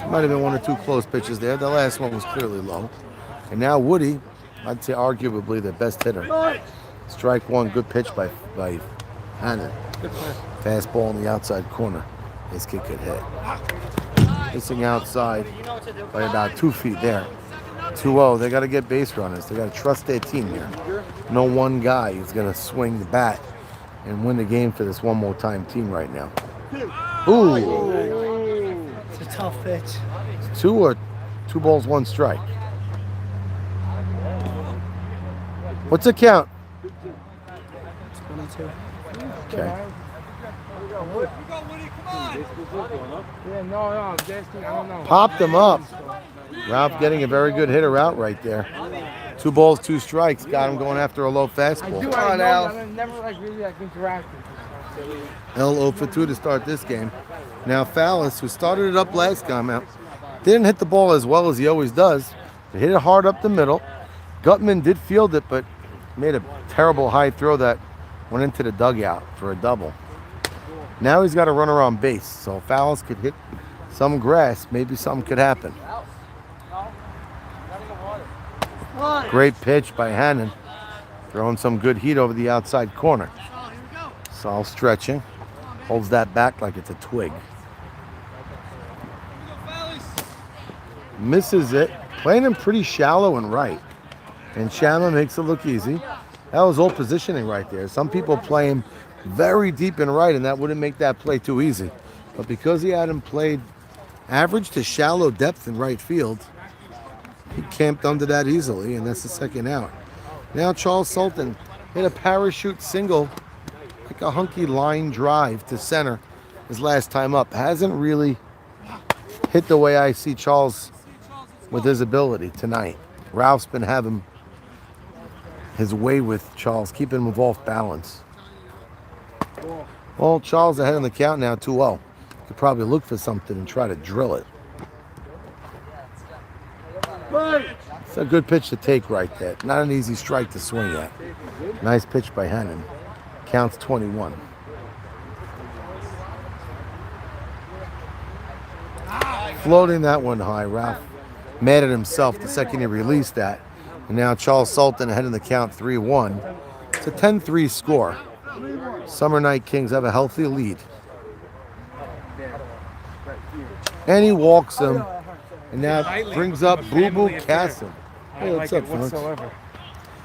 Might have been 1 or 2 close pitches there. The last one was clearly low. And now Woody, I'd say arguably their best hitter. Strike 1, good pitch by Hannon. Fastball in the outside corner. This kid could hit. Missing outside by about 2 feet there. 2-0. They got to get base runners. They got to trust their team here. No one guy is going to swing the bat and win the game for this one more time team right now. Ooh. It's a tough pitch. 2 balls, 1 strike. What's the count? 22. Okay. Popped him up. Ralph getting a very good hitter out right there. 2 balls, 2 strikes. Got him going after a low fastball. L 0 for 2 to start this game. Now Fowles, who started it up last time out, didn't hit the ball as well as he always does. He hit it hard up the middle. Gutman did field it, but made a terrible high throw that went into the dugout for a double. Now he's got a runner on base, so Fowles could hit some grass. Maybe something could happen. Great pitch by Hannon. Throwing some good heat over the outside corner. Saul stretching. Holds that back like it's a twig. Misses it. Playing him pretty shallow and right. And Shannon makes it look easy. That was old positioning right there. Some people play him very deep and right, and that wouldn't make that play too easy. But because he had him played average to shallow depth in right field, he camped under that easily, and that's the second out. Now Charles Sultan hit a parachute single, like a hunky line drive to center his last time up. Hasn't really hit the way I see Charles with his ability tonight. Ralph's been having his way with Charles, keeping him off balance. Well, Charles ahead on the count now, 2-0. Could probably look for something and try to drill it. It's a good pitch to take right there. Not an easy strike to swing at. Nice pitch by Hannon. Counts 21. Floating that one high. Ralph mad at himself the second he released that. And now Charles Sultan ahead in the count 3-1. It's a 10-3 score. Summer Night Kings have a healthy lead. And he walks him. And now brings up Boo Boo Casson. Hey, what's up, folks? Whatsoever.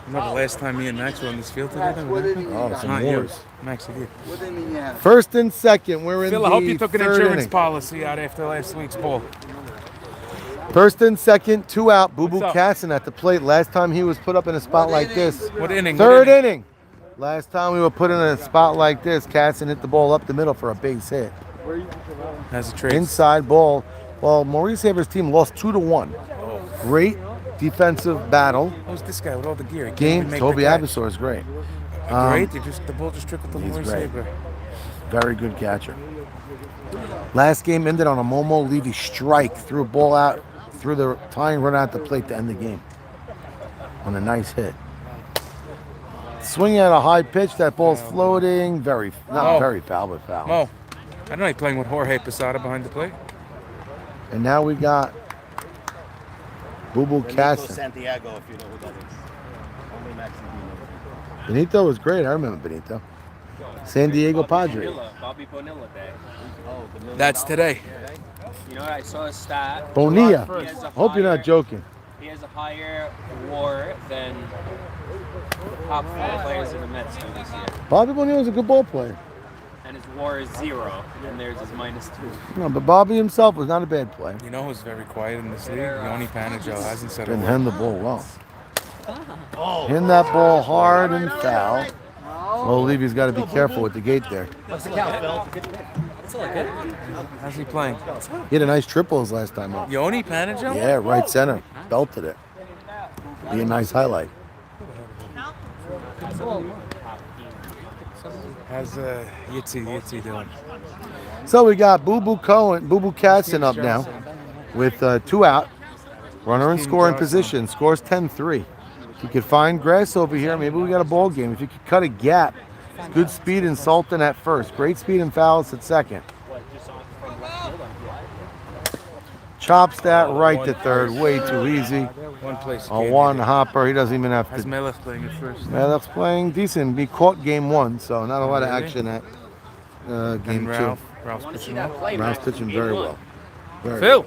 Not the last time me and Max were on this field together. Oh, some wars. Max, you did. First and second, we're in Phil, the I hope you took an third insurance inning. policy out after last week's ball. First and second, 2 out. Boo Boo What's up? Casson at the plate. Last time he was put up in a spot like this. What inning? Third inning. Last time we were put in a spot like this, Casson hit the ball up the middle for a base hit. Has a trace. Inside ball. Well, Maurice Haber's team lost 2-1. Great defensive battle. Who's this guy with all the gear? He can't Game. even make Toby the catch. Abasor is great. Great. The ball just trickled to He's Maurice great. Haber. Very good catcher. Last game ended on a Momo Levy strike. Threw a ball out threw the tying run at the plate to end the game on a nice hit. Swinging at a high pitch, that ball's floating. Very foul, but foul. Mo, I know he's playing with Jorge Posada behind the plate. And now we got Boo Caston. Santiago, if you know who that is. Only Max and Dino. Benito was great. I remember Benito. San Diego Padres. Bobby Bonilla Day. That's today. You know what? I saw a stat. Bonilla. He has a Hope you're not joking. He has a higher WAR than the top 4 players in the Mets do this year. Bobby Bonilla's a good ball player. And his WAR is 0, and theirs is -2. No, but Bobby himself was not a bad player. You know who's very quiet in this league? Yoni Panajo hasn't said a Didn't word. hand the ball well. Hit that ball hard and foul. Well, Levy's got to be careful with the gate there. What's the count, Phil? It's all good. How's he playing? He had a nice triple his last time up. Yoni Panajo? Yeah, right center. Belted it. Be a nice highlight. How's Yitzy doing? So we got Boo Boo Caston up now with 2 out. Runner in scoring position. Scores 10-3. If you could find grass over here, maybe we got a ball game. If you could cut a gap. Good speed in Sultan at first. Great speed in Fowles at second. Chops that right to third. Way too easy. One place. A one hopper. He doesn't even have How's to. Melech playing at first? Melech's playing decent. He caught game 1, so not a lot of action at game 2. Ralph's pitching well. Ralph's pitching very well. Phil!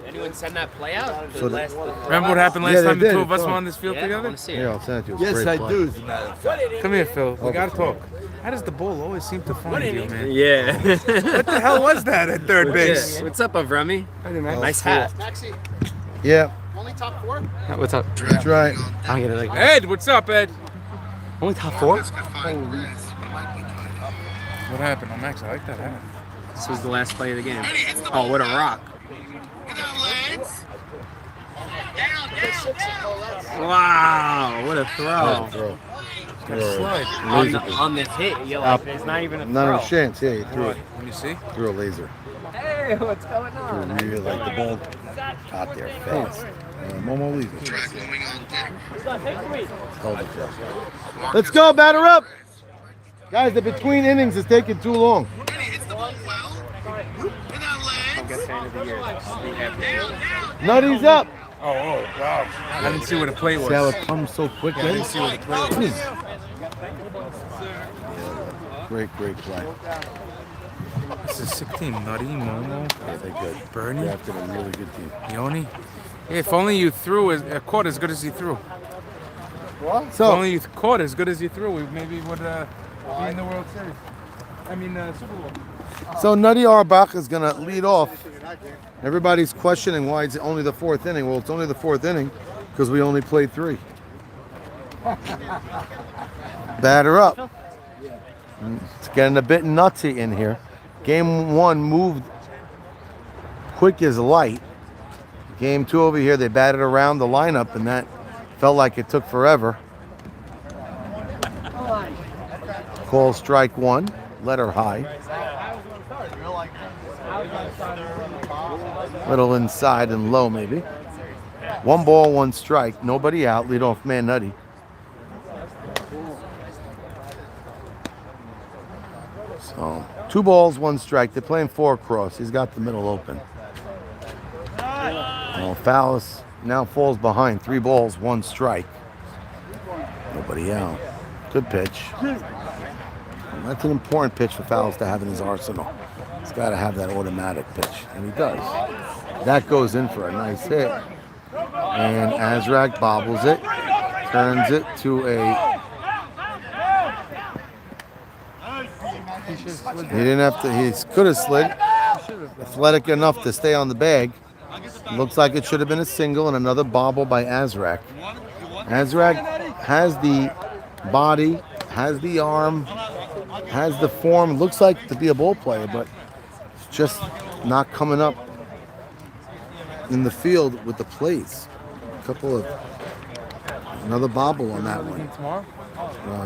Anyone send that play out? So remember what happened last Yeah, they time the did. 2 of us It's were on. on this field Yeah, I together? want to see it. Yeah, I'll send it to you. Yes, Great I play. do, as a matter of fact. Come here, Phil. We gotta talk. How does the ball always seem to find you, man? Yeah. What the hell was that at third base? What's up, Avrami? Nice hat. Maxie, Yeah, only top 4? What's up? that's right. I don't get it like that. Ed, what's up, Ed? Only top 4? What happened? Oh, Max, I like that hat. This was the last play of the game. Oh, what a rock. Wow, what a throw. Throw. On the hit, you're like, there's not even a Not throw. a chance. Yeah, he threw it. Let me see. Threw a laser. Hey, what's going on? Threw really like the ball got there fast. Momo Levy. Called it fast. Let's go, batter up. Guys, the between innings is taking too long. Nutty's up. Oh, wow. I didn't see where the plate was. See how it comes so quickly? I didn't see where the plate was. Great play. This is 16. Nutty, Momo, Yeah, they're good. Bernie, Drafted a really good team. Yoni. Yeah, if only you caught as good as you threw. What? If So, only you caught as good as you threw, we maybe would be in the World Series. I mean, Super Bowl. so Nutty Auerbach is going to lead off. Everybody's questioning why it's only the 4th inning. Well, it's only the 4th inning because we only played 3. Batter up. It's getting a bit nutsy in here. Game 1 moved quick as light. Game 2 over here, they batted around the lineup, and that felt like it took forever. Call strike 1, letter high. Little inside and low, maybe. 1 ball, 1 strike. Nobody out. Leadoff man Nutty. So 2 balls, 1 strike. They're playing 4 across. He's got the middle open. Well, Fowles now falls behind. 3 balls, 1 strike. Nobody out. Good pitch. That's an important pitch for Fowles to have in his arsenal. He's got to have that automatic pitch, and he does. That goes in for a nice hit. And Azrak bobbles it, turns it to a... He didn't have to, he could have slid. Athletic enough to stay on the bag. Looks like it should have been a single and another bobble by Azrak. Azrak has the body, has the arm, has the form, looks like to be a ball player, but it's just not coming up in the field with the plays. Another bobble on that one. Tomorrow?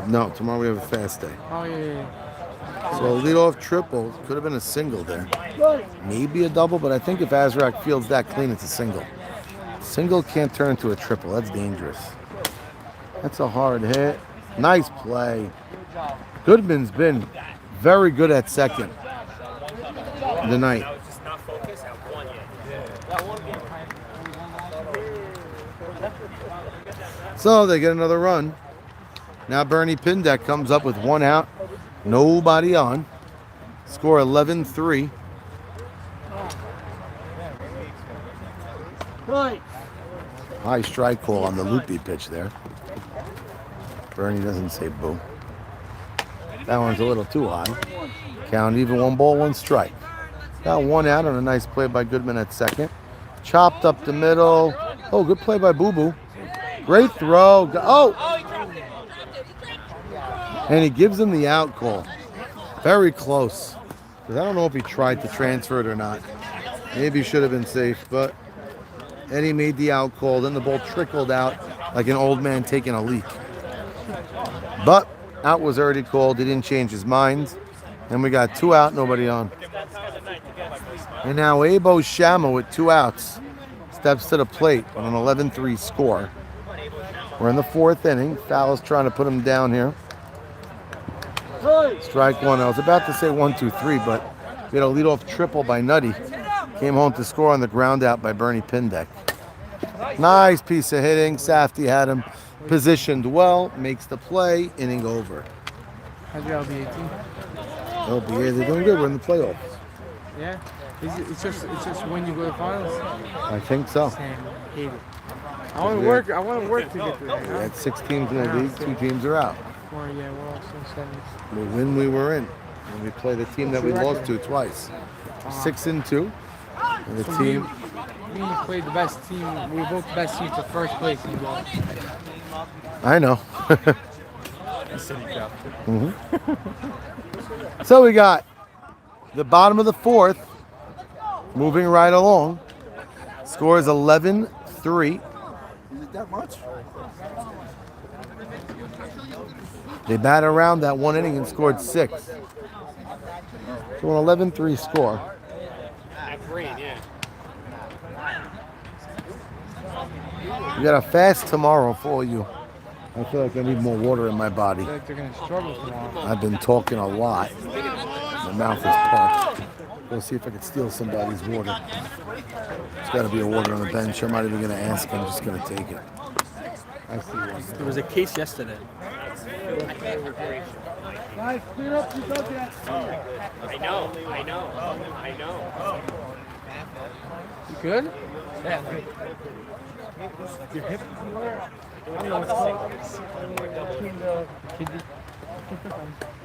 No, tomorrow we have a fast day. Oh, yeah. So a leadoff triple. Could have been a single there. Maybe a double, but I think if Azrak fields that clean, it's a single. Single can't turn into a triple. That's dangerous. That's a hard hit. Nice play. Goodman's been very good at second tonight. So they get another run. Now Bernie Pindek comes up with 1 out, nobody on. Score 11-3. High strike call on the loopy pitch there. Bernie doesn't say boo. That one's a little too high. Count even, 1 ball, 1 strike. Got 1 out on a nice play by Goodman at second. Chopped up the middle. Oh, good play by Boo Boo. Great throw. Oh! And he gives him the out call. Very close. Because I don't know if he tried to transfer it or not. Maybe he should have been safe, but Eddie made the out call. Then the ball trickled out like an old man taking a leak. But out was already called. He didn't change his mind. And we got 2 out, nobody on. And now Abo Shama with 2 outs steps to the plate on an 11-3 score. We're in the 4th inning. Fowler's trying to put him down here. Strike 1. I was about to say 1, 2, 3, but we had a leadoff triple by Nutty. Came home to score on the ground out by Bernie Pindek. Nice piece of hitting. Safdie had him positioned well. Makes the play. Inning over. How's your LB18? LBA, they're doing good. We're in the playoffs. Yeah? It's just when you go to finals? I think so. Damn, I hate it. I want to work to get to that. We had 6 teams in the league. 2 teams are out. We're also semis. We win, we were in. And we play the team that we lost to twice. 6-2. And the So team. We played the best team. We were both the best teams for first place. I know. So we got the bottom of the 4th. Moving right along. Score is 11-3. Is it that much? They bat around that 1 inning and scored 6. So an 11-3 score. We got a fast tomorrow for you. I feel like I need more water in my body. I feel like they're going to struggle tomorrow. I've been talking a lot. My mouth is parched. Go see if I can steal somebody's water. There's got to be a water on the bench. I'm not even going to ask. I'm just going to take it. I see one. There was a case yesterday. Guys, clear up your dugout. I know. You good? Yeah. Your hip? I don't know what's called.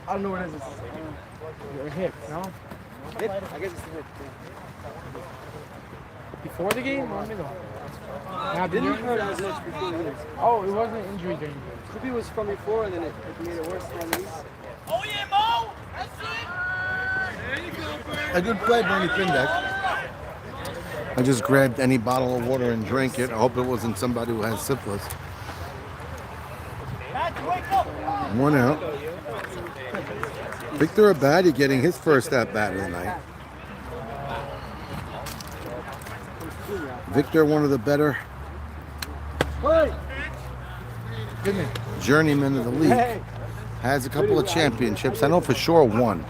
I don't know what it is. Your hip, no? Hip? I guess it's the hip. Before the game or middle? Didn't hurt as much before the game. Oh, it wasn't an injury during. Could be was from before and then it made it worse on the knees. Oh yeah, Mo! That's it! There you go, Bird. A good play, Bernie Pindek. I just grabbed any bottle of water and drank it. I hope it wasn't somebody who has syphilis. 1 out. Victor Abadi getting his first at-bat of the night. Victor, one of the better journeymen of the league, has a couple of championships. I know for sure 1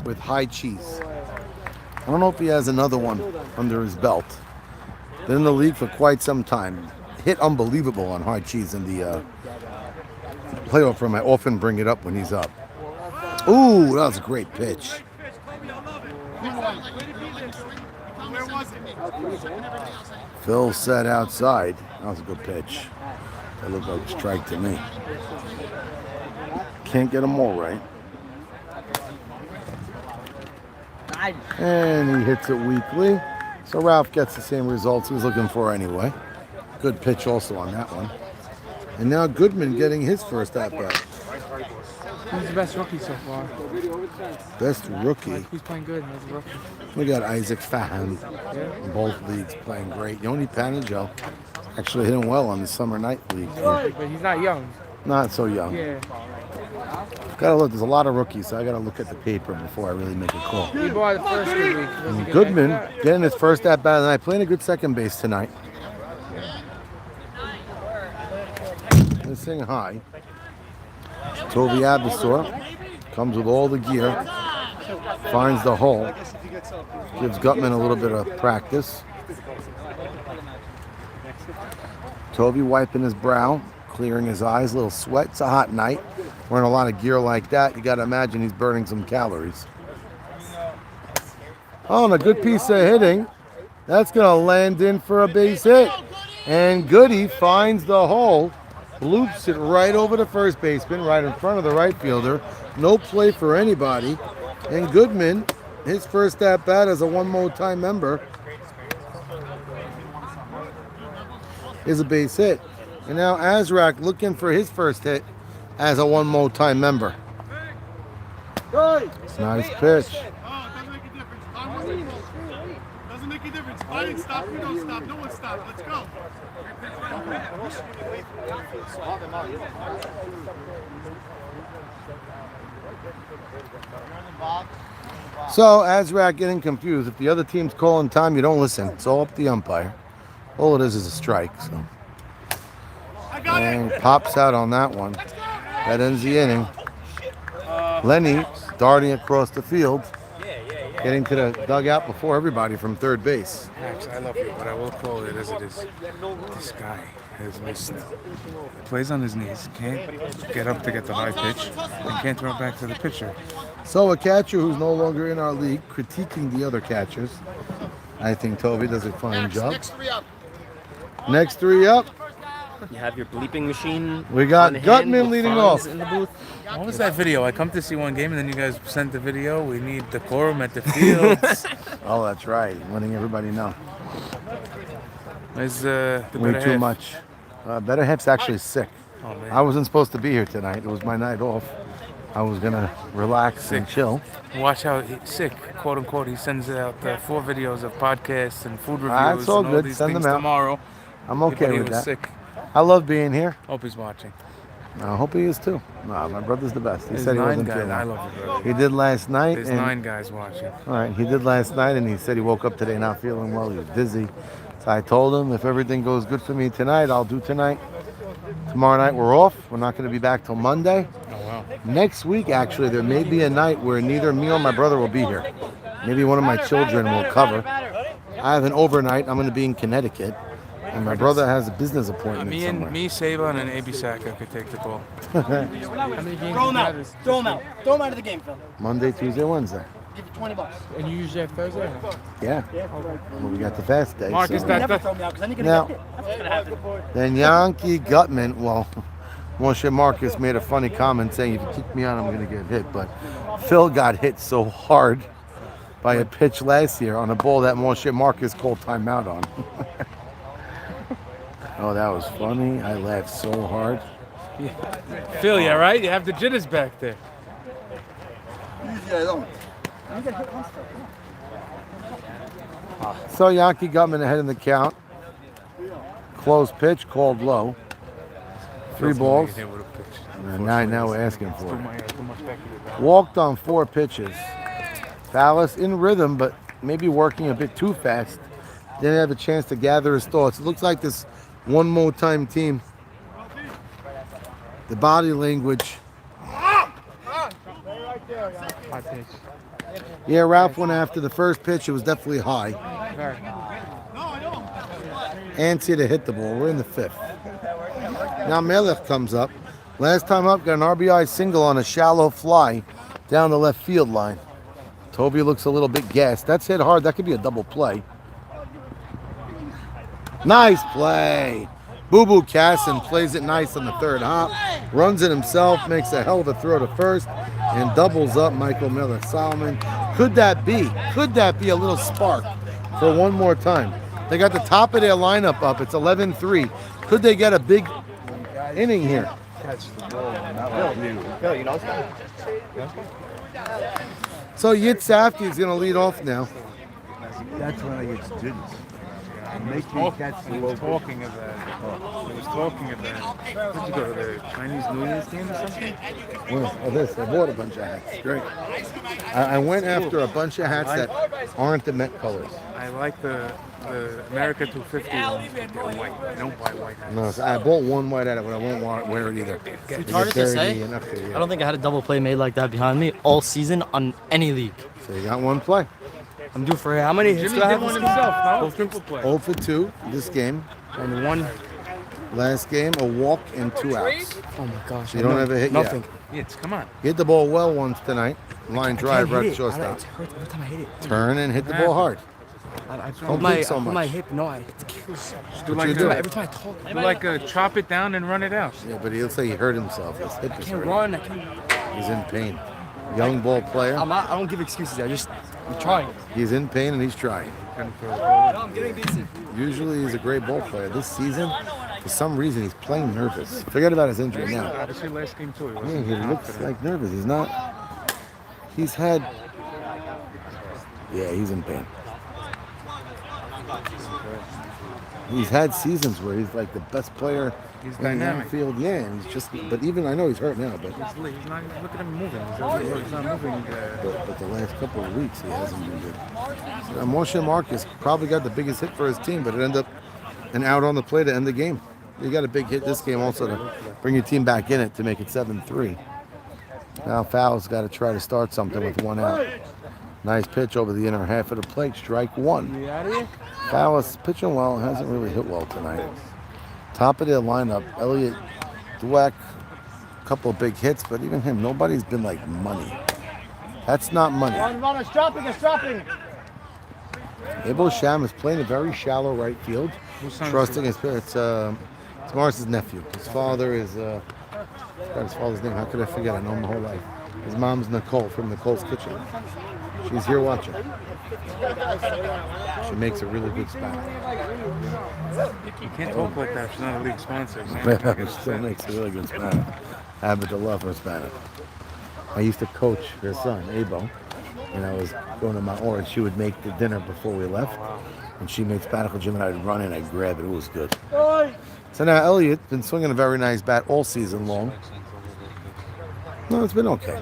with High Cheese. I don't know if he has another one under his belt. Been in the league for quite some time. Hit unbelievable on High Cheese in the playoff room. I often bring it up when he's up. Ooh, that was a great pitch. Phil set outside. That was a good pitch. That looked like a strike to me. Can't get them all right. And he hits it weakly. So Ralph gets the same results he was looking for anyway. Good pitch also on that one. And now Goodman getting his first at-bat. Who's the best rookie so far? Best rookie. Who's playing good as a rookie? We got Isaac Fahan in both leagues playing great. Yoni Panajo actually hitting well on the Summer Night League. But he's not young. Not so young. Yeah. Gotta look. There's a lot of rookies, so I gotta look at the paper before I really make a call. He bought the first 2 weeks. Was he good Goodman after that? getting his first at bat of the night, playing a good second base tonight. Missing high. Toby Abasor comes with all the gear, finds the hole, gives Gutman a little bit of practice. Toby wiping his brow, clearing his eyes, a little sweat. It's a hot night. Wearing a lot of gear like that, you got to imagine he's burning some calories. Oh, and a good piece of hitting. That's going to land in for a base hit. And Goody finds the hole, loops it right over the first baseman, right in front of the right fielder. No play for anybody. And Goodman, his first at-bat as a one-more-time member, is a base hit. And now Azrak looking for his first hit as a one-more-time member. It's a nice pitch. Doesn't make a difference. I didn't stop, you don't stop, no one stopped. Let's go. So Azrak getting confused. If the other team's calling time, you don't listen. It's all up to the umpire. All it is a strike. So. And pops out on that one. That ends the inning. Lenny darting across the field, getting to the dugout before everybody from third base. Max, I love you, but I will call it as it is. This guy has missed. Plays on his knees, can't get up to get the high pitch, and can't throw it back to the pitcher. So a catcher who's no longer in our league critiquing the other catchers. I think Toby does a fine job. Next three up. You have your bleeping machine. We got on hand Gutman with leading Franz off. in the booth. What was that video? I come to see one game and then you guys sent the video. We need decorum at the fields. Oh, that's right. Letting everybody know. Where's the Way better too half? much. Better Half's actually sick. Oh, man. I wasn't supposed to be here tonight. It was my night off. I was gonna relax and chill. Watch how sick, quote unquote. He sends out 4 videos of podcasts and food reviews. That's all and good. these Send things them out. tomorrow. I'm okay But he with was that. Sick. I love being here. Hope he's watching. I hope he is too. No, my brother's the best. He There's said he 9 wasn't guys. feeling. I love you, brother. He did last night. There's and 9 guys watching. All right, he did last night, and he said he woke up today not feeling well. He was dizzy. So I told him if everything goes good for me tonight, I'll do tonight. Tomorrow night we're off. We're not going to be back till Monday. Oh, wow. Next week, actually, there may be a night where neither me or my brother will be here. Maybe one of my children will cover. I have an overnight. I'm going to be in Connecticut. And my brother has a business appointment somewhere. Me, Saban, and AB Saka could take the call. How many games Throw him out. Throw him out. Throw him out of the game, Phil. Monday, Tuesday, Wednesday. Give you $20. And you usually have Thursday? Yeah. Well, we got the fast day. Marcus, so. Never throw me out, because then you're Now, going to get hit. That's what's going to happen. then Yankee Gutman, well, Moshe Marcus made a funny comment saying if you kick me out, I'm going to get hit. But Phil got hit so hard by a pitch last year on a ball that Moshe Marcus called timeout on. Oh, that was funny. I laughed so hard. Phil, yeah, right? You have the jitters back there. Usually I don't. So Yankee Gutman ahead in the count. Close pitch, called low. 3 balls. And now we're asking for it. Walked on 4 pitches. Fallis in rhythm, but maybe working a bit too fast. Didn't have a chance to gather his thoughts. It looks like this one more time team. The body language. Yeah, Ralph went after the first pitch. It was definitely high. Antsy to hit the ball. We're in the 5th. Now Melech comes up. Last time up, got an RBI single on a shallow fly down the left field line. Toby looks a little bit gassed. That's hit hard. That could be a double play. Nice play. Boo-Boo Casson plays it nice on the 3rd hop. Runs it himself, makes a hell of a throw to first, and doubles up Michael Miller. Solomon, could that be a little spark for one more time? They got the top of their lineup up. It's 11-3. Could they get a big inning here? Phil, you know So Yitzhak is going to lead off now. That's when I get students. He was talking about. He was talking about. Did you go to the Chinese New Year's game or something? Well, I bought a bunch of hats. Great. I went after a bunch of hats that aren't the Met colors. I like the America 250 ones, but they're white. I don't buy white hats. No, so I bought one white hat, but I won't wear it either. It's hard to say. I don't think I had a double play made like that behind me all season on any league. So you got one play. I'm due for how many hits Jimmy do I did have? one himself, no? Triple play. 0 for 2 this game. And one. Last game, a walk and 2 outs. Oh my gosh. You don't have a hit Nothing. yet. Come on. You hit the ball well once tonight. Line drive right at It shortstop. hurts every time I hit it. Turn and hit the ball hard. I Don't my, think so much. my hip, no, it kills. What you do? Every time I talk. You like chop it down and run it out. Yeah, but he'll say he hurt himself. His hip I is can't hurting. run. I can't. He's in pain. Young ball player. I don't give excuses. I'm trying. He's in pain and he's trying. I'm getting decent. Usually he's a great ball player. This season, for some reason, he's playing nervous. Forget about his injury now. Obviously, last game too. Yeah, he looks like nervous. He's not. He's had. Yeah, he's in pain. He's had seasons where he's like the best player He's in dynamic. the field. Yeah, and he's just. But even I know he's hurt now. But He's not. Look at him moving. He's not moving. but the last couple of weeks he hasn't been good. Moshe Marcus probably got the biggest hit for his team, but it ended up an out on the play to end the game. You got a big hit this game also to bring your team back in it to make it 7-3. Now Fowles got to try to start something with 1 out. Nice pitch over the inner half of the plate. Strike 1. Fowles pitching well, hasn't really hit well tonight. Top of their lineup, Elliott, Dweck, a couple of big hits, but even him, nobody's been like money. That's not money. Run, it's dropping. Abel Sham is playing a very shallow right field, trusting his it's Morris's nephew. His father is I forgot his father's name. How could I forget? I know him my whole life. His mom's Nicole from Nicole's Kitchen. She's here watching. She makes a really good spot. You can't talk like that. She's not a league sponsor. She still makes a really good spot. I happen to love her Spanish. I used to coach her son, Abo, and I was going to my and she would make the dinner before we left. And she made Spanish Jim and I'd run in, I'd grab it. It was good. So now Elliott's been swinging a very nice bat all season long. No, it's been okay.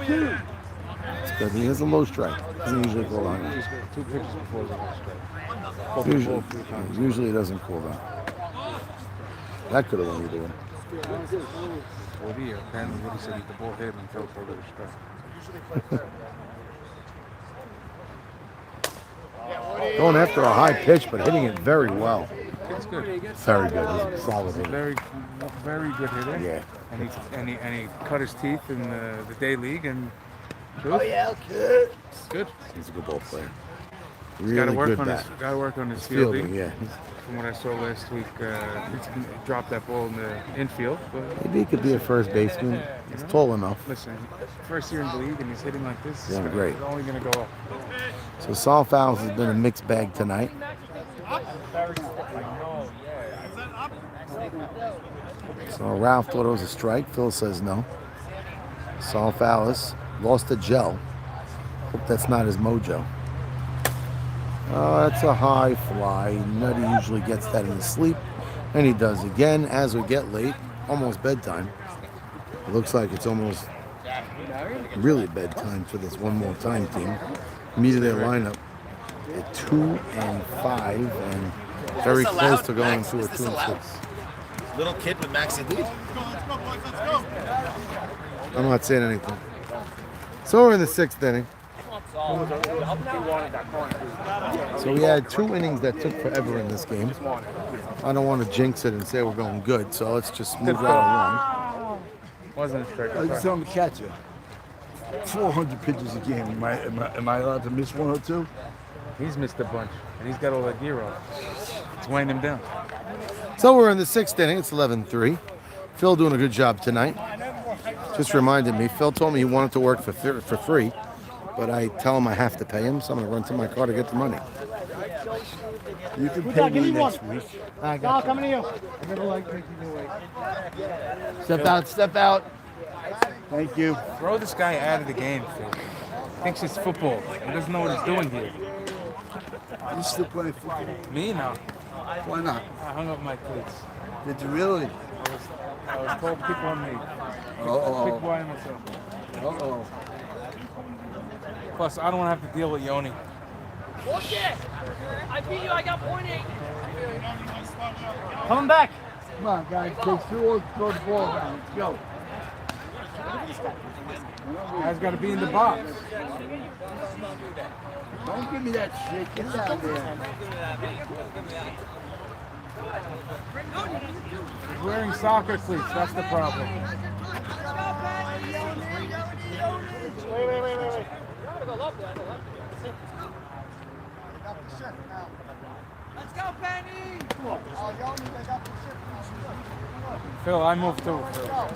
It's good. He has a low strike. Doesn't usually go on. He's got 2 pitches before the last strike. Usually it doesn't cool down. That could have won either way. Apparently what he said, the ball hit him and fell for a little strike. Going after a high pitch, but hitting it very well. It's good. Very good. He's solid. Very, very good hitter. Yeah. And he cut his teeth in the day league and. Oh yeah, good. It's good. He's a good ball player. He's Really good bat. Got to work on his Fielding, fielding. yeah. From what I saw last week, he dropped that ball in the infield. But Maybe he could be a first baseman. He's tall enough. listen, first year in the league and he's hitting like this. Yeah, great. It's only going to go up. So Saul Fowles has been a mixed bag tonight. So Ralph thought it was a strike. Phil says no. Saul Fowles lost a gel. Hope that's not his mojo. Oh, that's a high fly. Nutty usually gets that in his sleep. And he does again as we get late. Almost bedtime. It looks like it's almost really bedtime for this one more time team. Meet of their lineup at 2-5 and very close to going to a 2-6. Little kid with Maxi lead. I'm not saying anything. So we're in the 6th inning. So we had 2 innings that took forever in this game. I don't want to jinx it and say we're going good, so let's just move right along. Wasn't a strike. I just tell him to catch it. 400 pitches a game. Am I allowed to miss 1 or 2? He's missed a bunch, and he's got all that gear off. It's weighing him down. So we're in the 6th inning. It's 11-3. Phil doing a good job tonight. Just reminded me, Phil told me he wanted to work for free, but I tell him I have to pay him, so I'm going to run to my car to get the money. You can pay me next week. I got you. Coming to you. I never like taking you away. Step out. Thank you. Throw this guy out of the game, Phil. Thinks it's football. He doesn't know what he's doing here. You still playing football? Me? No. Why not? I hung up my cleats. Did you really? I was told pick on me. Uh-oh. Pick by myself. Uh-oh. Plus, I don't want to have to deal with Yoni. Bullshit! I beat you, I got point 8. Coming back. Come on, guys. Take 2 or throw the ball down. Let's go. Guys got to be in the box. Don't give me that shit. Get out of there. He's wearing soccer cleats. That's the problem. Wait. Let's go, Penny! Phil, I moved too. Phil.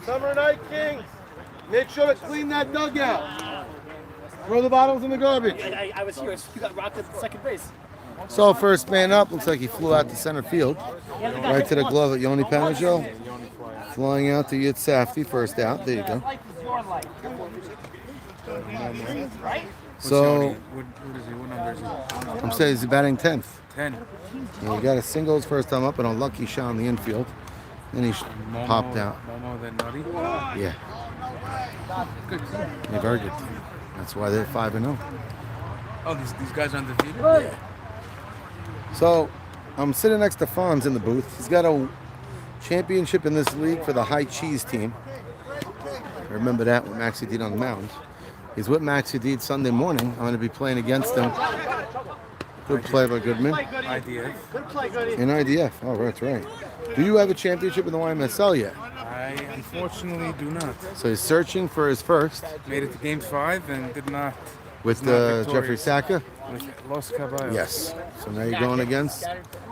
Summer Night Kings, make sure to clean that dugout. Throw the bottles in the garbage. I was here. You got rocked at second base. So first man up, looks like he flew out to center field. Right to the glove at Yoni Panajo. Flying out to Yit Safety, first out. There you go. So, What is he? What number is he? I'm saying he's batting 10th. 10. And he got a single his first time up and a lucky shot in the infield. Then he popped out. Momo, that nutty? Yeah. Good team. Yeah, very good team. That's why they're 5-0. Oh, these guys are undefeated? Yeah. So, I'm sitting next to Fonz in the booth. He's got a championship in this league for the high cheese team. I remember that when Maxie did on the mound. He's with Maxie Deed Sunday morning. I'm going to be playing against him. Good play by Goodman. IDF. In IDF. Oh, that's right. Do you have a championship in the YMSL yet? I unfortunately do not. So he's searching for his first. Made it to game 5 and did not. With was not Jeffrey victorious. Saka? With Los Caballos. Yes. So now you're going against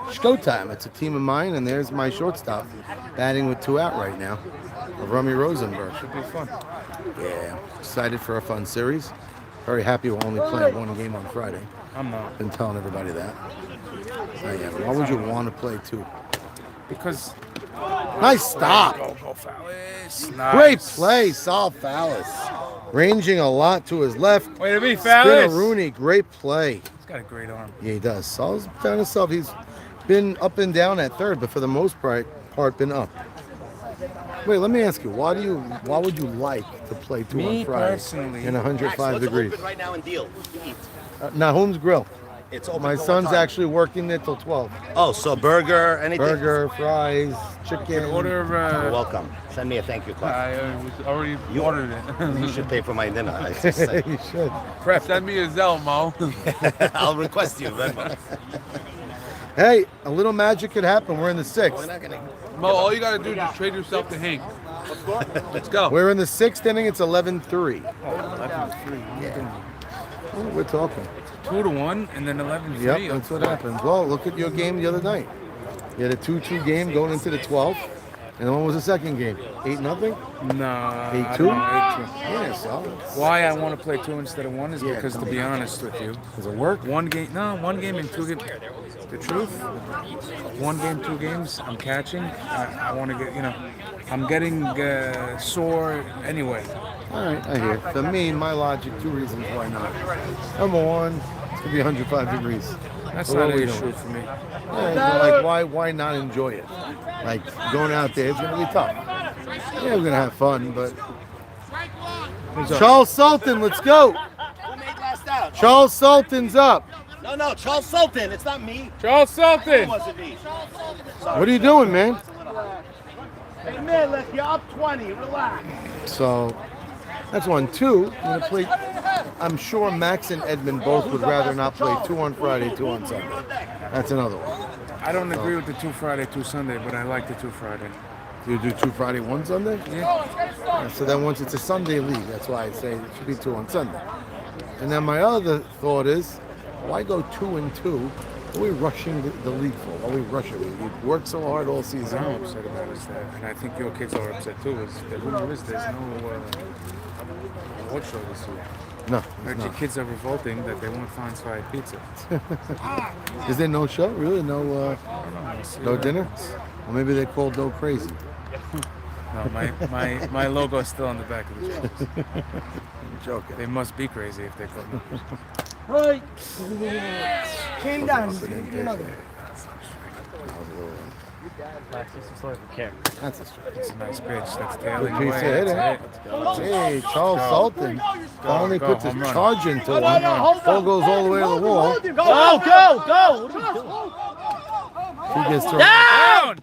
Showtime. It's a team of mine, and there's my shortstop batting with 2 out right now. Rummy Rosenberg. Should be fun. Yeah. Excited for a fun series. Very happy we're only playing 1 game on Friday. I'm not. Been telling everybody that. I am. Why would you want to play 2? Because. Nice stop. Go Fallis. Great Nice. play, Saul Fallis. Ranging a lot to his left. Way to be, Fallis. Rooney, great play. He's got a great arm. Yeah, he does. Saul's found himself. He's been up and down at third, but for the most part, been up. Wait, let me ask you. Why would you like to play 2 Me on Friday personally. in 105 degrees? Open right now and deal. Eat. Nahum's Grill. It's open My till what son's time? actually working there till 12. Oh, so burger, anything? Burger, fries, chicken. Order. You're welcome. Send me a thank you card. I already ordered it. You should pay for my dinner. I just said. You should. Prep. Send me a Zelle, Mo. I'll request you. Hey, a little magic could happen. We're in the 6th. Mo, all you gotta do is just trade yourself to Hank. Let's go. We're in the 6th inning. It's 11-3. 11-3. Yeah. Oh, we're talking. 2-1 and then 11-3. Yep, that's what happens. Well, look at your game the other night. You had a 2-2 game going into the 12th. And when was the second game? 8-0? No. 8-2? 8-2. Yeah, so. Why I want to play 2 instead of 1 is because, to be honest with you, does it work? 1 game and 2 games. The truth, 1 game, 2 games, I'm catching. I want to get, I'm getting sore anyway. All right, I hear. For me, my logic, 2 reasons why not. Number 1, it's going to be 105 degrees. That's What not are an we issue doing? for me. Yeah, like, why not enjoy it? Like, going out there, it's going to be tough. Yeah, we're going to have fun, but... Charles Sultan, let's go. Who made last out? Charles Sultan's up. No, Charles Sultan. It's not me. Charles Sultan. It wasn't me. What are you doing, man? Hey, man, look, you're up 20. Relax. So, that's 1. 2, I'm going to play... I'm sure Max and Edmund both would rather not play 2 on Friday, 2 on Sunday. That's another one. I don't agree with the 2 Friday, 2 Sunday, but I like the 2 Friday. You do 2 Friday, 1 Sunday? Yeah. So then once it's a Sunday league, that's why I say it should be 2 on Sunday. And then my other thought is, why go 2 and 2? What are we rushing the league for? Why are we rushing? We worked so hard all season. What I'm upset about is that, and I think your kids are upset too, is that there's no what show this year. No. Heard your kids are revolting that they won't find fried pizza. Is there no show? Really? No no dinner? Or maybe they called No Crazy. No, my logo is still on the back of the jersey. I'm joking. They must be crazy if they call No Crazy. Right. Came down. That's a strike. It's a nice pitch. That's Good tailing piece away. of hitting. That's it. Hey, Charles Sultan finally Go, puts his home run. charge into one. Ball goes all the way to the wall. Go! He gets thrown. Down!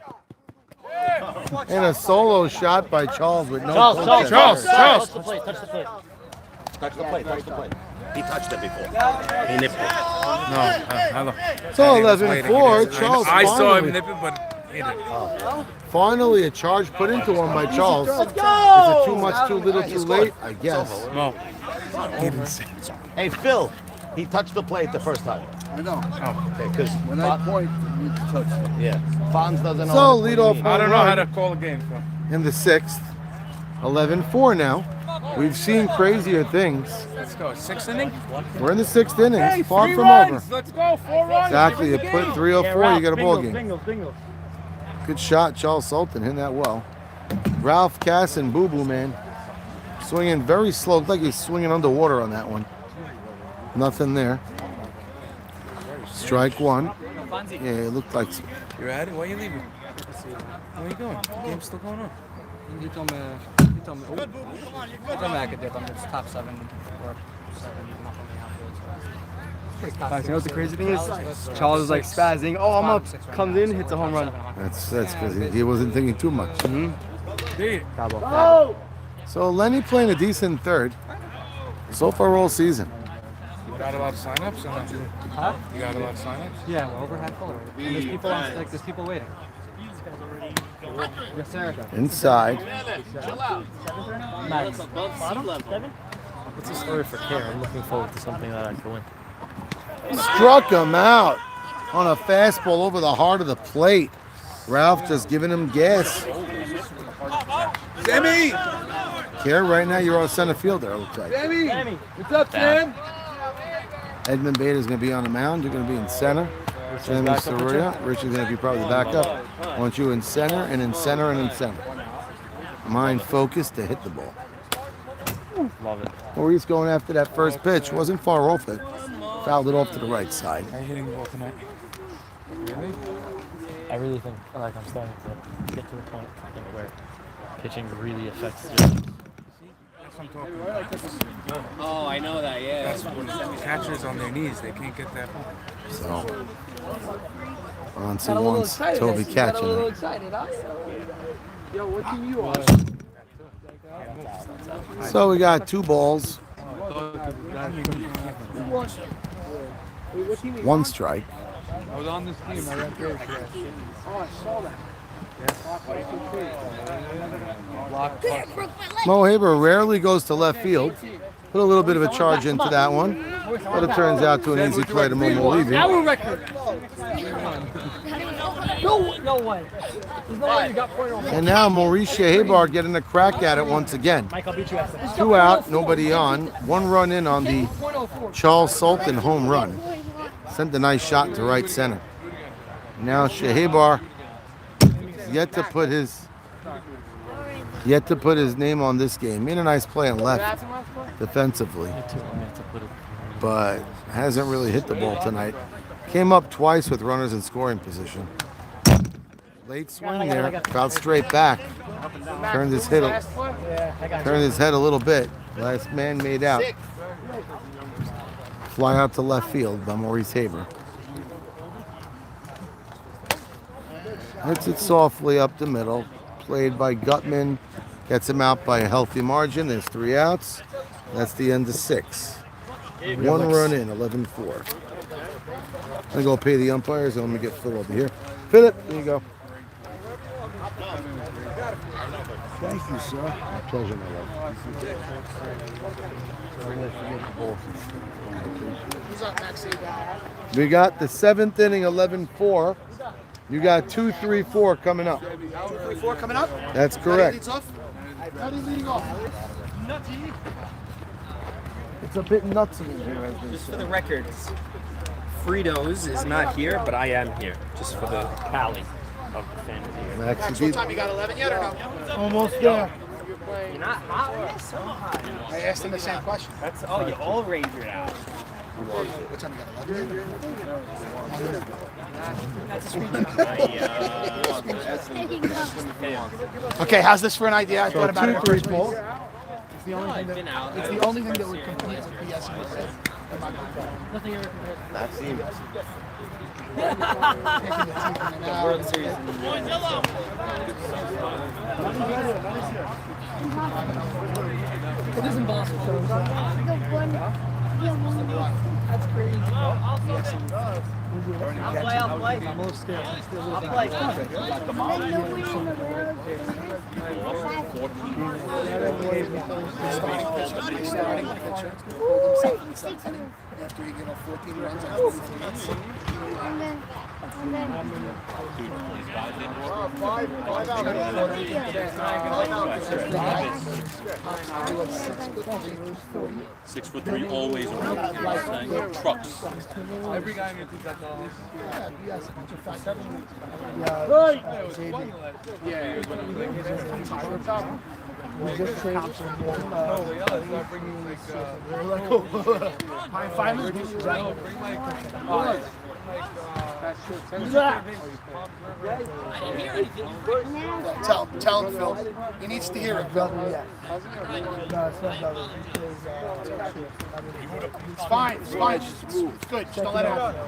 And a solo shot by Charles with no Charles. Charles. Touch the plate. Touch the plate. He touched it before. He nipped it. No, hello. So 11-4. Charles I saw him finally, nip it, but he didn't. finally a charge put into one by Charles. Is it too much, too little, too late? I guess. No. He didn't say it. Hey, Phil, he touched the plate the first time. I know. Okay, because When I point, you need to touch it. yeah, Fonz doesn't know. So lead off I home don't know how run to call a game, Phil. in the 6th. 11-4 now. We've seen crazier things. Let's go. 6th inning? We're in the 6th inning. Hey, It's far 3 from runs. over. Let's go. 4 runs. Exactly. You put 3-4, you get a ball game. Bingo. Good shot, Charles Sultan hitting that well. Ralph Casson, Boo Boo Man, swinging very slow. Looked like he's swinging underwater on that one. Nothing there. Strike one. Yeah, it looked like. You're at it? Why are you leaving? Where are you going? The game's still going on. He told me I could dip him. It's top 7 or 7. You know what the crazy thing is? Charles is like spazzing. Oh, I'm up. Comes in, hits a home run. That's because he wasn't thinking too much. So Lenny playing a decent third. So far all season. You got a lot of signups? Huh? You got a lot of signups? Yeah, we're over half full already. And there's people there's people waiting. Yes, sir. Inside. Max. What's the story for Care? I'm looking forward to something that I can win. Struck him out on a fastball over the heart of the plate. Ralph just giving him gas. Sammy! Care, right now you're on center fielder, it looks like. Sammy! What's up, Sam? Edmund Bader's going to be on the mound. You're going to be in center. Sammy Saria. Richard's going to be probably the backup. I want you in center and in center and in center. Mind focused to hit the ball. Love it. Maurice going after that first pitch. Wasn't far off it. Fouled it off to the right side. How are you hitting the ball tonight? Really? I really think like I'm starting to get to the point I think where pitching really affects you. Oh, I know that, yeah. That's when catchers on their knees, they can't get that ball. So, Ronci wants Toby catching it. excited, huh? Yo, what team you on? So we got 2 balls, 1 strike. I was on this team. I got there. Oh, I saw that. Mo Haber rarely goes to left field. Put a little bit of a charge into that one, but it turns out to an easy play to Momo Levy. Our record. No way. There's no way you got point on. And now Maurice Shahabar getting a crack at it once again. Mike, I'll beat you after this. 2 out, nobody on. 1 run in on the Charles Sultan home run. Sent a nice shot to right center. Now Shahabar yet to put his name on this game. Made a nice play on left defensively, but hasn't really hit the ball tonight. Came up twice with runners in scoring position. Late swing there, fouled straight back. Turned his head a little bit. Last man made out. Fly out to left field by Maurice Haber. Hits it softly up the middle. Played by Gutman. Gets him out by a healthy margin. There's 3 outs. That's the end of 6. 1 run in, 11-4. I'm going to go pay the umpires. Let me get Phil over here. Philip, there you go. Thank you, sir. My pleasure, my love. We got the 7th inning, 11-4. You got 2-3-4 coming up. 2-3-4 coming up? That's correct. Leads off? How are you leading off? It's a bit nuts in here, as they Just say. for the record, Fritos is not here, but I am here. Just for the tally of the fans here. Max, What time you got 11 yet or no? almost there. You're not hot? You're so hot. I asked him the same question. That's you all raised it out. What time you got 11 yet? Okay, how's this for an idea? I thought about it. 2 3 balls. It's the only thing that would compete with PS in my mind. Nothing ever compares. Not seeing it. World Series. It is impossible. That's crazy. I'll play. I'm most scared. I'll play. After you get 14 runs on 43 hits. Six foot three, always around. Trucks. Every guy in your team's got dollars. We just traded Tell him, Phil. He needs to hear it, Phil. It's fine. It's fine. It's good. Just don't let it happen.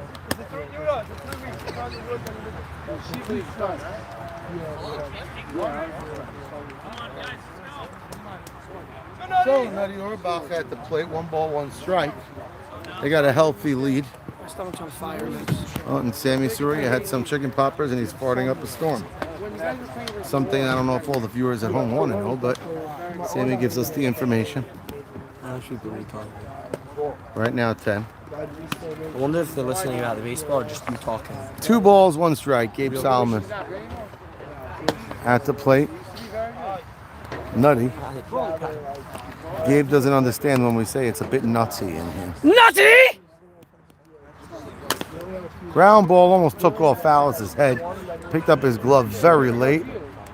So, Nutty Orbach at the plate, 1 ball, 1 strike. They got a healthy lead. My stomach's on fire. Oh, and Sammy Surya had some chicken poppers and he's farting up a storm. Something I don't know if all the viewers at home want to know, but Sammy gives us the information. Right now, 10. I wonder if they're listening about the baseball or just you talking. 2 balls, 1 strike. Gabe Solomon at the plate. Nutty. Gabe doesn't understand when we say it's a bit nutsy in here. Nutty! Ground ball almost took off Fallis' head. Picked up his glove very late.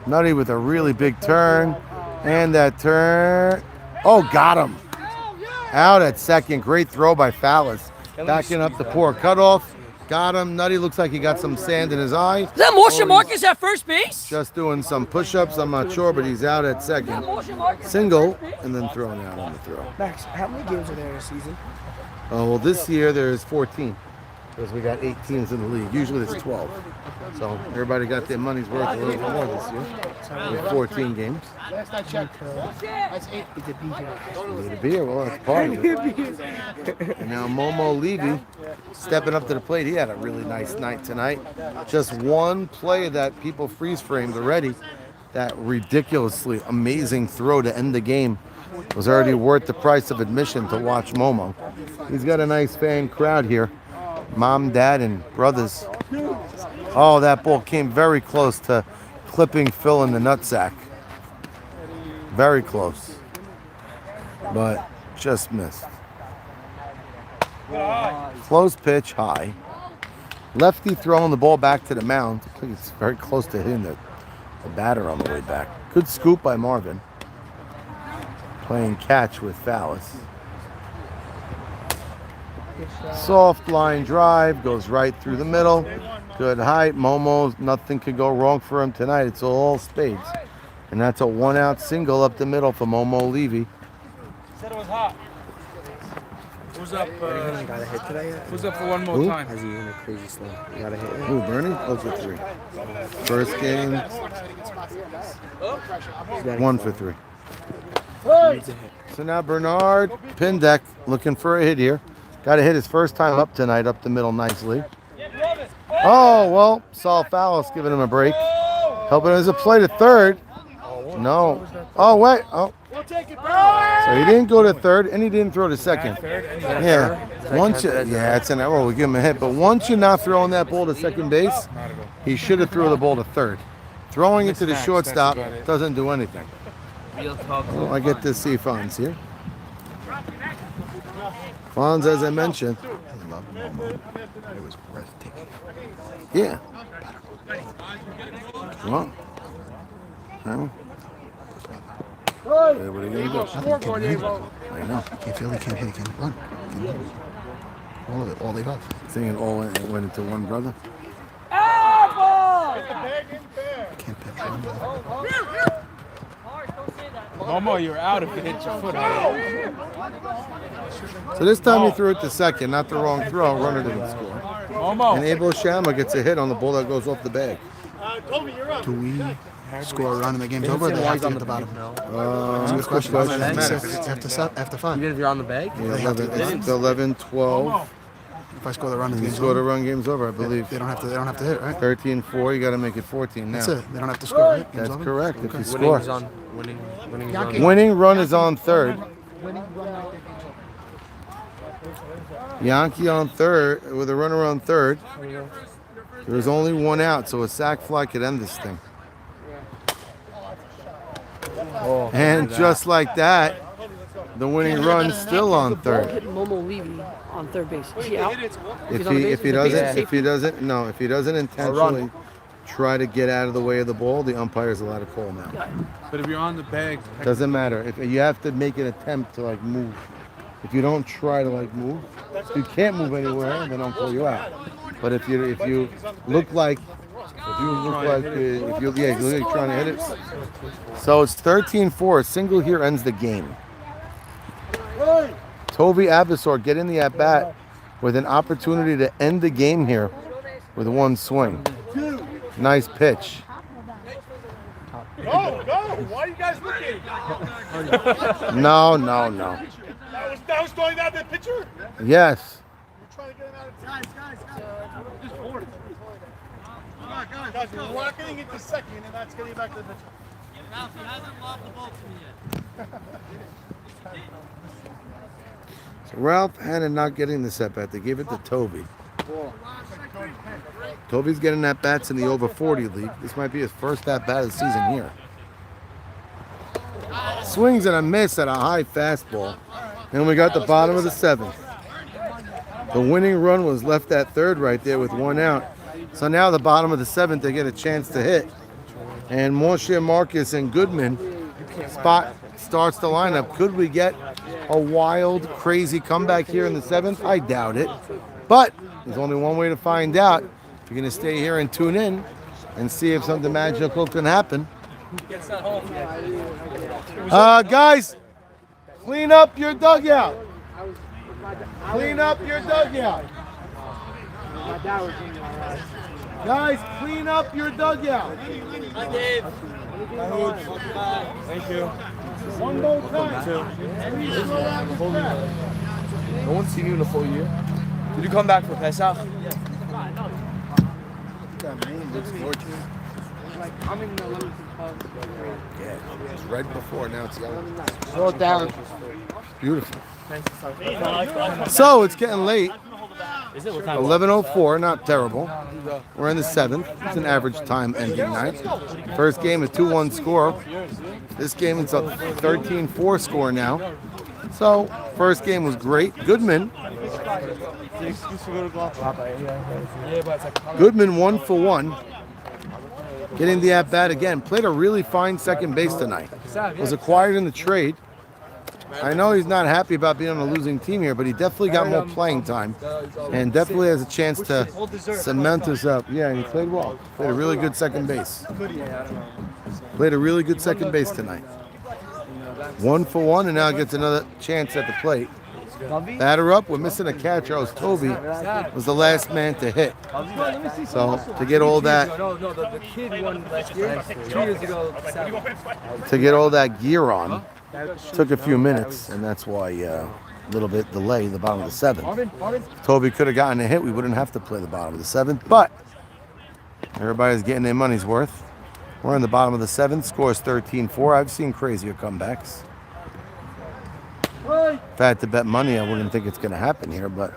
Nutty with a really big turn. And that turn. Oh, got him. Out at second. Great throw by Fallis. Backing up the poor cutoff. Got him. Nutty looks like he got some sand in his eye. Is that Motion Marcus at first base? Just doing some push-ups. I'm not sure, but he's out at second. Single, and then thrown out on the throw. Max, how many games are there in a season? Oh, well, this year there's 14. Because we got 8 teams in the league. Usually there's 12. So everybody got their money's worth a little bit more this year. With 14 games. Last I checked, that's 8. It's a beer. Need a beer. Well, that's part of it. And now Momo Levy stepping up to the plate. He had a really nice night tonight. Just one play that people freeze framed already. That ridiculously amazing throw to end the game was already worth the price of admission to watch Momo. He's got a nice fan crowd here. Mom, dad, and brothers. Oh, that ball came very close to clipping Phil in the nutsack. Very close. But just missed. Close pitch, high. Lefty throwing the ball back to the mound. I think it's very close to hitting the batter on the way back. Good scoop by Marvin. Playing catch with Fallis. Soft line drive, goes right through the middle. Good height. Momo, nothing could go wrong for him tonight. It's all spades. And that's a 1-out single up the middle for Momo Levy. Said it was hot. Who's up? Got a hit today? Who's up for one more Who? time? Has he in a crazy slump? You got a hit? Ooh, Bernie? 0 for 3. First game, 1 for 3. So now Bernard Pindeck looking for a hit here. Got to hit his first time up tonight, up the middle nicely. Oh, well, Saul Fallis giving him a break. Helping as a play to third. No. Oh, wait. Oh. So he didn't go to third, and he didn't throw to second. Yeah. Once you, yeah, it's an error. We give him a hit. But once you're not throwing that ball to second base, he should have threw the ball to third. Throwing it to the shortstop doesn't do anything. Oh, I get to see Fonz here. Fonz, as I mentioned. I love Momo. It was breathtaking. Yeah. Well. No. What are you going to do? Nothing can hit. I know. He can't feel, he can't hit, he can't run. He can't hit. All of it, all they love. Thinking all went into one brother. Can't pitch run. Momo, you're out if it hits your foot. So this time he threw it to second, not the wrong throw. Runner didn't score. Momo. And Abel Shama gets a hit on the ball that goes off the bag. Do we score a run and the game's over? Or they have to get the bottom? That's a good question. After 5. Even if you're on the bag? Yeah, it's 11, 12. If I score the run, the You game's score the over. run, game's over, I believe. They don't have to hit, right? 13-4, you got to make it 14 now. That's it. They don't have to score, right? Game's That's over? correct. If Okay. you score. Winning is on. Winning run is on third. Yankee on third with a runner on third. There's only one out, so a sac fly could end this thing. And just like that, the winning run still on third. Hit Momo Levy on third base. Is he out? If he doesn't intentionally try to get out of the way of the ball, the umpire's allowed to call him out. But if you're on the bag, Doesn't matter. If you have to make an attempt to like move. If you don't try to like move, if you can't move anywhere, they don't call you out. But if you look like if you're trying to hit it. So it's 13-4. A single here ends the game. Toby Abasor getting the at bat with an opportunity to end the game here with one swing. Nice pitch. Go, go! Why are you guys looking? No. That was throwing out the pitcher? Yes. We're trying to get him out of guys. Just board. Come on, guys, we're rocketing into second, and that's getting back to the pitcher. Ralph, he hasn't lobbed the ball to me yet. So Ralph Hanna not getting the set bat. They gave it to Toby. Toby's getting at bats in the over 40 league. This might be his first at bat of the season here. Swings and a miss at a high fastball. And we got the bottom of the 7th. The winning run was left at third right there with one out. So now the bottom of the 7th, they get a chance to hit. And Moshe Marcus and Goodman spot starts the lineup. Could we get a wild, crazy comeback here in the 7th? I doubt it. But there's only one way to find out. You're going to stay here and tune in and see if something magical can happen. Guys, clean up your dugout. Clean up your dugout. Guys, clean up your dugout. Hi, Dave. Thank you. One more time. No one's seen you in a full year. Did you come back for Pesach? That name looks gorgeous. I'm in the 11th. Yeah, it was red before, now it's yellow. Slow it down. Beautiful. So it's getting late. 11:04, not terrible. We're in the 7th. It's an average time ending night. First game, a 2-1 score. This game, it's a 13-4 score now. So, first game was great. Goodman 1 for 1. Getting the at-bat again. Played a really fine second base tonight. Was acquired in the trade. I know he's not happy about being on a losing team here, but he definitely got more playing time and definitely has a chance to cement us up. Yeah, and he played well. Played a really good second base. Played a really good second base tonight. 1 for 1, and now gets another chance at the plate. Batter up. We're missing a catcher. Toby was the last man to hit. So to get all that, The kid won last year. 2 years ago. to get all that gear on, took a few minutes, and that's why a little bit delay the bottom of the 7th. If Toby could have gotten a hit, we wouldn't have to play the bottom of the 7th, but everybody's getting their money's worth. We're in the bottom of the 7th, scores 13-4. I've seen crazier comebacks. If I had to bet money, I wouldn't think it's going to happen here, but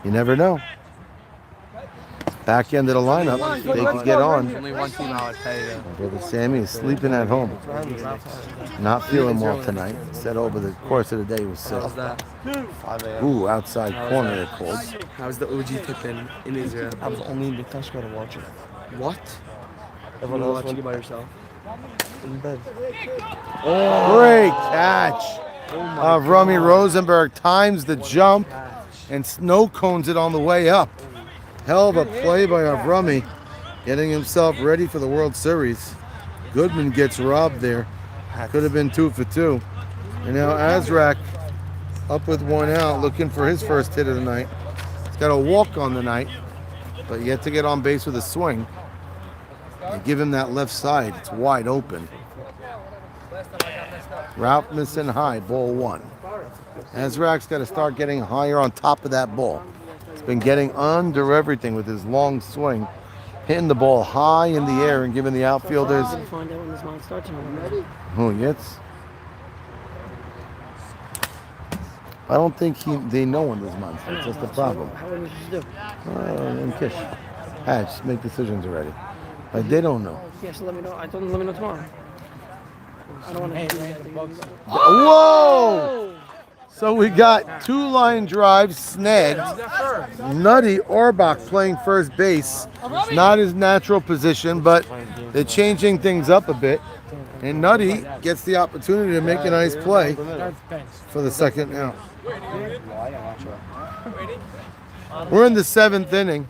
you never know. back end of the lineup. They could get on. Only one team I would pay to. Brother Sammy is sleeping at home. Not feeling well tonight. Said over the course of the day he was sick. How's that? Ooh, outside corner they called. How was the OG tip in Israel? I was only in the Tashkent to watch it. What? Everyone else watching by yourself? In bed. Great catch of Romy Rosenberg. Times the jump and snow cones it on the way up. Hell of a play by Avrami, getting himself ready for the World Series. Goodman gets robbed there. Could have been 2 for 2. And now Azrak up with 1 out, looking for his first hit of the night. He's got a walk on the night, but yet to get on base with a swing. You give him that left side, it's wide open. Route missing high, ball 1. Azrak's got to start getting higher on top of that ball. He's been getting under everything with his long swing, hitting the ball high in the air and giving the outfielders. Who gets? I don't think they know when this month. That's just the problem. And Kish, Hatch, make decisions already. But they don't know. Yeah, so let me know. I told them let me know tomorrow. I don't want to do anything. Whoa! So we got 2 line drives snagged. Nutty Orbach playing first base. Not his natural position, but they're changing things up a bit. And Nutty gets the opportunity to make a nice play for the second out. We're in the 7th inning.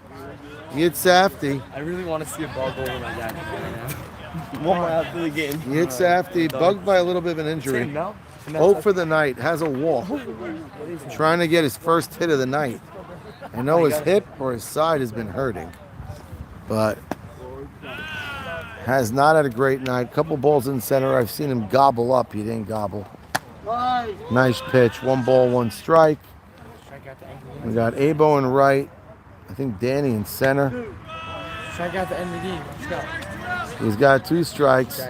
Yitzhafty. I really want to see a ball go over my dad more after the game. Yitzhafty, bugged by a little bit of an injury. 0 for the night, has a walk. Trying to get his first hit of the night. I know his hip or his side has been hurting, but has not had a great night. Couple balls in center. I've seen him gobble up. He didn't gobble. Nice pitch. 1 ball, 1 strike. We got Abo in right. I think Danny in center. Strike out the end of the game. Let's go. He's got 2 strikes.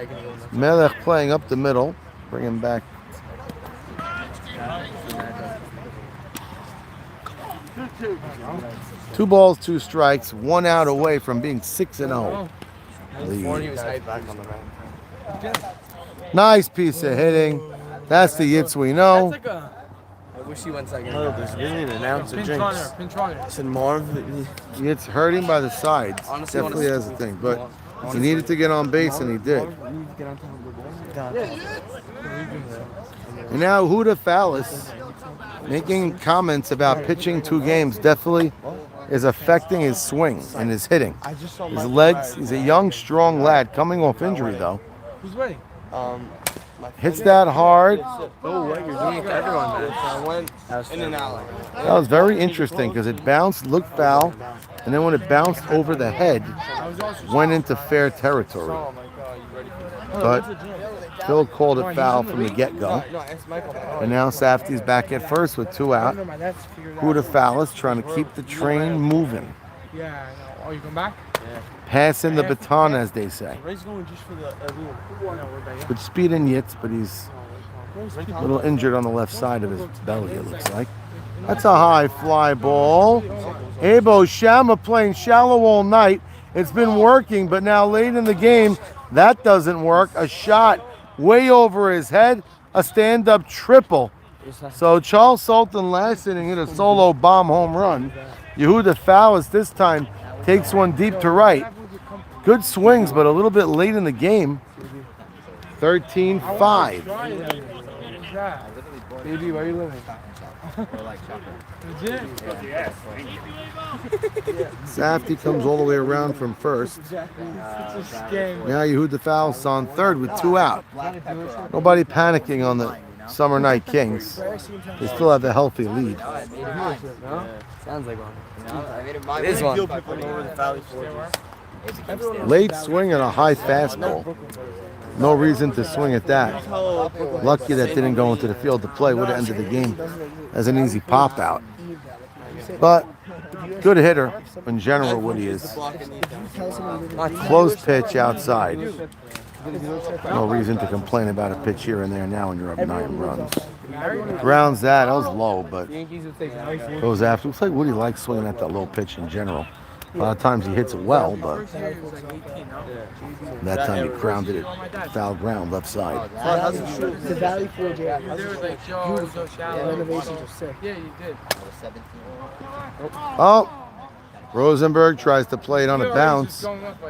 Melech playing up the middle. Bring him back. Two balls, 2 strikes, 1 out away from being 6-0. Nice piece of hitting. That's the Yitz we know. I wish he went second. No, there's really an announcer Pinch jinx. runner, pinch runner. I said Marv. It's hurting by the sides. Honestly, Definitely has a thing, but he needed to get on base and he did. And now Huda Fallis making comments about pitching 2 games definitely is affecting his swing and his hitting. His legs, he's a young, strong lad coming off injury though. Who's ready? Hits that hard. Oh, what you're doing to everyone, man. I went in and out. That was very interesting because it bounced, looked foul, and then when it bounced over the head, went into fair territory. But Phil called it foul from the get-go. And now Safdie's back at first with 2 out. Huda Fallis trying to keep the train moving. Yeah, I know. Oh, you come back? Yeah. Passing the baton, as they say. Ray's going just for the With speed and Yitz, but he's a little injured on the left side of his belly, it looks like. That's a high fly ball. Abo Shama playing shallow all night. It's been working, but now late in the game, that doesn't work. A shot way over his head, a stand-up triple. So Charles Sultan last inning hit a solo bomb home run. Yehuda Fallis this time takes one deep to right. Good swings, but a little bit late in the game. 13-5. Baby, where are you living? Safdie comes all the way around from first. Now Yehuda Fallis on third with 2 out. Nobody panicking on the Summer Night Kings. They still have a healthy lead. Sounds like one. It is one. Late swing and a high fastball. No reason to swing at that. Lucky that didn't go into the field to play. Would have ended the game as an easy pop out. But good hitter in general, Woody is. Close pitch outside. No reason to complain about a pitch here and there now when you're up 9 runs. Grounds that was low, but goes after. Looks like Woody likes swinging at that low pitch in general. A lot of times he hits it well, but that time he grounded it foul ground left side. The Valley Field, beautiful. The renovations are sick. Yeah, you did. Oh, Rosenberg tries to play it on a bounce.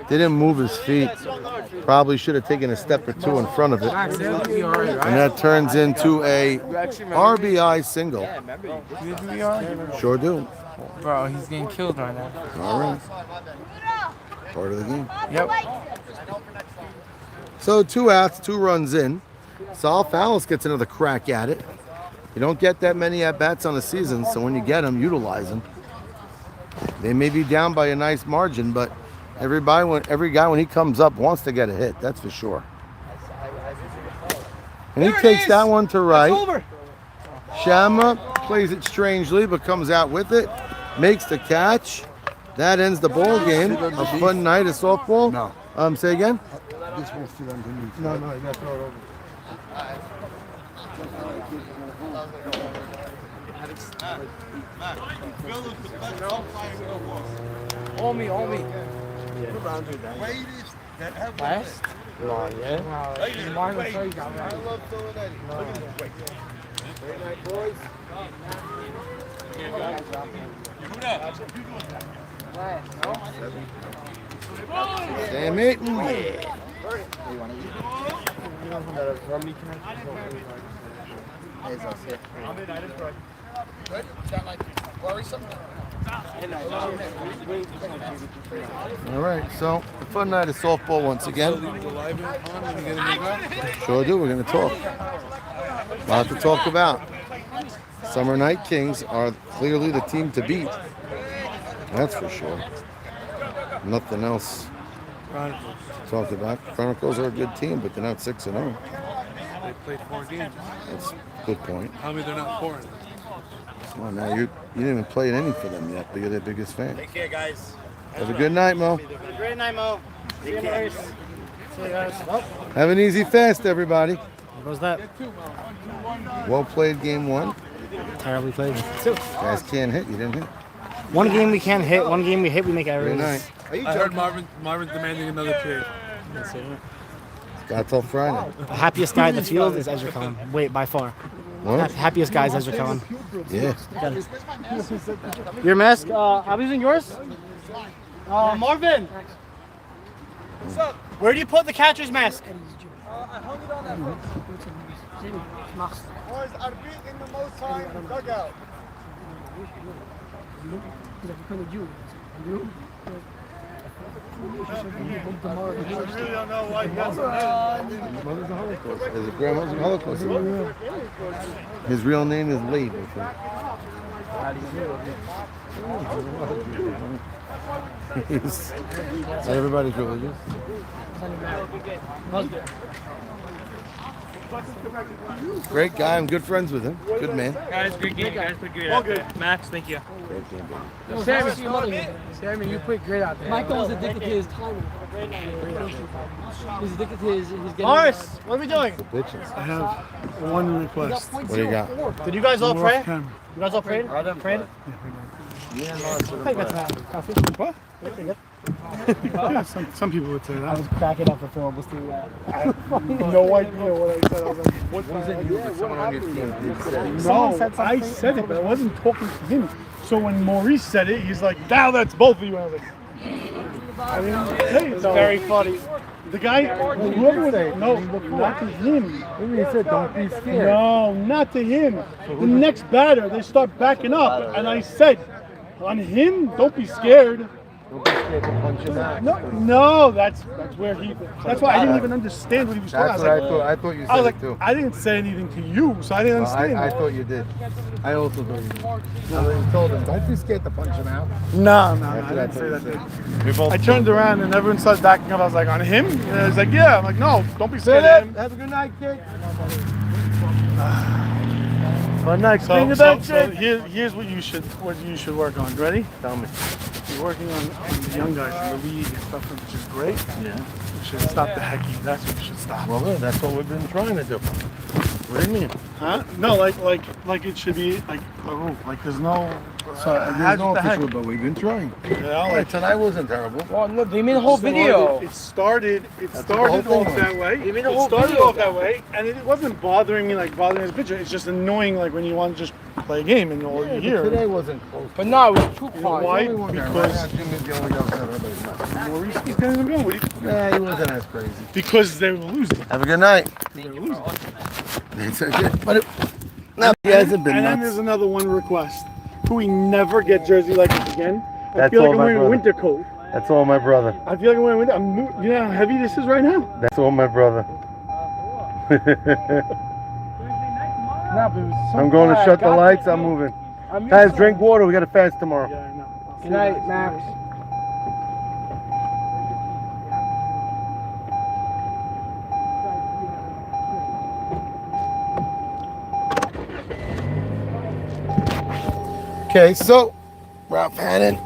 Didn't move his feet. Probably should have taken a step or two in front of it. And that turns into a RBI single. Sure do. Bro, he's getting killed right now. All right. Part of the game. Yep. So 2 outs, 2 runs in. Saul Fallis gets another crack at it. You don't get that many at-bats on a season, so when you get them, utilize them. They may be down by a nice margin, but every guy when he comes up wants to get a hit, that's for sure. And he takes that one to right. Shama plays it strangely, but comes out with it, makes the catch. That ends the ball game. A fun night of softball. No. Say again? This will fit underneath. No, you got to throw it over. All me. Last? No, yeah. Mine will tell you that, right? Great night, boys. Sam Eaton. All right, so a fun night of softball once again. Sure do. We're going to talk. A lot to talk about. Summer Night Kings are clearly the team to beat. That's for sure. Nothing else to talk about. Chronicles are a good team, but they're not 6-0. They played 4 games. That's a good point. Tell me they're not 4. Come on now, you didn't even play any for them yet, but you're their biggest fan. Take care, guys. Have a good night, Mo. Great night, Mo. See you, Maurice. See you guys. Have an easy fast, everybody. What was that? Well played game 1. Terribly played. Guys can't hit. You didn't hit. One game we can't hit. One game we hit, we make Good errors. night. I heard Marvin's demanding another trade. Got till Friday. The happiest guy in the field is Ezra Cohen. Wait, by far. What? Happiest guy is Ezra Cohen. Yeah. Your mask, I'm using yours. Marvin. Where do you put the catcher's mask? Boys, are beating the most time dugout. I really don't know why you guys Mother's a Holocaust. His grandmother's a Holocaust. His real name is Leib, I think. Not everybody's religious. Great guy. I'm good friends with him. Good man. Guys, great game. Guys, played great out there. Max, thank you. Great game, baby. Sammy, you played great out there. Michael was addicted to his timing. He's addicted to his getting... Morris, what are we doing? The bitches. I have one request. What do you got? Did you guys all We're pray? off camera. You guys all prayed? Prayed? What? Yeah, some people would say I that. was cracking up for Phil. Was I have no idea what I said. I was like, what was it you with someone on your team did say? Someone No, said I something. said it, but I wasn't talking to him. So when Maurice said it, he's like, now that's both of you. And I was like, I didn't say it. It's very funny. The guy, whoever was it, no, not to him. He said, don't be scared. No, not to him. The next batter, they start backing up. And I said, on him, don't be scared. Don't be scared to punch him out. No, that's where he. That's why I didn't even understand what he was That's talking. what I thought you said it too. I didn't say anything to you, so I didn't understand. I thought you did. I also thought you did. I told him, don't be scared to punch him out. No, I That's didn't what say I that. thought I turned around and everyone started backing up. I was like, on him? And he's like, yeah. I'm like, no, don't be scared of him. Have a good night, kid. Fun night. So Here's what you should work on. Ready? Tell me. You're working on the young guys in the league and stuff, which is great. Yeah. You should stop the hecky. That's what you should stop. Well, that's what we've been trying to do. What do you mean? Huh? No, like it should be like a rule. Like there's no. So there's no official, but we've been trying. Yeah, tonight wasn't terrible. Well, no, they made a whole video. It started whole off thing that way. They made a It whole started video off that way, and it wasn't bothering me like bothering the pitcher. It's just annoying like when you want to just play a game and all you hear. Today wasn't close. But no, it was too You know quiet. why? Right now, Because Jimmy's the only guy that everybody's nuts. Maurice was getting them going. Yeah, he wasn't as crazy. Because they were losing. Have a good night. They were losing. It's okay. But no, he hasn't been And then nuts. there's another one request. Could we never get jersey like this again? I That's feel like all I'm my wearing a brother. winter coat. That's all my brother. I feel like I'm wearing winter. You know how heavy this is right now? That's all my brother. I'm going to shut the lights. I'm moving. Guys, drink water. We got to fast tomorrow. Yeah, I know. Good night, Max. Okay, so Ralph Hannon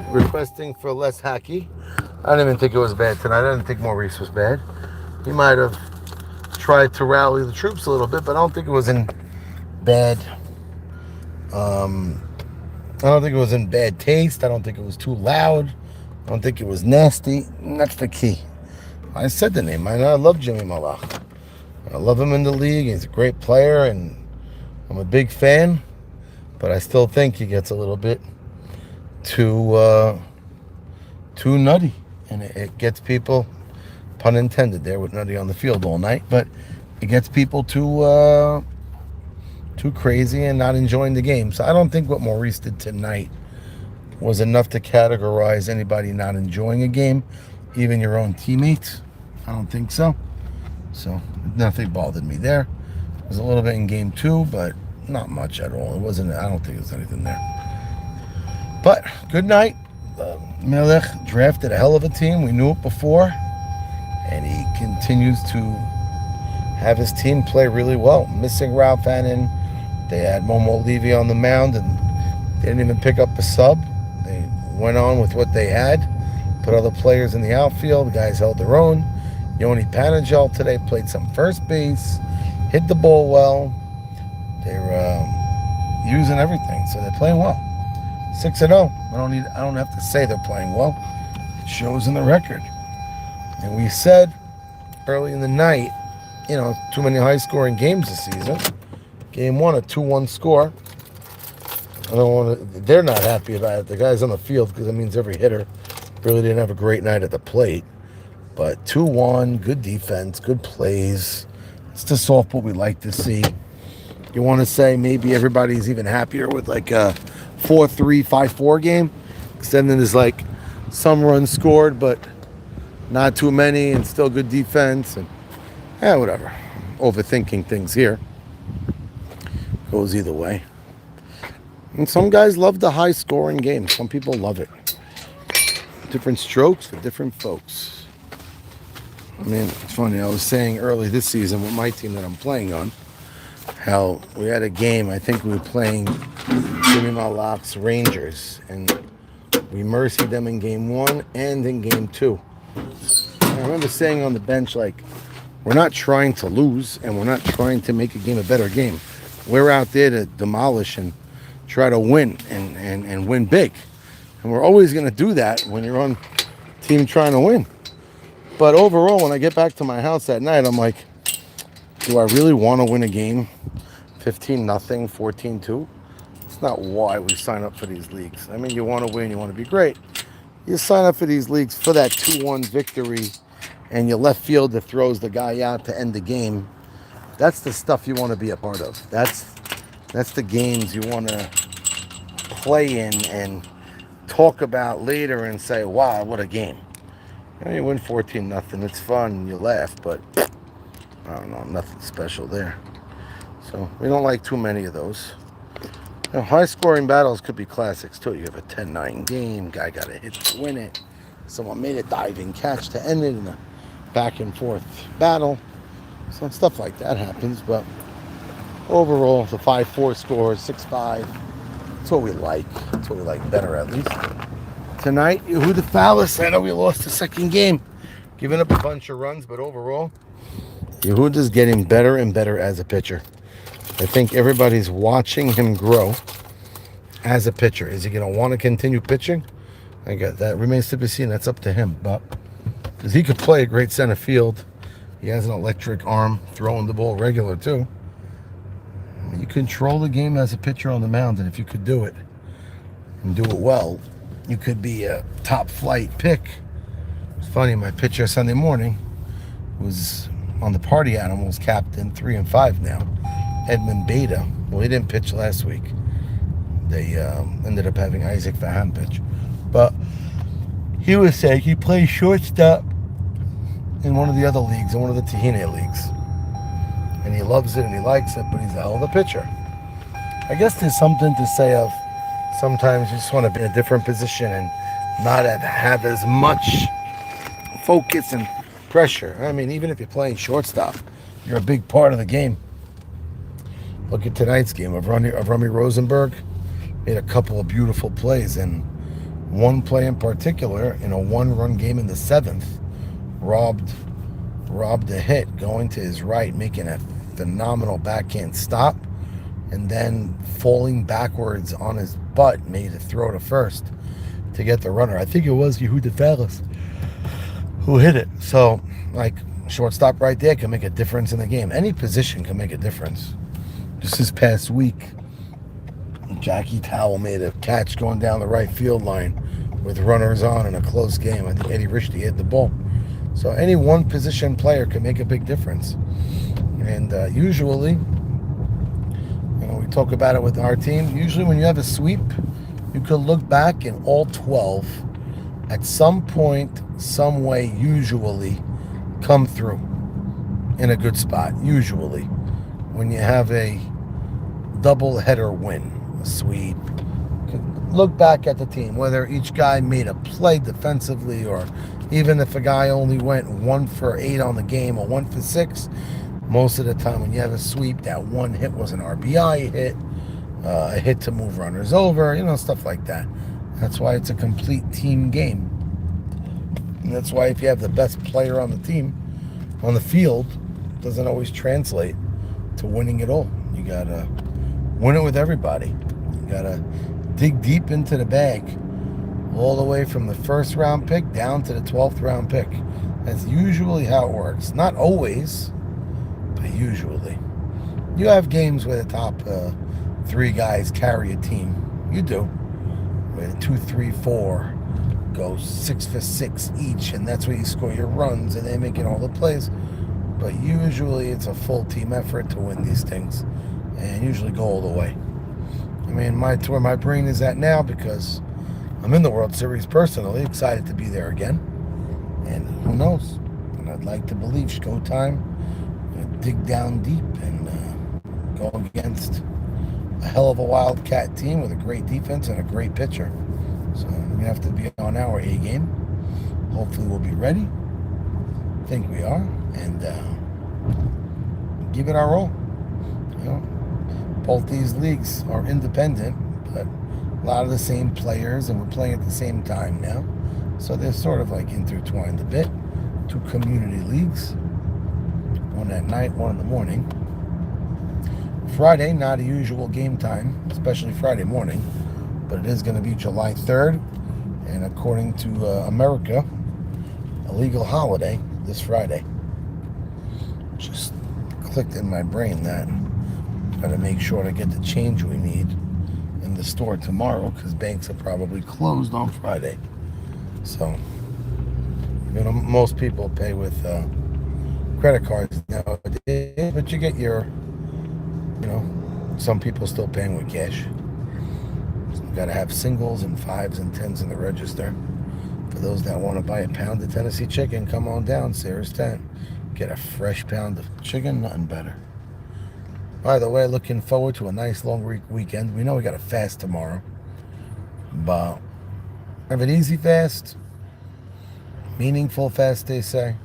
requesting for less hockey. I didn't even think it was bad tonight. I didn't think Maurice was bad. He might have tried to rally the troops a little bit, but I don't think it was in bad. I don't think it was in bad taste. I don't think it was too loud. I don't think it was nasty. And that's the key. I said the name. I love Jimmy Malach. I love him in the league. He's a great player, and I'm a big fan. But I still think he gets a little bit too nutty, and it gets people, pun intended there with nutty on the field all night, but it gets people too crazy and not enjoying the game. So I don't think what Maurice did tonight was enough to categorize anybody not enjoying a game, even your own teammates. I don't think so. So nothing bothered me there. It was a little bit in game 2, but not much at all. It wasn't. I don't think there was anything there. But good night. Melech drafted a hell of a team. We knew it before, and he continues to have his team play really well. Missing Ralph Hannon, they had Momo Levy on the mound, and they didn't even pick up a sub. They went on with what they had. Put other players in the outfield. The guys held their own. Yoni Panagel today played some first base, hit the ball well. They're using everything, so they're playing well. 6-0. I don't have to say they're playing well. It shows in the record. And we said early in the night, too many high-scoring games this season. Game 1, a 2-1 score. They're not happy about it. The guys on the field, because it means every hitter really didn't have a great night at the plate. But 2-1, good defense, good plays. It's the softball we like to see. You want to say maybe everybody's even happier with like a 4-3, 5-4 game? Because then there's like some runs scored, but not too many, and still good defense. And whatever. Overthinking things here. Goes either way. And some guys love the high-scoring game. Some people love it. Different strokes for different folks. I mean, it's funny. I was saying early this season with my team that I'm playing on, how we had a game, I think we were playing Jimmy Malach's Rangers, and we mercied them in game 1 and in game 2. And I remember saying on the bench, like, we're not trying to lose, and we're not trying to make a game a better game. We're out there to demolish and try to win and win big. And we're always going to do that when you're on team trying to win. But overall, when I get back to my house that night, I'm like, do I really want to win a game 15-0, 14-2? It's not why we sign up for these leagues. I mean, you want to win, you want to be great. You sign up for these leagues for that 2-1 victory and your left fielder throws the guy out to end the game. That's the stuff you want to be a part of. That's the games you want to play in and talk about later and say, wow, what a game. You win 14-0, it's fun, you laugh, but I don't know, nothing special there. So we don't like too many of those. High-scoring battles could be classics too. You have a 10-9 game, guy got a hit to win it, someone made a diving catch to end it in a back-and-forth battle. So stuff like that happens, but overall, the 5-4 scores, 6-5, that's what we like. That's what we like better, at least. Tonight, Yehuda Fallis, I know we lost the second game, giving up a bunch of runs, but overall, Yehuda's getting better and better as a pitcher. I think everybody's watching him grow as a pitcher. Is he going to want to continue pitching? I guess that remains to be seen. That's up to him. But because he could play a great center field, he has an electric arm, throwing the ball regular too. You control the game as a pitcher on the mound, and if you could do it and do it well, you could be a top flight pick. It's funny, my pitcher Sunday morning was on the Party Animals captain, 3 and 5 now. Edmund Beta. Well, he didn't pitch last week. They ended up having Isaac Vahan pitch. But he was saying he plays shortstop in one of the other leagues, in one of the Tahine leagues. And he loves it and he likes it, but he's a hell of a pitcher. I guess there's something to say of sometimes you just want to be in a different position and not have as much focus and pressure. I mean, even if you're playing shortstop, you're a big part of the game. Look at tonight's game of Rami Rosenberg. Made a couple of beautiful plays, and one play in particular in a 1-run game in the 7th robbed a hit going to his right, making a phenomenal backhand stop, and then falling backwards on his butt made a throw to first to get the runner. I think it was Yehuda Fellas who hit it. So, like, shortstop right there can make a difference in the game. Any position can make a difference. Just this past week, Jackie Towell made a catch going down the right field line with runners on in a close game. I think Eddie Richie hit the ball. So any one position player can make a big difference. And usually, you know, we talk about it with our team. Usually when you have a sweep, you could look back and all 12 at some point, some way, usually come through in a good spot. Usually when you have a double-header win, a sweep, look back at the team, whether each guy made a play defensively, or even if a guy only went 1 for 8 on the game or 1 for 6. Most of the time when you have a sweep, that one hit was an RBI hit, a hit to move runners over, you know, stuff like that. That's why it's a complete team game. And that's why if you have the best player on the team, on the field, it doesn't always translate to winning it all. You gotta win it with everybody. You gotta dig deep into the bag, all the way from the 1st round pick down to the 12th round pick. That's usually how it works. Not always, but usually. You have games where the top 3 guys carry a team. You do. Where 2, 3, 4 go 6 for 6 each, and that's where you score your runs, and they're making all the plays. But usually it's a full team effort to win these things, and usually go all the way. I mean, it's where my brain is at now, because I'm in the World Series personally, excited to be there again. And who knows? And I'd like to believe Showtime, dig down deep and go against a hell of a Wildcat team with a great defense and a great pitcher. So we're going to have to be on our A game. Hopefully we'll be ready. I think we are. And give it our all. You know, both these leagues are independent, but a lot of the same players, and we're playing at the same time now. So they're sort of like intertwined a bit. 2 community leagues. One at night, one in the morning. Friday, not a usual game time, especially Friday morning, but it is going to be July 3rd, and according to America, a legal holiday this Friday. Just clicked in my brain that got to make sure to get the change we need in the store tomorrow, because banks are probably closed on Friday. So, you know, most people pay with credit cards nowadays, but you get your, you know, some people still paying with cash. So you got to have singles and 5s and 10s in the register. For those that want to buy a pound of Tennessee chicken, come on down, Sarah's Tent. Get a fresh pound of chicken, nothing better. By the way, looking forward to a nice long weekend. We know we got a fast tomorrow, but have an easy fast, meaningful fast, they say.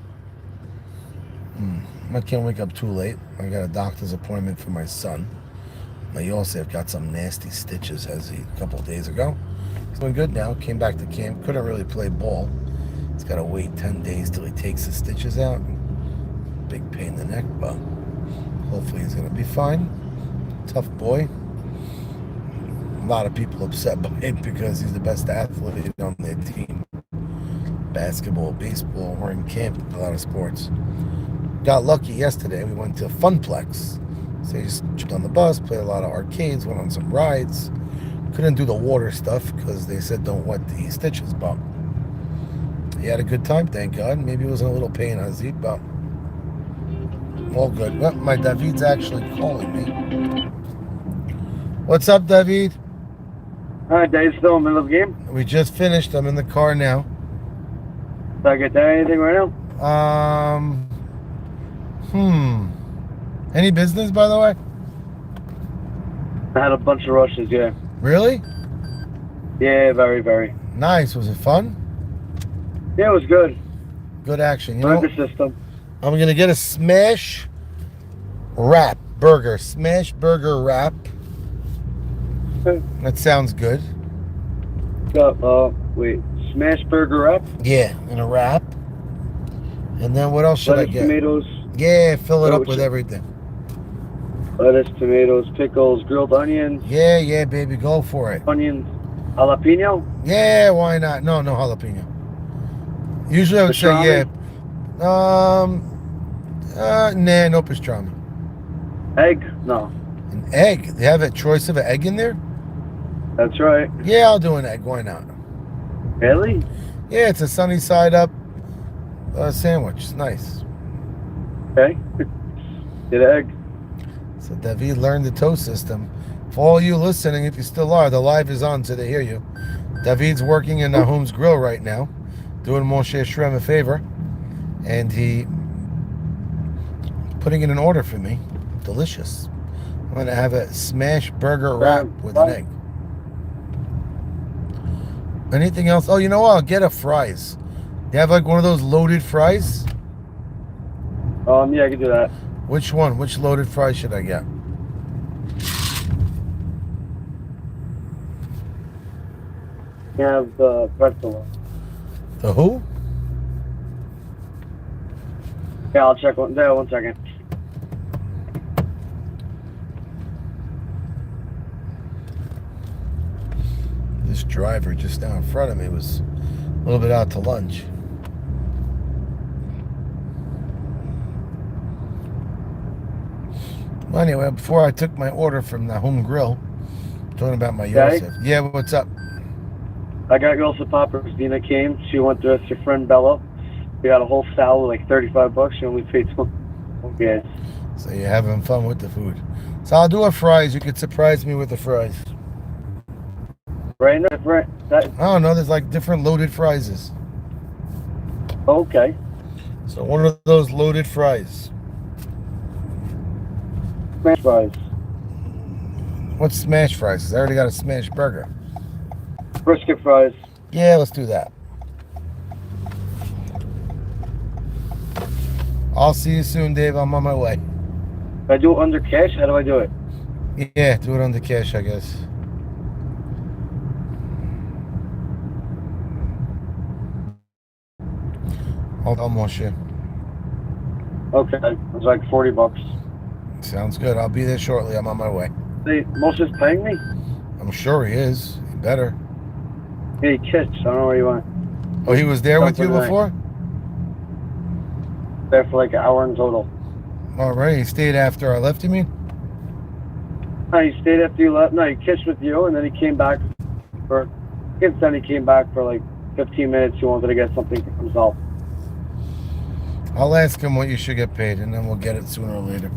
I can't wake up too late. I got a doctor's appointment for my son. My also got some nasty stitches a couple of days ago. He's doing good now. Came back to camp. Couldn't really play ball. He's got to wait 10 days till he takes the stitches out. big pain in the neck, but hopefully he's going to be fine. Tough boy. A lot of people upset by it because he's the best athlete on their team. Basketball, baseball, we're in camp, a lot of sports. Got lucky yesterday. We went to Funplex. So he just jumped on the bus, played a lot of arcades, went on some rides. Couldn't do the water stuff because they said don't wet the stitches, but he had a good time, thank God. Maybe it was in a little pain on his feet, but all good. Well, my David's actually calling me. What's up, David? Hi, Dave. Still in the middle of the game? We just finished. I'm in the car now. Did I get that anything right now? Any business, by the way? I had a bunch of rushes, yeah. Really? Yeah, very, very. Nice. Was it fun? Yeah, it was good. Good action. You Learned know, the system. I'm going to get a smash wrap burger. Smash burger wrap. That sounds good. Wait, smash burger wrap? Yeah, and a wrap. And then what else should Lettuce, I get? tomatoes. Yeah, fill it So up with everything. Lettuce, tomatoes, pickles, grilled onions. Yeah, baby, go for it. Onions. Jalapeno? Yeah, why not? No jalapeno. Usually I would say yeah. Nah, no pastrami. Egg? No. An egg? They have a choice of an egg in there? That's right. Yeah, I'll do an egg. Why not? Really? Yeah, it's a sunny side up sandwich. It's nice. Okay. Get an egg. So David learned the toast system. For all you listening, if you still are, the live is on so they hear you. David's working in Nahum's Grill right now, doing Moshe Shrem a favor, and he putting in an order for me. Delicious. I'm gonna have a smash burger wrap with an egg. Anything else? Oh, you know what? I'll get a fries. You have like one of those loaded fries? Yeah, I can do that. Which one? Which loaded fries should I get? You have the pretzel one. The who? Yeah, I'll check one. There, 1 second. This driver just down in front of me was a little bit out to lunch. Well, anyway, before I took my order from the home grill, talking about my Yosef. Yeah, what's up? I got Yosef poppers. Dina came. She went with your friend Bella. We got a whole salad, like $35. She only paid $20. Okay. So you're having fun with the food. So I'll do a fries. You could surprise me with the fries. Right now, right? I don't know. There's like different loaded fries. Okay. So one of those loaded fries. Smash fries. What's smash fries? 'Cause I already got a smash burger. Brisket fries. Yeah, let's do that. I'll see you soon, Dave. I'm on my way. Can I do it under cash? How do I do it? Yeah, do it under cash, I guess. Hold on, Moshe. Okay. It's like $40. Sounds good. I'll be there shortly. I'm on my way. Hey, Moshe's paying me? I'm sure he is. He better. Yeah, he kissed. I don't know where he went. Oh, he was there with you before? There for like an hour in total. All right. He stayed after I left, you mean? No, he stayed after you left. No, he kissed with you, and then he came back for... Then he came back for like 15 minutes. He wanted to get something for himself. I'll ask him what you should get paid, and then we'll get it sooner or later.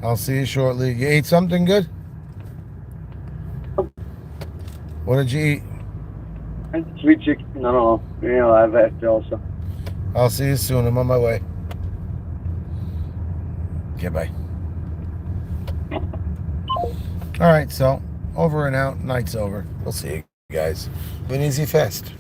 I'll see you shortly. You ate something good? What did you eat? Sweet chicken. I don't know. You know, I have that also. I'll see you soon. I'm on my way. Okay, bye. All right, so over and out. Night's over. We'll see you guys. Been easy fast.